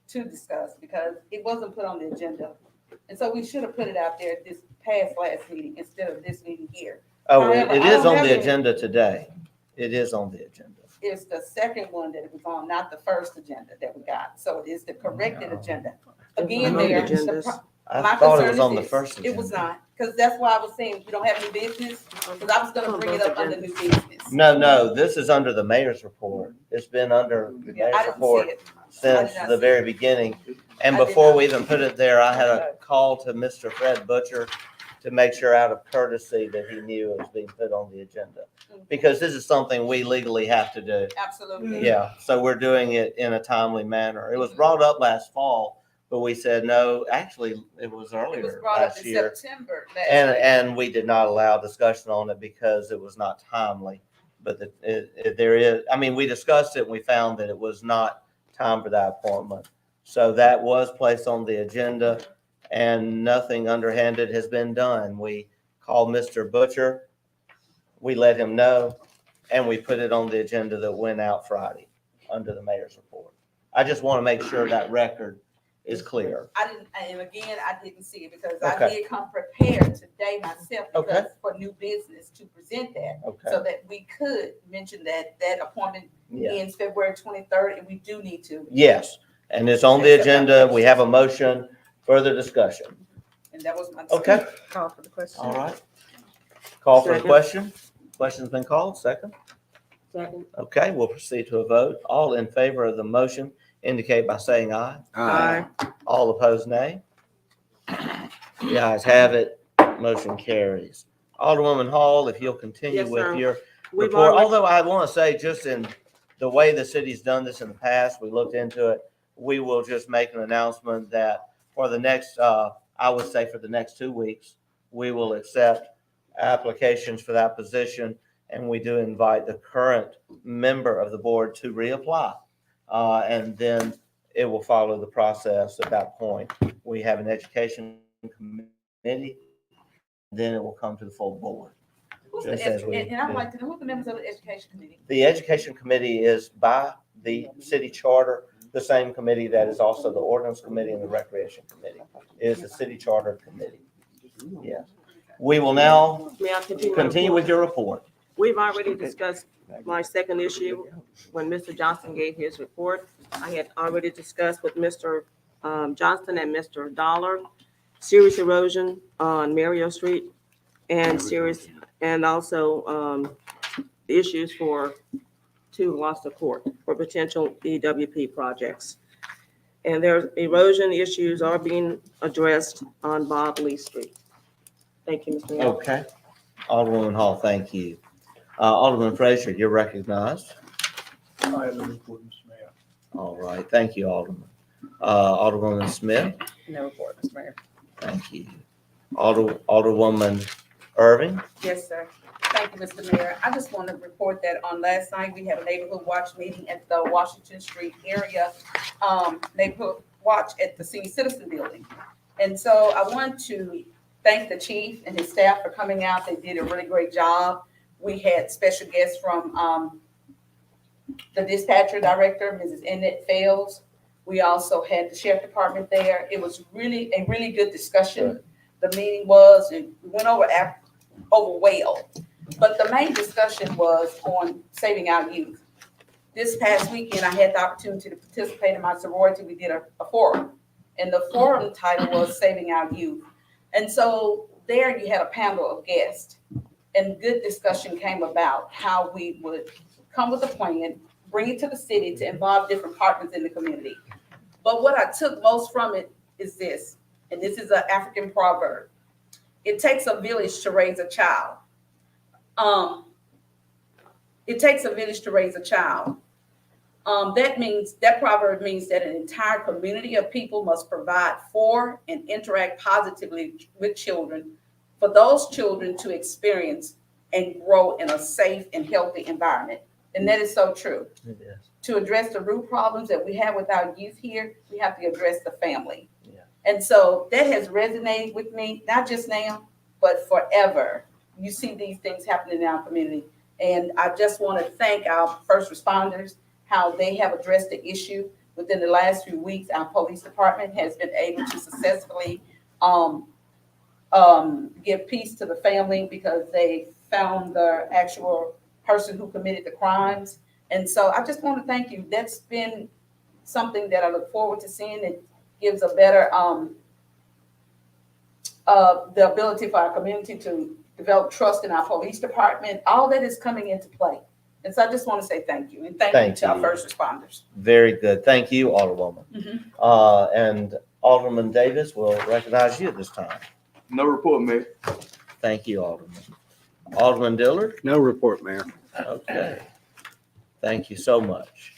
to discuss because it wasn't put on the agenda. And so we should have put it out there this past last meeting instead of this meeting here. Oh, However, it I is don't on have the any- agenda today. It is on the agenda. It's the second one that it was on, not the first agenda that we got. So it is the corrected agenda. Again, On the there. agendas. I My thought it concern was is on the this. first It was agenda. not, because that's why I was saying you don't have any business, because I was gonna bring it up under new business. No, this is under the mayor's report. It's been under the Yeah, I mayor's didn't report see it. since I did not the see very it. beginning. And I did before not we see even it. put it there, I had a call to Mr. Fred Butcher to make sure out of courtesy that he knew it was being put on the agenda. Because this is something we legally have to do. Absolutely. Yeah, so we're doing it in a timely manner. It was brought up last fall, but we said, no, actually, it was It was earlier brought up last in year. September last year. And we did not allow discussion on it because it was not timely. But there is, I mean, we discussed it and we found that it was not time for that appointment. So that was placed on the agenda and nothing underhanded has been done. We called Mr. Butcher, we let him know, and we put it on the agenda that went out Friday under the mayor's report. I just want to make sure that record is clear. I didn't, and again, I didn't see it because Okay. I did come prepared today myself Okay. because for new business to present that. Okay. So that we could mention that appointment Yeah. ends February 23rd and we do need to. Yes, and it's on the agenda. We have a motion, further discussion. And that was my. Okay. Call for the question. All right. Call for the Second. question. Question's been called. Second. Second. Okay, we'll proceed to a vote. All in favor of the motion indicate by saying aye. Aye. All opposed, nay. The ayes have it. Motion carries. Alderwoman Hall, if you'll continue Yes, with sir. your We've report. already- Although I want to say, just in the way the city's done this in the past, we looked into it. We will just make an announcement that for the next, I would say for the next 2 weeks, we will accept applications for that position. And we do invite the current member of the board to reapply. And then it will follow the process at that point. We have an education committee committee, then it will come to the full board. Who's Just the, as we and I'd did. like to know who the members of the education committee? The education committee is by the city charter, the same committee that is also the ordinance committee and the recreation committee, is the city charter committee. Yes. We will now May I continue? my continue report? with your report. We've already discussed my second issue when Mr. Johnson gave his report. I had already discussed with Mr. Johnston and Mr. Dollar, serious erosion on Mario Street and serious, and also issues for two Gloucester Court for potential EWP projects. And there's erosion issues are being addressed on Bob Lee Street. Thank you, Mr. Mayor. Okay. Alderwoman Hall, thank you. Alderman Frazier, you're recognized. I have no report, Mr. Mayor. All right, thank you, Alderman. Alderwoman Smith, No report, Mr. Mayor. thank you. Alderwoman Irving, Yes, sir. Thank you, Mr. Mayor. I just want to report that on last night, we had a neighborhood watch meeting at the Washington Street area, neighborhood watch at the Senior Citizen Building. And so I want to thank the chief and his staff for coming out. They did a really great job. We had special guests from the dispatcher director, Mrs. Annette Fales. We also had the sheriff department there. It was really a really good discussion. The meeting was, we went over well. But the main discussion was on saving our youth. This past weekend, I had the opportunity to participate in my sorority. We did a forum, and the forum title was Saving Our Youth. And so there you had a panel of guests, and good discussion came about how we would come with a plan, bring it to the city to involve different partners in the community. But what I took most from it is this, and this is an African proverb. It takes a village to raise a child. It takes a village to raise a child. That proverb means that an entire community of people must provide for and interact positively with children, for those children to experience and grow in a safe and healthy environment. And that is so true. it is. To address the root problems that we have with our youth here, we have to address the family. Yeah. And so that has resonated with me, not just now, but forever. You see these things happening in our community. And I just want to thank our first responders, how they have addressed the issue. Within the last few weeks, our police department has been able to successfully give peace to the family because they found the actual person who committed the crimes. And so I just want to thank you. That's been something that I look forward to seeing. It gives a better, the ability for our community to develop trust in our police department. All that is coming into play. And so I just want to say thank you. And thank you to our first responders. Very good. Thank you, Alderwoman. Mhm. And Alderman Davis will recognize you at this time. No report, Mayor. Thank you, Alderman. Alderman Dillard? No report, Mayor. Okay. Thank you so much.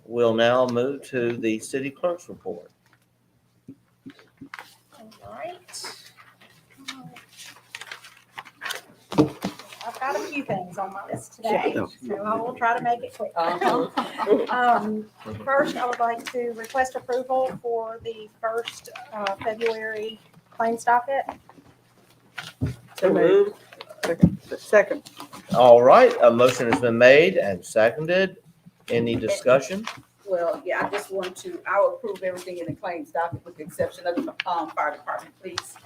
We'll now move to the city clerk's report. All right. I've got a few things on my list today, so I will try to make it quick. First, I would like to request approval for the first February claims docket. So moved. Second. All right, a motion has been made and seconded. Any discussion? Well, yeah, I just want to, I will approve everything in the claims docket with the exception of the fire department, please.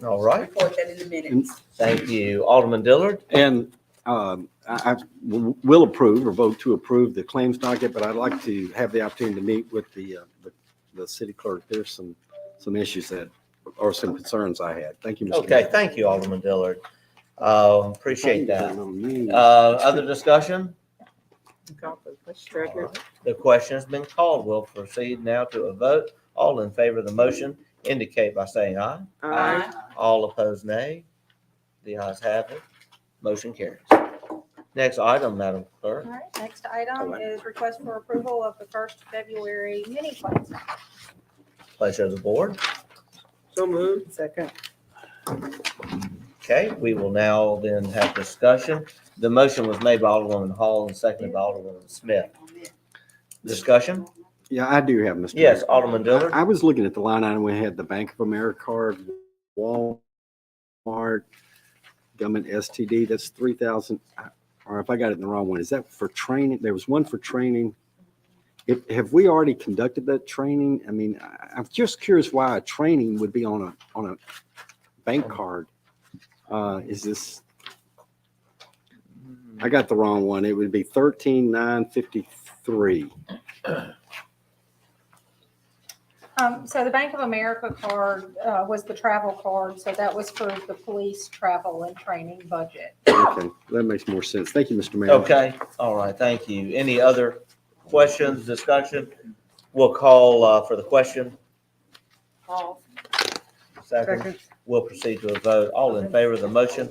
All right, Report that in the minutes. thank you. Alderman Dillard? And I will approve or vote to approve the claims docket, but I'd like to have the opportunity to meet with the city clerk. There's some issues that, or some concerns I had. Thank you, Mr. Okay, Mayor. thank you, Alderman Dillard. Appreciate that. Other discussion? The question has been called. We'll proceed now to a vote. All in favor of the motion indicate by saying aye. Aye. All opposed, nay. The ayes have it. Motion carries. Next item, Madam Clerk. All right, next item is request for approval of the first February mini claims. Pleasure of the board. So moved. Second. Okay, we will now then have discussion. The motion was made by Alderwoman Hall and seconded by Alderwoman Smith. Discussion? Yeah, I do have, Mr. Yes, Mayor. Alderman Dillard. I was looking at the line item. We had the Bank of America card, Walmart Walmart, government STD, that's 3,000. Or if I got it in the wrong one, is that for training? There was one for training. Have we already conducted that training? I mean, I'm just curious why a training would be on a bank card. Is this, I got the wrong one. It would be 13,953. So the Bank of America card was the travel card, so that was for the police travel and training budget. Okay, that makes more sense. Thank you, Mr. Mayor. Okay, all right, thank you. Any other questions, discussion? We'll call for the question. Paul. Second. We'll proceed to a vote. All in favor of the motion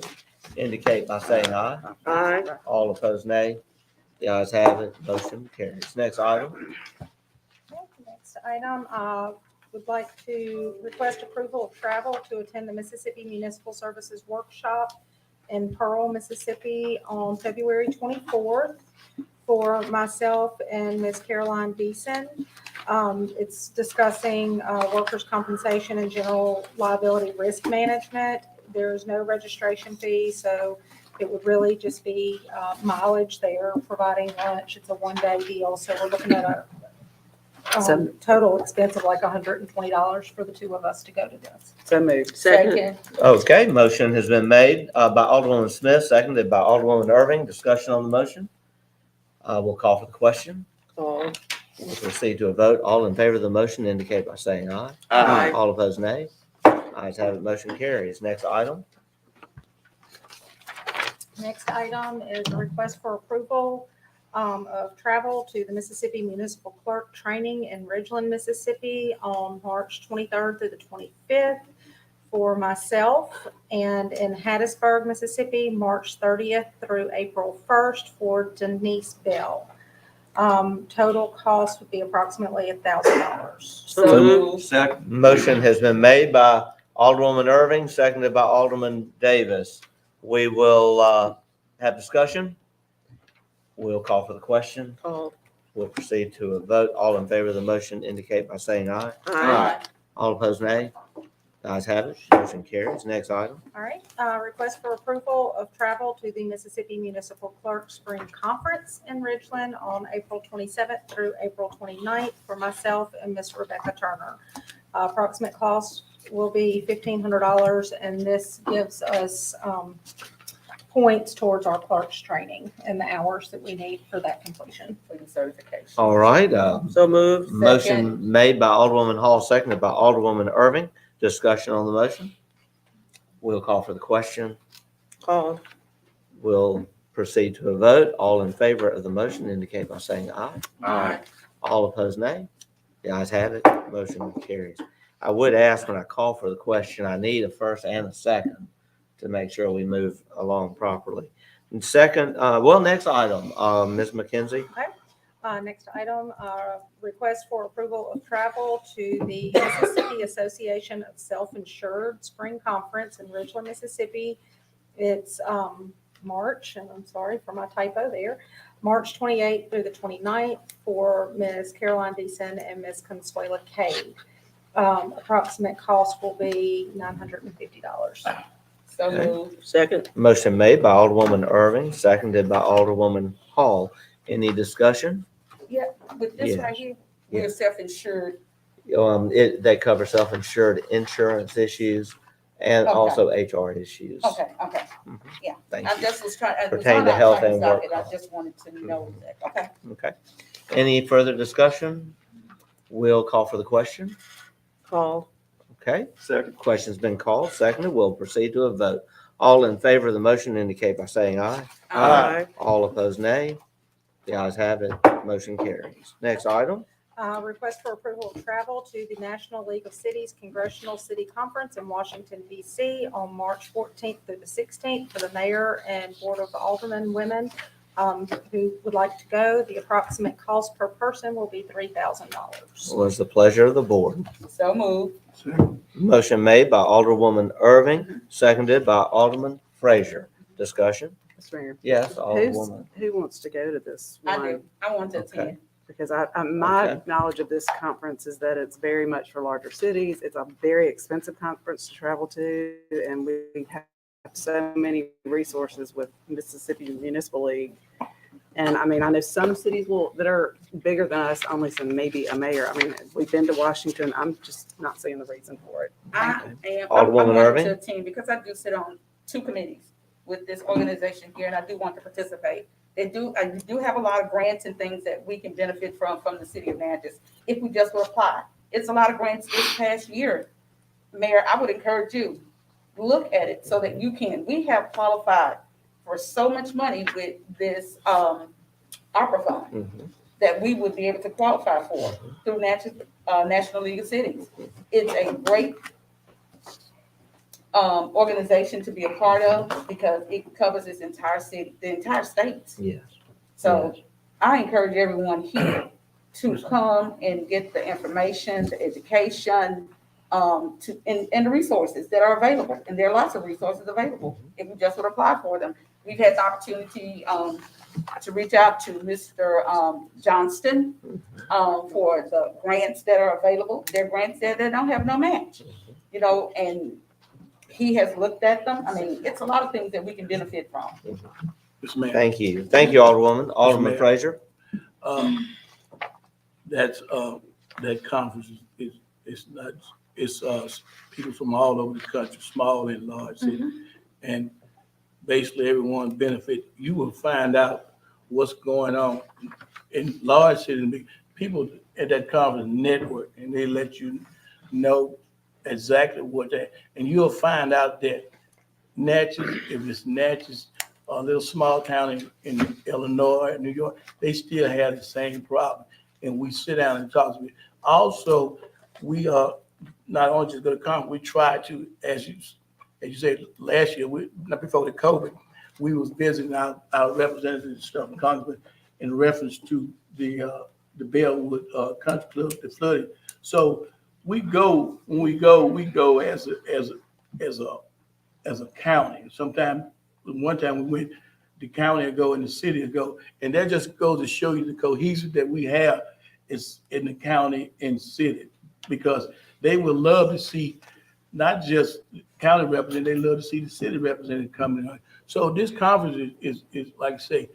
indicate by saying aye. Aye. All opposed, nay. The ayes have it. Motion carries. Next item. Next item, would like to request approval of travel to attend the Mississippi Municipal Services Workshop in Pearl, Mississippi on February 24th for myself and Ms. Caroline Deason. It's discussing workers' compensation and general liability risk management. There's no registration fee, so it would really just be mileage. They are providing lunch. It's a one-day deal, so we're looking at a total expense of like $120 for the two of us to go to this. So moved. Second. Okay, motion has been made by Alderwoman Smith, seconded by Alderwoman Irving. Discussion on the motion. We'll call for the question. Paul. We'll proceed to a vote. All in favor of the motion indicate by saying aye. Aye. All opposed, nay. Ayes have it. Motion carries. Next item. Next item is a request for approval of travel to the Mississippi Municipal Clerk Training in Ridgeland, Mississippi on March 23rd through the 25th for myself, and in Hattiesburg, Mississippi, March 30th through April 1st for Denise Bell. Total cost would be approximately $1,000. So moved. Second. Motion has been made by Alderwoman Irving, seconded by Alderman Davis. We will have discussion. We'll call for the question. Paul. We'll proceed to a vote. All in favor of the motion indicate by saying aye. Aye. All opposed, nay. The ayes have it. Motion carries. Next item. All right, request for approval of travel to the Mississippi Municipal Clerk Spring Conference in Ridgeland on April 27th through April 29th for myself and Miss Rebecca Turner. Approximate cost will be $1,500, and this gives us points towards our clerk's training and the hours that we need for that completion. For the certification. All right. So moved. Motion made by Alderwoman Hall, seconded by Alderwoman Irving. Discussion on the motion. We'll call for the question. Paul. We'll proceed to a vote. All in favor of the motion indicate by saying aye. Aye. All opposed, nay. The ayes have it. Motion carries. I would ask when I call for the question, I need a first and a second to make sure we move along properly. And second, next item, Ms. McKenzie. Next item, request for approval of travel to the Mississippi Association of Self-Insured Spring Conference in Ridgeland, Mississippi. It's March, and I'm sorry for my typo there, March 28th through the 29th for Ms. Caroline Deason and Ms. Consuela Cade. Approximate cost will be $950. So Okay. moved. Second. Motion made by Alderwoman Irving, seconded by Alderwoman Hall. Any discussion? Yeah, but this right Yes. here, we're self-insured. They cover self-insured insurance issues and Okay. also HR issues. Okay. Mhm. Yeah. Thank I you. just was trying. Pertain to health and work. I just wanted to know that. Okay. Okay. Any further discussion? We'll call for the question. Paul. Okay. Second. Question's been called, seconded. We'll proceed to a vote. All in favor of the motion indicate by saying aye. Aye. All opposed, nay. The ayes have it. Motion carries. Next item. Request for approval of travel to the National League of Cities Congressional City Conference in Washington, D.C. on March 14th through the 16th for the mayor and board of aldermen women who would like to go. The approximate cost per person will be $3,000. Was the pleasure of the board. So moved. Motion made by Alderwoman Irving, seconded by Alderman Frazier. Discussion? Mr. Mayor. Yes, Alderwoman. Who wants to go to this I one? do. I want to Okay. attend. Because my Okay. knowledge of this conference is that it's very much for larger cities. It's a very expensive conference to travel to, and we have so many resources with Mississippi Municipal League. And I mean, I know some cities that are bigger than us only send maybe a mayor. I mean, we've been to Washington. I'm just not seeing the reason for it. I am, I Alderwoman wanted Irving? to attend because I do sit on 2 committees with this organization here, and I do want to participate. I do have a lot of grants and things that we can benefit from the city of Natchez if we just will apply. It's a lot of grants this past year. Mayor, I would encourage you, look at it so that you can. We have qualified for so much money with this ARPA fund that we would be able to qualify for through National League of Cities. It's a great organization to be a part of because it covers this entire city, the entire state. Yes. So I encourage everyone here to come and get the information, the education, and the resources that are available. And there are lots of resources available if we just would apply for them. We've had the opportunity to reach out to Mr. Johnston for the grants that are available. They're grants that they don't have no match, you know, and he has looked at them. I mean, it's a lot of things that we can benefit from. Yes, ma'am. Thank you. Thank you, Alderwoman. Alderman ma'am. Frazier? That conference is not, it's people from all over the country, small and large cities. And basically everyone benefit. You will find out what's going on in large cities. People at that conference network and they let you know exactly what that, and you'll find out that Natchez, if it's Natchez, a little small town in Illinois, New York, they still have the same problem. And we sit down and talk to them. Also, we are not only just going to come, we try to, as you said, last year, not before the COVID, we was visiting our representatives and stuff in Congress in reference to the Bellwood Country Club, the flooding. So when we go as a county. Sometimes, one time we went, the county will go and the city will go, and that just goes to show you the cohesion that we have is in the county and city, because they would love to see not just county representatives, they love to see the city representative coming on. So this conference is like I say,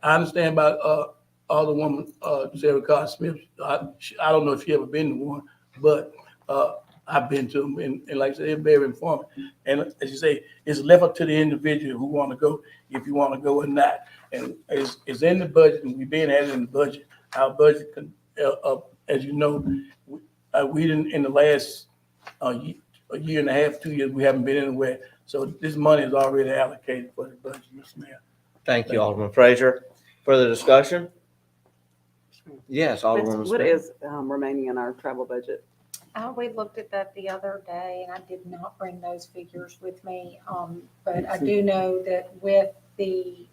I understand about Alderwoman Sarah Carter Smith. I don't know if she ever been to one, but I've been to them, and like I said, they're very informative. And as you say, it's left up to the individual who want to go, if you want to go or not. And it's in the budget, and we've been at it in the budget. Our budget, as you know, we didn't, in the last a year and a half, 2 years, we haven't been anywhere. So this money is already allocated for the budget, Mr. Mayor. Thank you, Alderman Frazier. Further discussion? Yes, Alderwoman What Smith. is remaining in our travel budget? We looked at that the other day, and I did not bring those figures with me. But I do know that with the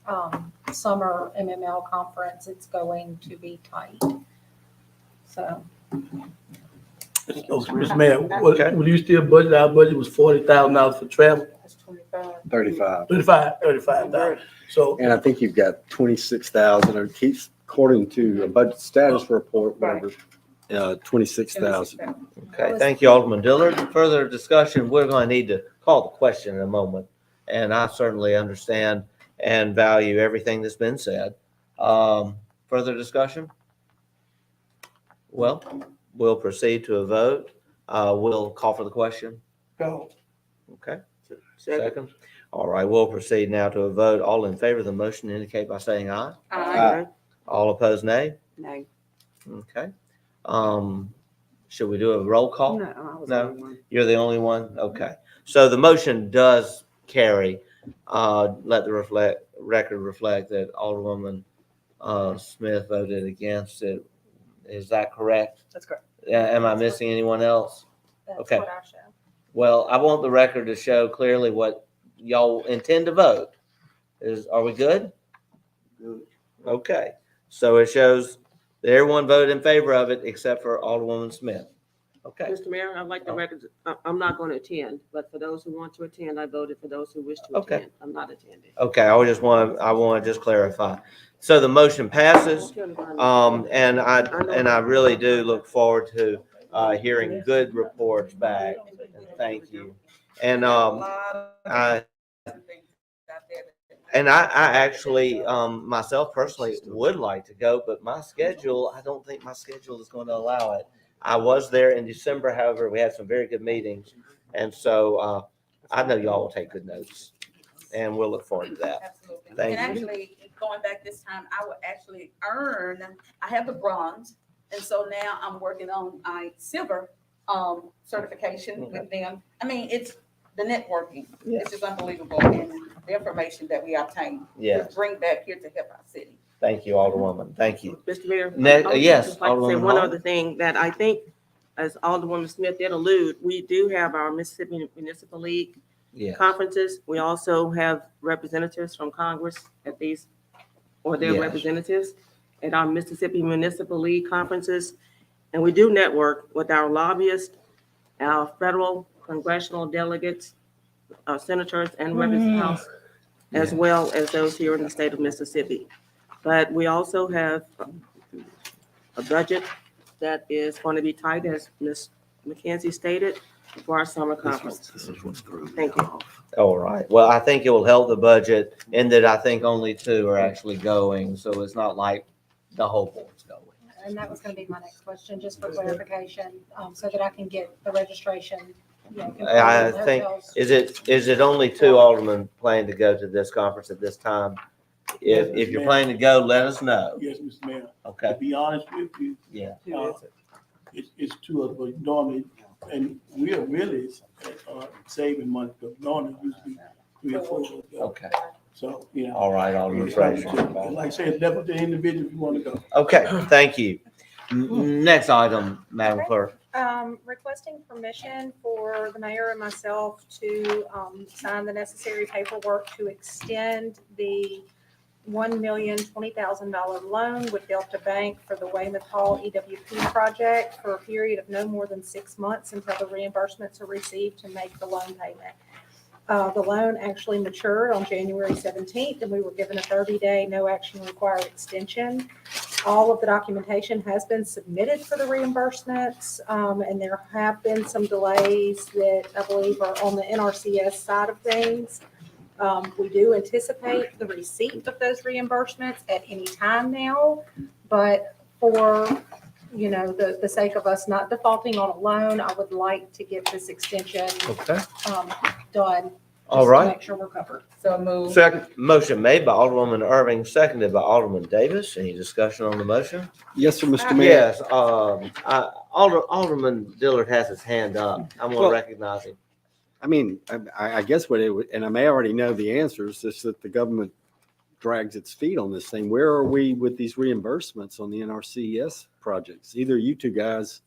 summer MML conference, it's going to be tight. So. Mr. Mayor, will you still budget? Our budget was $40,000 for travel. That's 25. 35. 35,000. So, And I think you've got 26,000, or keeps, according to a budget status report, whatever, 26,000. Okay, thank you, Alderman Dillard. Further discussion, we're going to need to call the question in a moment. And I certainly understand and value everything that's been said. Further discussion? Well, we'll proceed to a vote. We'll call for the question. go. Okay. Second. All right, we'll proceed now to a vote. All in favor of the motion indicate by saying aye. Aye. All opposed, nay. No. Okay. Should we do a roll call? No, I was No? the only one. You're the only one? Okay. So the motion does carry. Let the record reflect that Alderwoman Smith voted against it. Is that correct? That's correct. Am I missing anyone else? That's Okay. what I show. Well, I want the record to show clearly what y'all intend to vote. Are we good? Okay. So it shows that everyone voted in favor of it except for Alderwoman Smith. Okay. Mr. Mayor, I'd like the record, I'm not going to attend, but for those who want to attend, I voted for those who wish to Okay. attend. I'm not attending. Okay, I want to just clarify. So the motion passes, and I really do look forward to hearing good reports back. And thank you. And I And I actually, myself personally would like to go, but my schedule, I don't think my schedule is going to allow it. I was there in December, however, we had some very good meetings. And so, I know y'all will take good notes and we'll look forward to that. Absolutely. Thank And you. actually, going back this time, I will actually I have the bronze. And so now I'm working on my silver certification with them. I mean, it's the networking. Yeah. It's just unbelievable. And the information that we obtain Yes. to bring back here to help our city. Thank you, Alderwoman. Thank you. Mr. Mayor. Yes, Just like to say Alderwoman one Hall. other thing that I think, as Alderwoman Smith did allude, we do have our Mississippi Municipal League Yes. conferences. We also have representatives from Congress at these, or their Yes. representatives at our Mississippi Municipal League conferences. And we do network with our lobbyists, our federal congressional delegates, our senators and reps house, as well as those here in the state of Mississippi. But we also have a budget that is going to be tight, as Ms. McKenzie stated, for our summer conference. Thank you. All right. Well, I think it will help the budget in that I think only 2 are actually going. So it's not like the whole board's going. And that was going to be my next question, just for clarification, so that I can get the registration. I think, is it only 2 aldermen planning to go to this conference at this time? If you're planning to go, let us know. Yes, Mr. Mayor. Okay. To be honest with you, Yeah. it's 2 of us, but normally, and we are really saving money, because normally it used to be 3 or 4 of us go. Okay. So, you know. All right, Alderman it's Frazier. like I said, it's left to the individual if you want to go. Okay, thank you. Next item, Madam Clerk. Requesting permission for the mayor and myself to sign the necessary paperwork to extend the $1,020,000 loan with Delta Bank for the Weymouth Hall EWP project for a period of no more than 6 months until the reimbursements are received to make the loan payment. The loan actually matured on January 17th, and we were given a 30-day no action required extension. All of the documentation has been submitted for the reimbursements, and there have been some delays that I believe are on the NRCS side of things. We do anticipate the receipt of those reimbursements at any time now, but for the sake of us not defaulting on a loan, I would like to get this extension done. All just right. to make sure we're covered. So move. Second. Motion made by Alderwoman Irving, seconded by Alderman Davis. Any discussion on the motion? Yes, sir, Mr. Mayor. Yes, Alderman Dillard has his hand up. I'm going to recognize him. I mean, I guess what it would, and I may already know the answers, is that the government drags its feet on this thing. Where are we with these reimbursements on the NRCS projects? Either you 2 guys.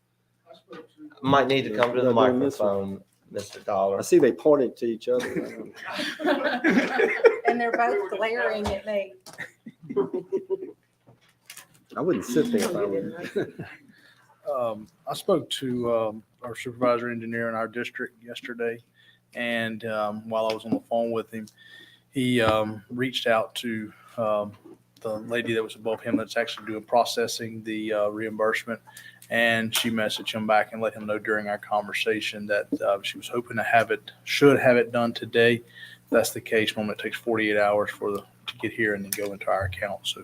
Might need to come to the microphone, Mr. Dollar. I see they pointed to each other. And they're both glaring at me. I wouldn't sit there if I were. I spoke to our supervisor engineer in our district yesterday, and while I was on the phone with him, he reached out to the lady that was above him that's actually doing processing the reimbursement, and she messaged him back and let him know during our conversation that she was hoping to should have it done today. If that's the case. Normally it takes 48 hours to get here and then go into our account. So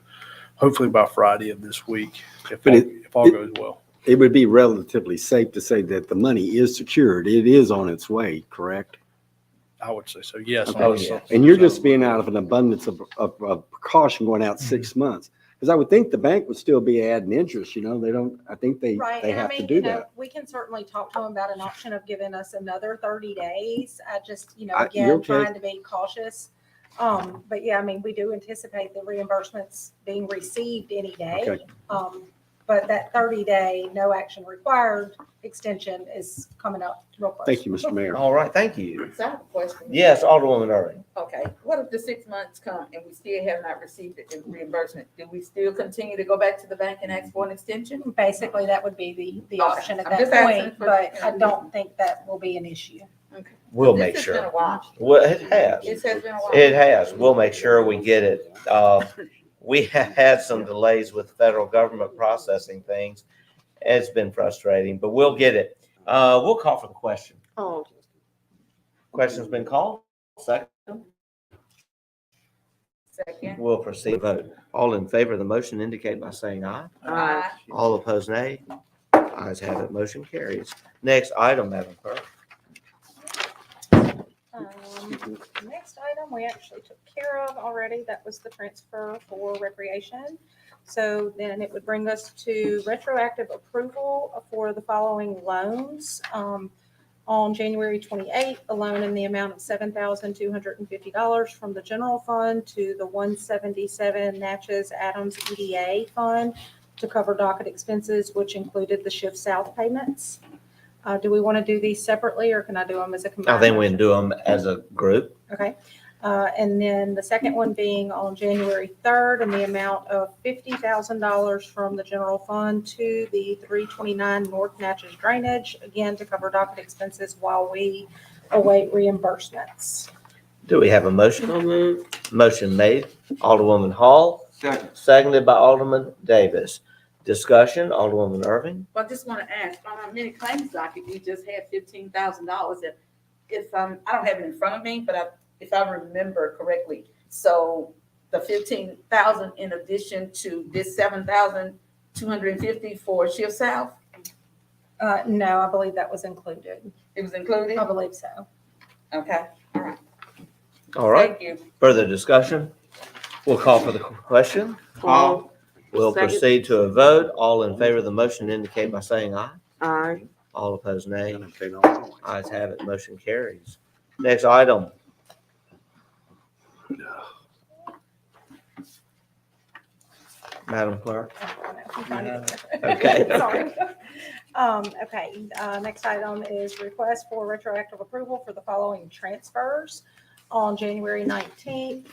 hopefully by Friday of this week, if all goes well. It would be relatively safe to say that the money is secured. It is on its way, correct? I would say so, yes. Okay. And you're just being out of an abundance of precaution going out 6 months. Because I would think the bank would still be adding interest, they don't, I think they have to do that. We can certainly talk to them about an option of giving us another 30 days. I just, you're again, okay. trying to be cautious. But yeah, I mean, we do anticipate the reimbursements being received any day. Okay. But that 30-day no action required extension is coming up real close. Thank you, Mr. Mayor. All right, thank you. So I have a question. Yes, Alderwoman Irving. Okay, what if the 6 months come and we still have not received it in reimbursement? Do we still continue to go back to the bank and ask for an extension? Basically, that would be the Okay. option at I'm that just asking point, for- but I don't think that will be an issue. Okay. We'll This make has sure. been a while. Well, it has. This has been a while. It has. We'll make sure we get it. We have had some delays with federal government processing things. It's been frustrating, but we'll get it. We'll call for the question. Oh, Question's been called. Second. Second. We'll proceed to vote. All in favor of the motion indicate by saying aye. Aye. All opposed, nay. Ayes have it, motion carries. Next item, Madam Clerk. Next item, we actually took care of already. That was the transfer for recreation. So then it would bring us to retroactive approval for the following loans. On January 28th, a loan in the amount of $7,250 from the general fund to the 177 Natchez Adams EDA fund to cover docket expenses, which included the Shift South payments. Do we want to do these separately, or can I do them as a combined? I think we can motion? do them as a group. Okay. And then the second one being on January 3rd in the amount of $50,000 from the general fund to the 329 North Natchez Drainage, again, to cover docket expenses while we await reimbursements. Do we have a motion? So moved. Motion made, Alderwoman Hall, Second. seconded by Alderman Davis. Discussion, Alderwoman Irving. Well, I just want to ask, on our mini claims docket, you just had $15,000. If I don't have it in front of me, but if I remember correctly, so the 15,000 in addition to this 7,250 for Shift South, No, I believe that was included. it was included. I believe so. Okay, all right. All right, Thank you. further discussion? We'll call for the question. Hall. We'll Second. proceed to a vote. All in favor of the motion indicate by saying aye. Aye. All opposed, nay. Okay, no point. Ayes have it, motion carries. Next item. Madam Clerk. Okay. Sorry. Okay, next item is request for retroactive approval for the following transfers. On January 19th,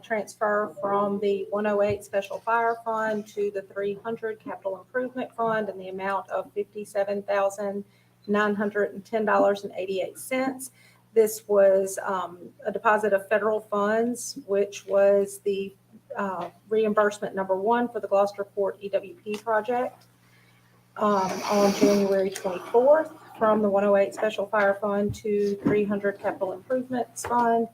transfer from the 108 Special Fire Fund to the 300 Capital Improvement Fund in the amount of $57,910.88. This was a deposit of federal funds, which was the reimbursement number one for the Gloucesterport EWP project. On January 24th, from the 108 Special Fire Fund to 300 Capital Improvements Fund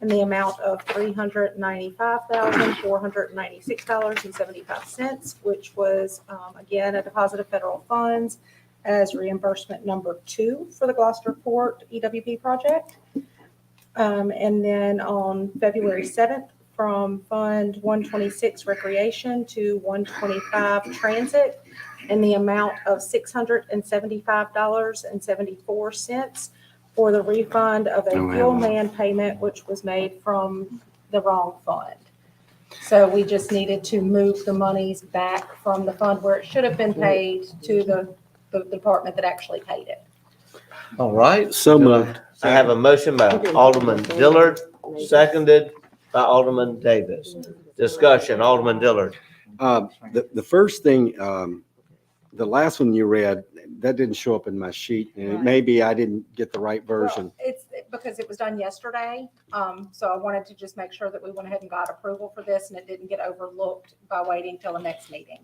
in the amount of $395,496.75, which was, again, a deposit of federal funds as reimbursement number two for the Gloucesterport EWP project. And then on February 7th, from Fund 126 Recreation to 125 Transit in the amount of $675.74 for the refund of a fuel man payment, which was made from the wrong fund. So we just needed to move the monies back from the fund where it should have been paid to the department that actually paid it. All right. So moved. I have a motion by Alderman Dillard, seconded by Alderman Davis. Discussion, Alderman Dillard. The first thing, the last one you read, that didn't show up in my sheet, and maybe I didn't get the right version. Well, it's because it was done yesterday. So I wanted to just make sure that we went ahead and got approval for this and it didn't get overlooked by waiting till the next meeting.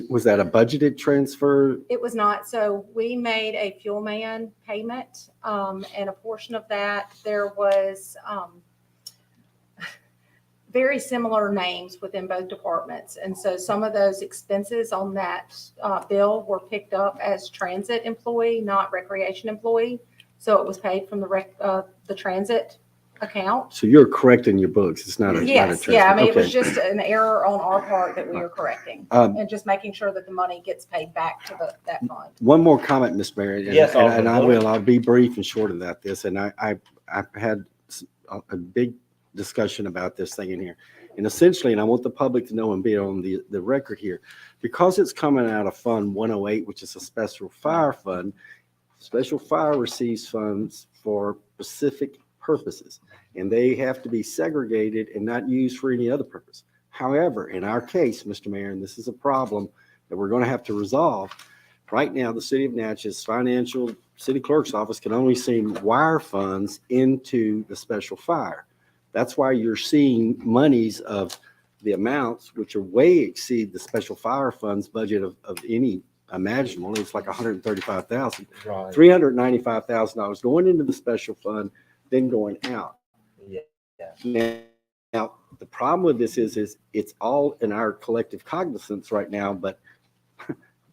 Was that a budgeted transfer? It was not. So we made a fuel man payment, and a portion of that, there was, very similar names within both departments. And so some of those expenses on that bill were picked up as transit employee, not recreation employee. So it was paid from the transit account. So you're correct in your books. It's not a. Yes, not a yeah. I mean, it transfer. was just an error on our part that we were correcting and just making sure that the money gets paid back to that fund. One more comment, Ms. Mary. Yes, and I Alderman. will. I'll be brief and short about this. And I've had a big discussion about this thing in here. And essentially, and I want the public to know and be on the record here, because it's coming out of Fund 108, which is a special fire fund, special fire receives funds for specific purposes, and they have to be segregated and not used for any other purpose. However, in our case, Mr. Mayor, and this is a problem that we're going to have to resolve, right now, the City of Natchez Financial City Clerk's Office can only send wire funds into the special fire. That's why you're seeing monies of the amounts which are way exceed the special fire funds budget of any imaginable. It's like $135,000, Right. $395,000 going into the special fund, then going out. Yeah. Now, The problem with this is it's all in our collective cognizance right now, but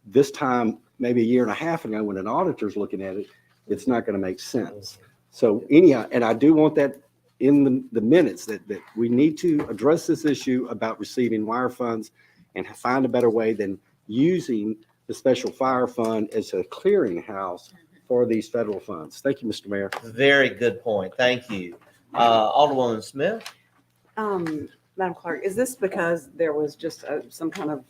this time, maybe a year and a half ago, when an auditor's looking at it, it's not going to make sense. So anyhow, and I do want that in the minutes that we need to address this issue about receiving wire funds and find a better way than using the special fire fund as a clearinghouse for these federal funds. Thank you, Mr. Mayor. Very good point. Thank you. Alderwoman Smith? Madam Clerk, is this because there was just some kind of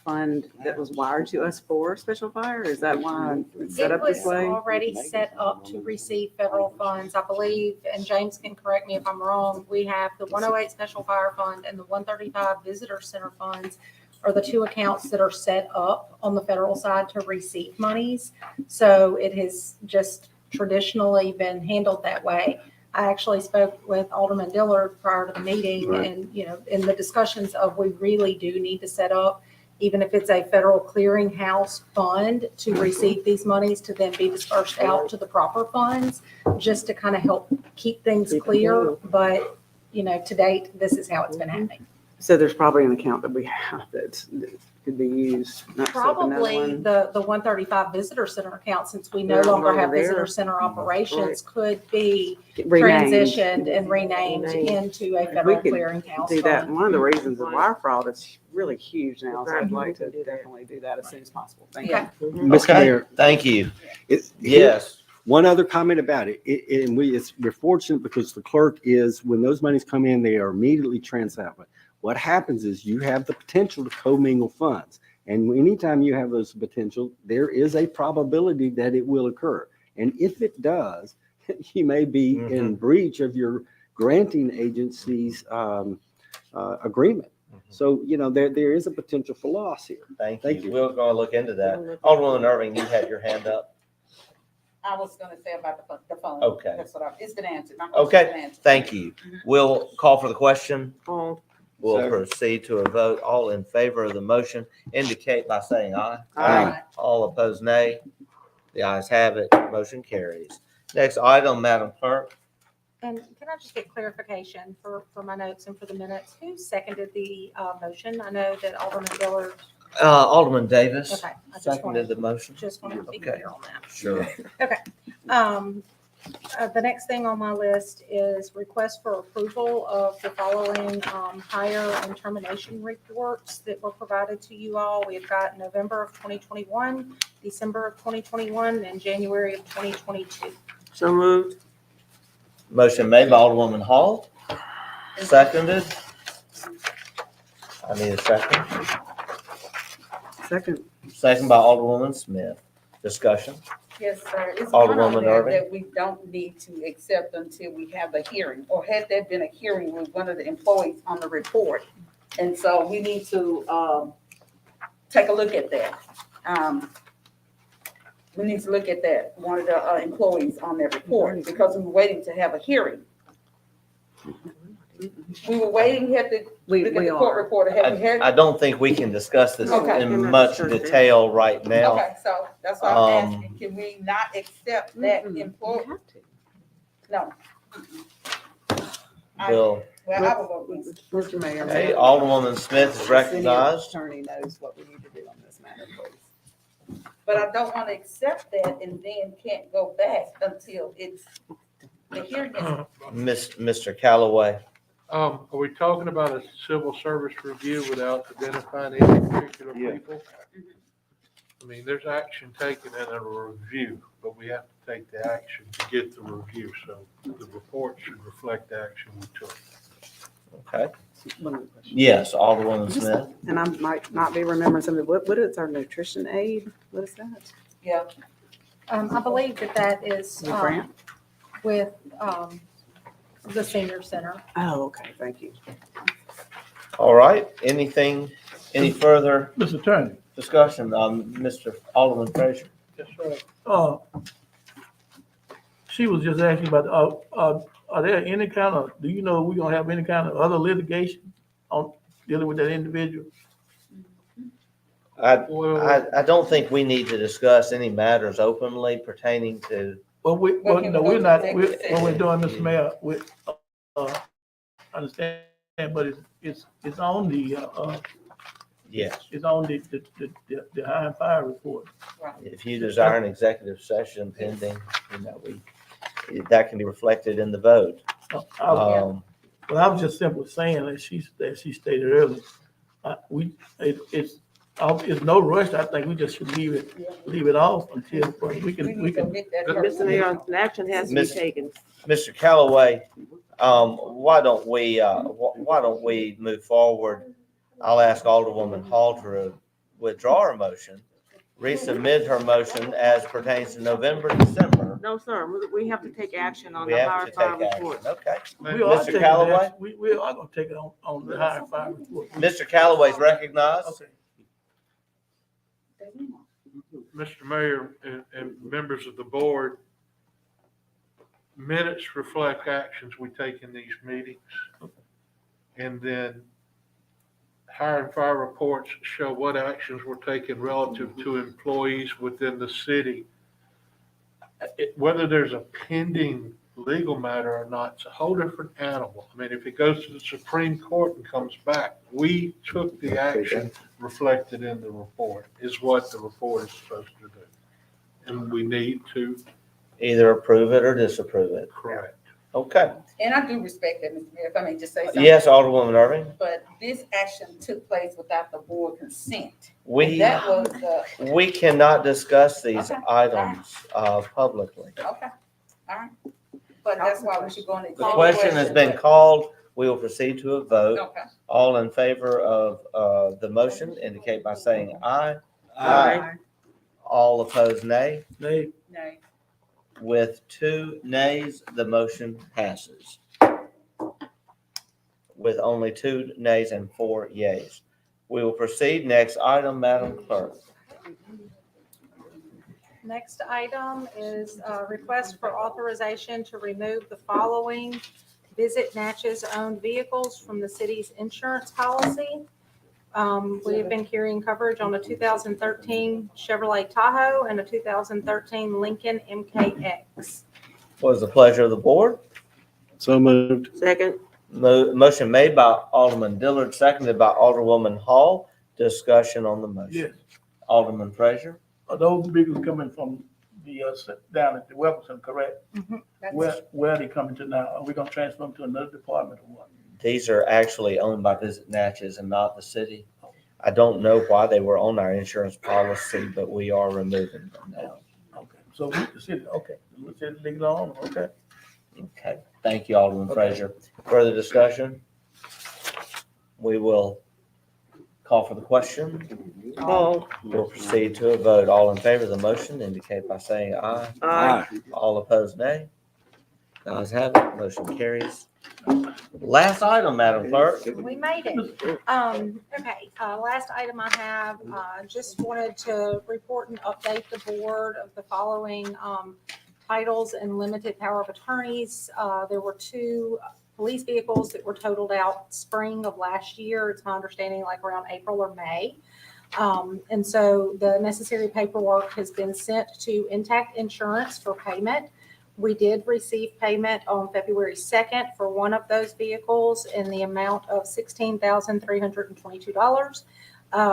fund that was wired to us for special fire? Is that why it's set up this way? It was already set up to receive federal funds, I believe, and James can correct me if I'm wrong. We have the 108 Special Fire Fund and the 135 Visitor Center funds are the two accounts that are set up on the federal side to receive monies. So it has just traditionally been handled that way. I actually spoke with Alderman Dillard prior to the meeting, Right. and, in the discussions of, we really do need to set up, even if it's a federal clearinghouse fund, to receive these monies to then be dispersed out to the proper funds, just to kind of help keep things clear. But, to date, this is how it's been happening. So there's probably an account that we have that could be used. not set up another Probably one. the 135 Visitor Center account, since we no They're longer already have there. visitor center operations, could be Renamed. transitioned and renamed into a federal We could clearinghouse do that. fund. One of the reasons of wire fraud is really huge now, so I'd Exactly. like to definitely do that as soon as possible. Thank you. Okay. Mr. Okay, Mayor. thank you. Yes. Yes. One other comment about it, and we're fortunate because the clerk is, when those monies come in, they are immediately transferred. What happens is you have the potential to commingle funds. And anytime you have those potential, there is a probability that it will occur. And if it does, you may be in breach of your granting agency's agreement. So, there is a potential for loss here. Thank Thank you. you. We're going to look into that. Alderwoman Irving, you had your hand up. I was gonna say about the phone. Okay. That's what it's been answered. My question's been Okay, answered. thank you. We'll call for the question. All. We'll Second. proceed to a vote. All in favor of the motion indicate by saying aye. Aye. All opposed, nay. The ayes have it. Motion carries. Next item, Madam Clerk. And can I just get clarification for my notes and for the minutes? Who seconded the motion? I know that Alderman Dillard. Alderman Davis Okay, I just seconded wanted, the motion. just wanted to be Okay. clear on that. Sure. Okay. The next thing on my list is request for approval of the following hire and termination reports that were provided to you all. We've got November of 2021, December of 2021, and January of 2022. So moved. Motion made by Alderwoman Hall, seconded. I need a second. Second. Second by Alderwoman Smith. Discussion. Yes, sir. It's one Alderwoman on there Irving. that we don't need to accept until we have the hearing, or had there been a hearing with one of the employees on the report. And so we need to, take a look at that. We need to look at that, one of the, employees on that report, because we were waiting to have a hearing. We were waiting, we had to We look at the court are. report, have we had? I don't think we can discuss this Okay. in much detail right now. Okay, so that's why I'm asking, can we not accept that employee? No. Bill. Well, I will vote yes. Mr. Mayor. Okay, Alderwoman Smith is City recognized. Attorney knows what we need to do on this matter, please. But I don't want to accept that and then can't go back until it's, the hearing is. Mr. Callaway. Are we talking about a civil service review without identifying any particular people? I mean, there's action taken in a review, but we have to take the action to get the review. So the report should reflect the action we took. Okay. Yes, Alderwoman Just- Smith. And I might not be remembering something. What is our nutrition aid? What is that? Yeah. I believe that is The grant? with the senior center. Oh, okay, thank you. All right, any further Mr. Attorney, discussion? Mr. Alderman Frazier. Yes, sir. she was just asking about, are there any kind of, do you know we gonna have any kind of other litigation on dealing with that individual? I don't think we need to discuss any matters openly pertaining to. Well, Well, can we no, go we're to not, executive when we're session? doing, Mr. Mayor, understand but it's on the, Yes. it's on the high and fire report. If you desire an executive session pending, that can be reflected in the vote. Well, I was just simply saying, as she stated earlier, it's no rush. I think we just should leave it off until we can. Mr. Mayor, an action has to be taken. Mr. Callaway, why don't we move forward? I'll ask Alderwoman Hall to withdraw her motion, resubmit her motion as pertains to November, December. No, sir, we have to take action on We the have higher to fire take action. report. Okay. We are Mr. taking Callaway? action. We are gonna take it on the high and fire report. Mr. Callaway's recognized. Okay. Mr. Mayor and members of the board, minutes reflect actions we take in these meetings. And then hire and fire reports show what actions were taken relative to employees within the city. Whether there's a pending legal matter or not, it's a whole different animal. I mean, if it goes to the Supreme Court and comes back, we took the action reflected in the report, is what the report is supposed to do. And we need to. Either approve it or disapprove it. Correct. Okay. And I do respect that, Mr. Mayor, if I may just say something. Yes, Alderwoman Irving. But this action took place without the board consent. We, That was the, we cannot discuss these Okay. items publicly. okay, all right. But that's why we should go on. The question has been called. We will proceed to a vote. Okay. All in favor of the motion indicate by saying aye. Aye. All opposed, nay. Nay. Nay. With 2 nays, the motion passes. With only 2 nays and 4 yeas. We will proceed. Next item, Madam Clerk. Next item is a request for authorization to remove the following Visit Natchez owned vehicles from the city's insurance policy. We have been carrying coverage on a 2013 Chevrolet Tahoe and a 2013 Lincoln MKX. What is the pleasure of the board? So moved. Second. Motion made by Alderman Dillard, seconded by Alderwoman Hall. Discussion on the motion. Yes. Alderman Frazier. Are those vehicles coming from the, down at the Welcome Center, correct? Where are they coming to now? Are we gonna transfer them to another department or what? These are actually owned by Visit Natchez and not the city. I don't know why they were on our insurance policy, but we are removing them now. Okay, so the city, okay, the city leave it on, okay? Okay, thank you, Alderman Frazier. Further discussion? We will call for the question. Call. We'll proceed to a vote. All in favor of the motion indicate by saying aye. Aye. All opposed, nay. The ayes have it, motion carries. Last item, Madam Clerk. We made it. Okay, last item I have, just wanted to report and update the board of the following, titles and limited power of attorneys. There were 2 police vehicles that were totaled out spring of last year. It's my understanding like around April or May. And so the necessary paperwork has been sent to Intact Insurance for payment. We did receive payment on February 2nd for one of those vehicles in the amount of $16,322.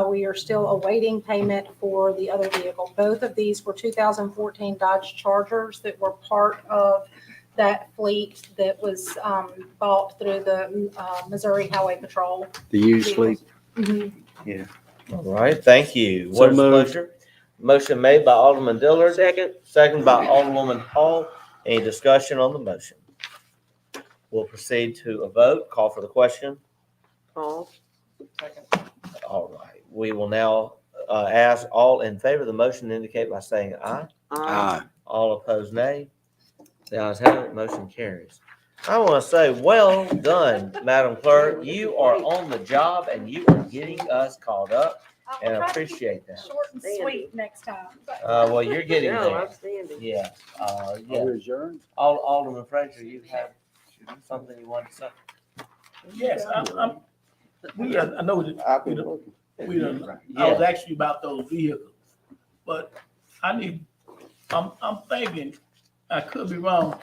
We are still awaiting payment for the other vehicle. Both of these were 2014 Dodge Chargers that were part of that fleet that was bought through the Missouri Highway Patrol. The used fleet. Mhm. Yeah. All right, thank you. So What is the moved. pleasure? Motion made by Alderman Dillard. Second. Second by Alderwoman Hall. Any discussion on the motion? We'll proceed to a vote. Call for the question. Call. All right. We will now ask all in favor of the motion indicate by saying aye. Aye. All opposed, nay. The ayes have it, motion carries. I want to say, well done, Madam Clerk. You are on the job and you are getting us caught up, and I appreciate that. Short and sweet next time. Well, you're getting No, there. outstanding. Yeah. Are we adjourned? Alderman Frazier, you have something you want to say? Yes, I know that, I've been looking. I was asking you about those vehicles, but I'm thinking, I could be wrong,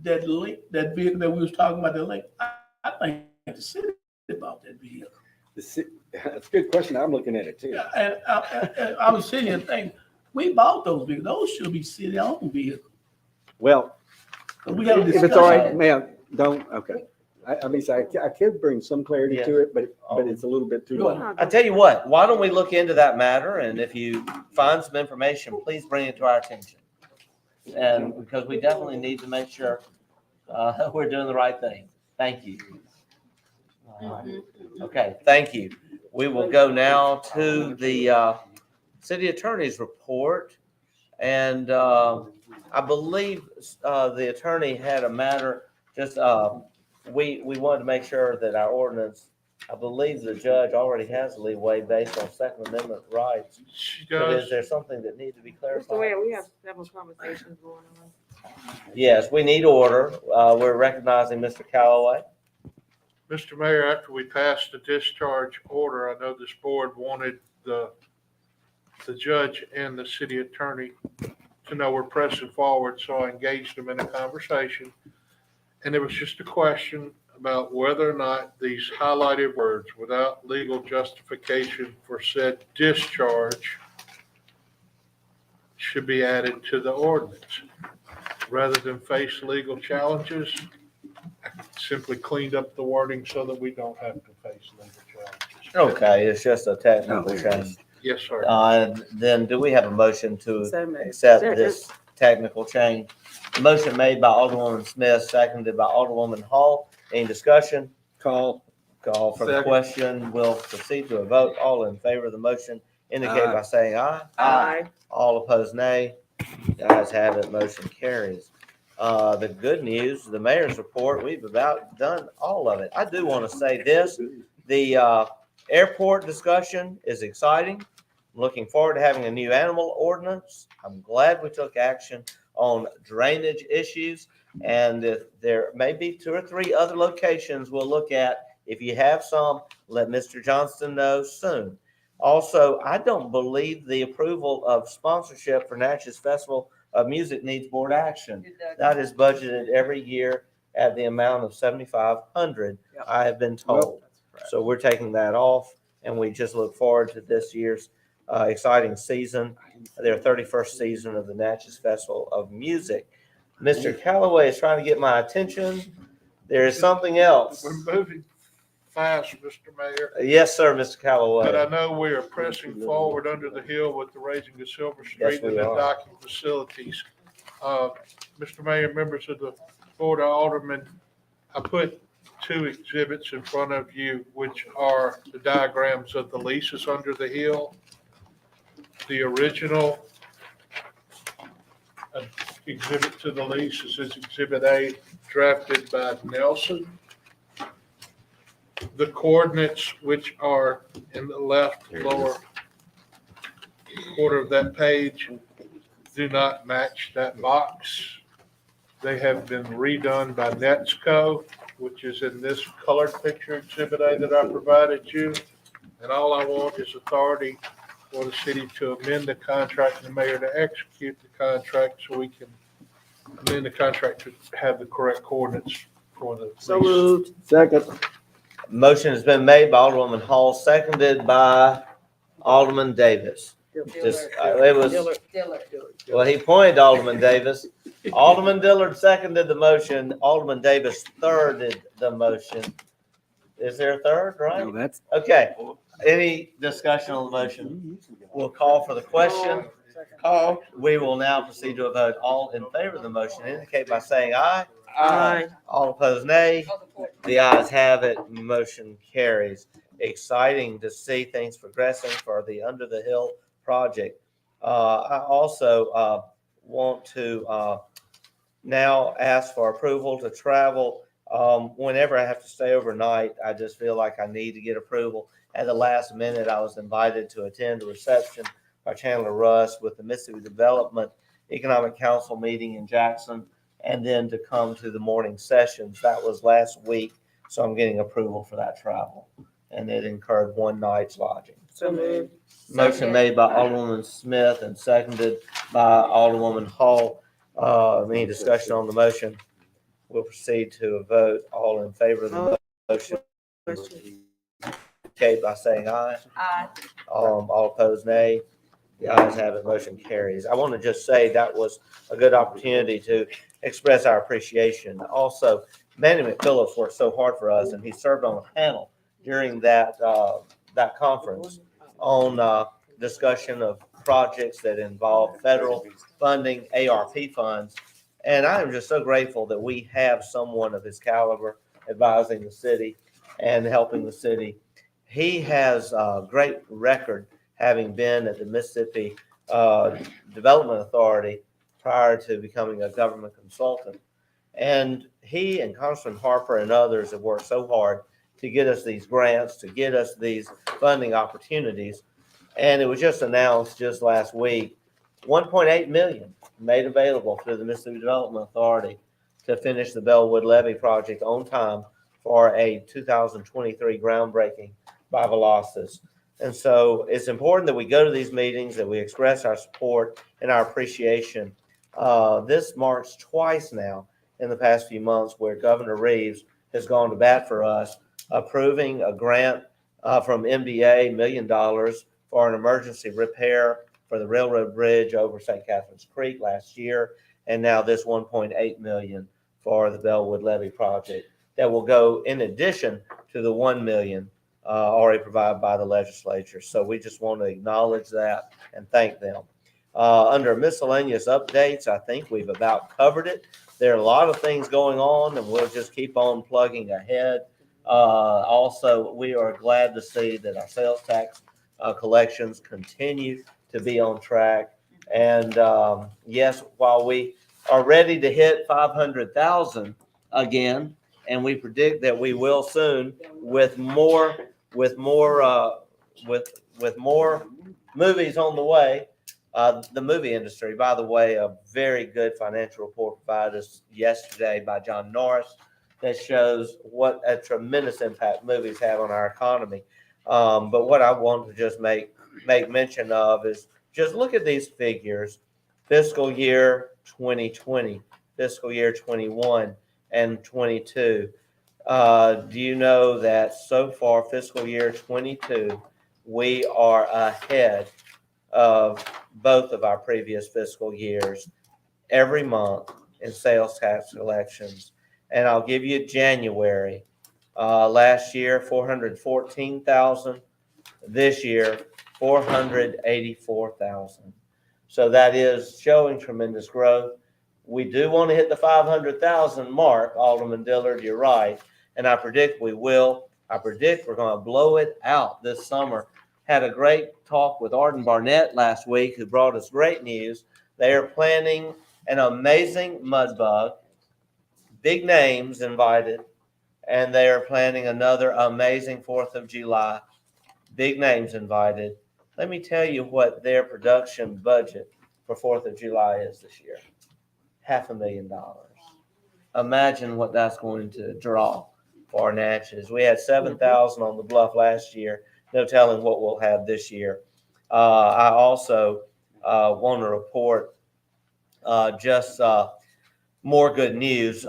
that vehicle that we was talking about, the link, I think the city about that vehicle? That's a good question. I'm looking at it too. Yeah, and I was sitting here thinking, we bought those vehicles. Those should be city-owned vehicles. Well, We have a if it's all right, discussion. ma'am, don't, okay. I mean, I could bring some clarity to it, but it's a little bit too long. I tell you what, why don't we look into that matter, and if you find some information, please bring it to our attention. And because we definitely need to make sure we're doing the right thing. Thank you. Okay, thank you. We will go now to the city attorney's report. And I believe the attorney had a matter, just we wanted to make sure that our ordinance, I believe the judge already has leeway based on Second Amendment rights. She But does. is there something that needs to be Mr. clarified? Mayor, we have several conversations going on. Yes, we need order. We're recognizing Mr. Calloway. Mr. Mayor, after we passed the discharge order, I know this board wanted the judge and the city attorney to know we're pressing forward, so I engaged them in a conversation. And it was just a question about whether or not these highlighted words, without legal justification for said discharge, should be added to the ordinance. Rather than face legal challenges, I simply cleaned up the wording so that we don't have to face legal challenges. Okay, it's just a technical No, change. Yes, sir. Then do we have a motion to So moved. accept this technical change? Motion made by Alderwoman Smith, seconded by Alderwoman Hall. Any discussion? Call for the Second. question. We'll proceed to a vote. All in favor of the motion indicate Aye. by saying aye. Aye. All opposed, nay. The ayes have it, motion carries. The good news, the mayor's report, we've about done all of it. I do want to say this, the airport discussion is exciting. I'm looking forward to having a new animal ordinance. I'm glad we took action on drainage issues. And there may be 2 or 3 other locations we'll look at. If you have some, let Mr. Johnston know soon. Also, I don't believe the approval of sponsorship for Natchez Festival of Music needs board action. That is budgeted every year at the amount of $7,500, I have been told. So we're taking that off, and we just look forward to this year's exciting season, their 31st season of the Natchez Festival of Music. Mr. Calloway is trying to get my attention. There is something else. We're moving fast, Mr. Mayor. Yes, sir, Mr. Calloway. But I know we are pressing forward under the hill with the raising of Silver Street we and the are. docking facilities. Mr. Mayor, members of the Board of Aldermen, I put 2 exhibits in front of you, which are the diagrams of the leases under the hill. The original exhibit to the lease is Exhibit A, drafted by Nelson. The coordinates, which are in the left lower quarter of that page, do not match that box. They have been redone by Netsco, which is in this colored picture, Exhibit A that I provided you. And all I want is authority for the city to amend the contract and the mayor to execute the contract so we can amend the contract to have the correct coordinates for the So lease. moved. Second. Motion has been made by Alderwoman Hall, seconded by Alderman Davis. Just, it was, Dillard. well, he pointed to Alderman Davis. Alderman Dillard seconded the motion. Alderman Davis thirded the motion. Is there a third, right? No, that's. Okay. Any discussion on the motion? We'll call for the question. We will now proceed to a vote. All in favor of the motion indicate by saying aye. Aye. All opposed, nay. The ayes have it. Motion carries. Exciting to see things progressing for the Under the Hill project. I also want to now ask for approval to travel. Whenever I have to stay overnight, I just feel like I need to get approval. At the last minute, I was invited to attend a reception by Chandler Russ with the Mississippi Development Economic Council meeting in Jackson, and then to come to the morning sessions. That was last week, so I'm getting approval for that travel. And it incurred 1 night's lodging. So moved. Motion made by Alderwoman Smith and seconded by Alderwoman Hall. Any discussion on the motion? We'll proceed to a vote. All in favor of the motion indicate by saying aye. Aye. All opposed, nay. The ayes have it, motion carries. I want to just say that was a good opportunity to express our appreciation. Also, Manny McPhillips worked so hard for us, and he served on a panel during that conference on discussion of projects that involve federal funding, ARP funds. And I am just so grateful that we have someone of his caliber advising the city and helping the city. He has a great record, having been at the Mississippi Development Authority prior to becoming a government consultant. And he and Congressman Harper and others have worked so hard to get us these grants, to get us these funding opportunities. And it was just announced just last week, 1.8 million made available through the Mississippi Development Authority to finish the Bellwood Levee project on time for a 2023 groundbreaking by Velocys. And so it's important that we go to these meetings, that we express our support and our appreciation. This marks twice now in the past few months where Governor Reeves has gone to bat for us, approving a grant from MDA, $1 million for an emergency repair for the railroad bridge over St. Catherine's Creek last year, and now this $1.8 million for the Bellwood Levee project that will go in addition to the $1 million already provided by the legislature. So we just want to acknowledge that and thank them. Under miscellaneous updates, I think we've about covered it. There are a lot of things going on, and we'll just keep on plugging ahead. Also, we are glad to see that our sales tax collections continue to be on track. And yes, while we are ready to hit 500,000 again, and we predict that we will soon, with more movies on the way. The movie industry, by the way, a very good financial report provided us yesterday by John Norris that shows what a tremendous impact movies have on our economy. But what I want to just make mention of is just look at these figures: fiscal year 2020, fiscal year 21, and 22. Do you know that so far, fiscal year 22, we are ahead of both of our previous fiscal years every month in sales tax collections? And I'll give you January. Last year, 414,000. This year, 484,000. So that is showing tremendous growth. We do want to hit the 500,000 mark, Alderman Dillard, you're right. And I predict we will. I predict we're going to blow it out this summer. Had a great talk with Arden Barnett last week, who brought us great news. They are planning an amazing mud bug, big names invited, and they are planning another amazing 4th of July, big names invited. Let me tell you what their production budget for 4th of July is this year. $500,000. Imagine what that's going to draw for our Natchez. We had 7,000 on the bluff last year. No telling what we'll have this year. I also want to report just more good news.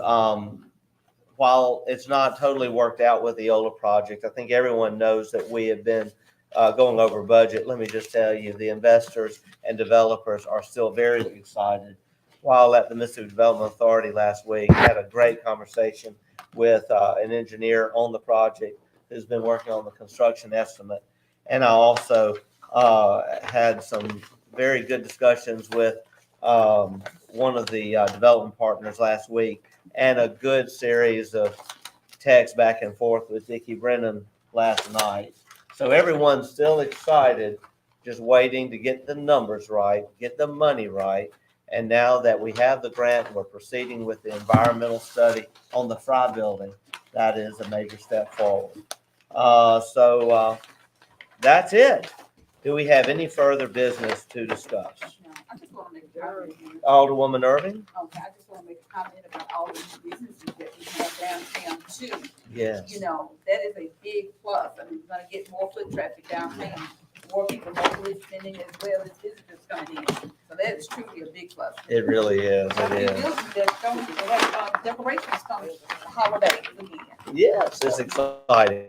While it's not totally worked out with the OLA project, I think everyone knows that we have been going over budget. Let me just tell you, the investors and developers are still very excited. While at the Mississippi Development Authority last week, had a great conversation with an engineer on the project who's been working on the construction estimate. And I also had some very good discussions with one of the development partners last week, and a good series of texts back and forth with Dickie Brennan last night. So everyone's still excited, just waiting to get the numbers right, get the money right. And now that we have the grant, we're proceeding with the environmental study on the Fry building. That is a major step forward. So that's it. Do we have any further business to discuss? No, I just want to make a comment. Alderwoman Irving? Okay, I just want to make a comment about all these businesses that we have downtown too. Yes. You know, that is a big plus. I mean, we're gonna get more foot traffic downtown, more people locally spending as well as visitors coming in. So that is truly a big plus. It really is. I It mean, is. buildings that don't, they have decorations coming, the holidays again. Yes, it's exciting.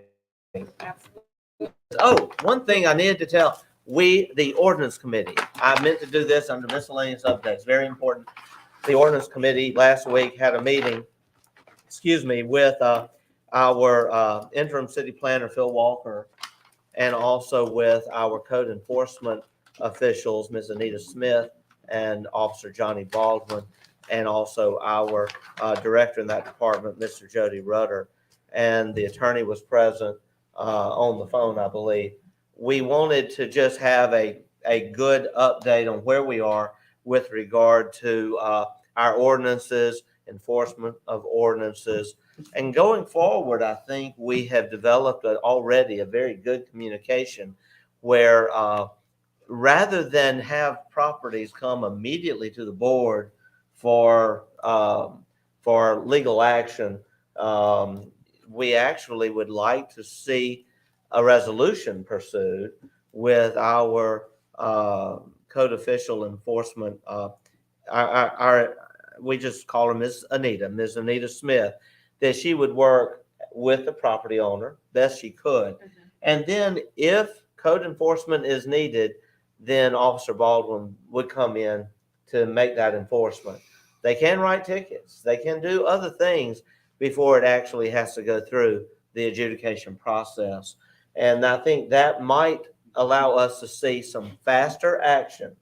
Oh, one thing I needed to tell, the ordinance committee, I meant to do this under miscellaneous updates, very important. The ordinance committee last week had a meeting, with our interim city planner, Phil Walker, and also with our code enforcement officials, Ms. Anita Smith and Officer Johnny Baldwin, and also our director in that department, Mr. Jody Rudder, and the attorney was present on the phone, I believe. We wanted to just have a good update on where we are with regard to our ordinances, enforcement of ordinances. And going forward, I think we have developed already a very good communication where rather than have properties come immediately to the board for legal action, we actually would like to see a resolution pursued with our code official enforcement. We just call her Ms. Anita Smith, that she would work with the property owner best she could. And then if code enforcement is needed, then Officer Baldwin would come in to make that enforcement. They can write tickets. They can do other things before it actually has to go through the adjudication process. And I think that might allow us to see some faster action.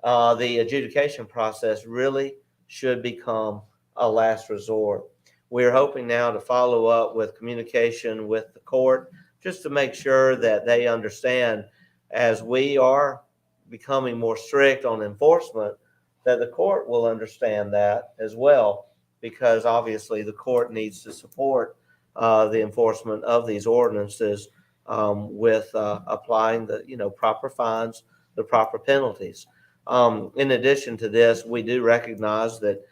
The adjudication process really should become a last resort. We're hoping now to follow up with communication with the court just to make sure that they understand, as we are becoming more strict on enforcement, that the court will understand that as well, because obviously the court needs to support the enforcement of these ordinances with applying the proper fines, the proper penalties. In addition to this, we do recognize that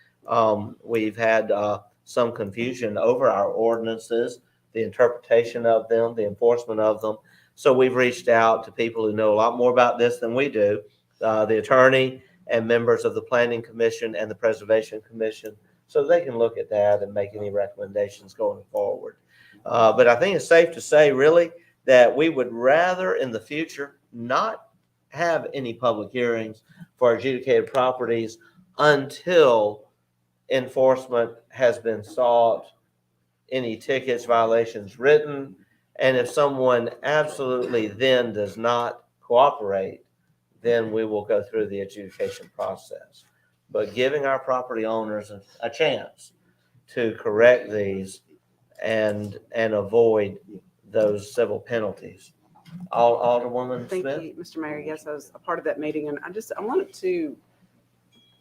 we've had some confusion over our ordinances, the interpretation of them, the enforcement of them. So we've reached out to people who know a lot more about this than we do, the attorney and members of the Planning Commission and the Preservation Commission, so they can look at that and make any recommendations going forward. But I think it's safe to say, really, that we would rather in the future not have any public hearings for adjudicated properties until enforcement has been sought, any tickets, violations written, and if someone absolutely then does not cooperate, then we will go through the adjudication process. But giving our property owners a chance to correct these and avoid those civil penalties. Alderwoman Smith? Thank you, Mr. Mayor. Yes, I was a part of that meeting, and I wanted to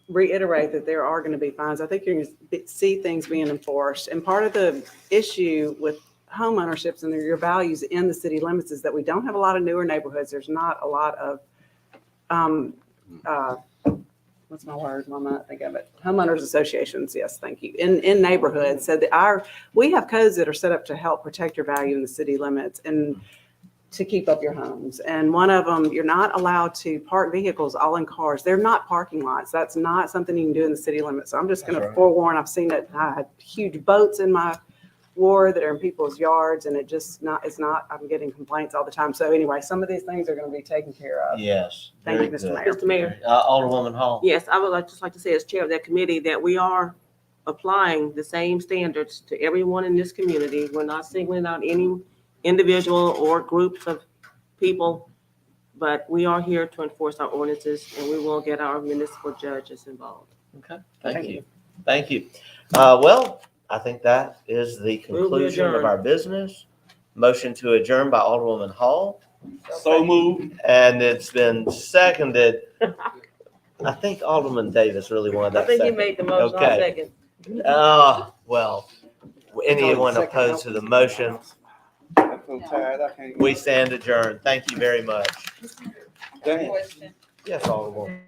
reiterate that there are going to be fines. I think you're going to see things being enforced. And part of the issue with home ownerships and your values in the city limits is that we don't have a lot of newer neighborhoods. There's not a lot of, what's my word? Mama, I think of it. Homeowners associations. Yes, thank you. In neighborhoods. So we have codes that are set up to help protect your value in the city limits and to keep up your homes. And one of them, you're not allowed to park vehicles all in cars. They're not parking lots. That's not something you can do in the city limits. So I'm just going to forewarn, I've seen it. I had huge boats in my ward that are in people's yards, and it's not, I'm getting complaints all the time. So anyway, some of these things are going to be taken care of. Yes. Thank you, Mr. Mayor. Mr. Mayor. Alderwoman Hall. Yes, I would just like to say as chair of that committee that we are applying the same standards to everyone in this community. We're not singling out any individual or groups of people, but we are here to enforce our ordinances, and we will get our municipal judges involved. Okay, thank you. Thank you. Well, I think that is the conclusion of our business. Motion to adjourn by Alderwoman Hall. So moved. And it's been seconded. I think Alderman Davis really wanted that I think he second. made the motion. I'll Okay. second. Well, anyone opposed to the motion? I'm so tired, I can't. We stand adjourned. Thank you very much. Dang. Question. Yes, Alderwoman.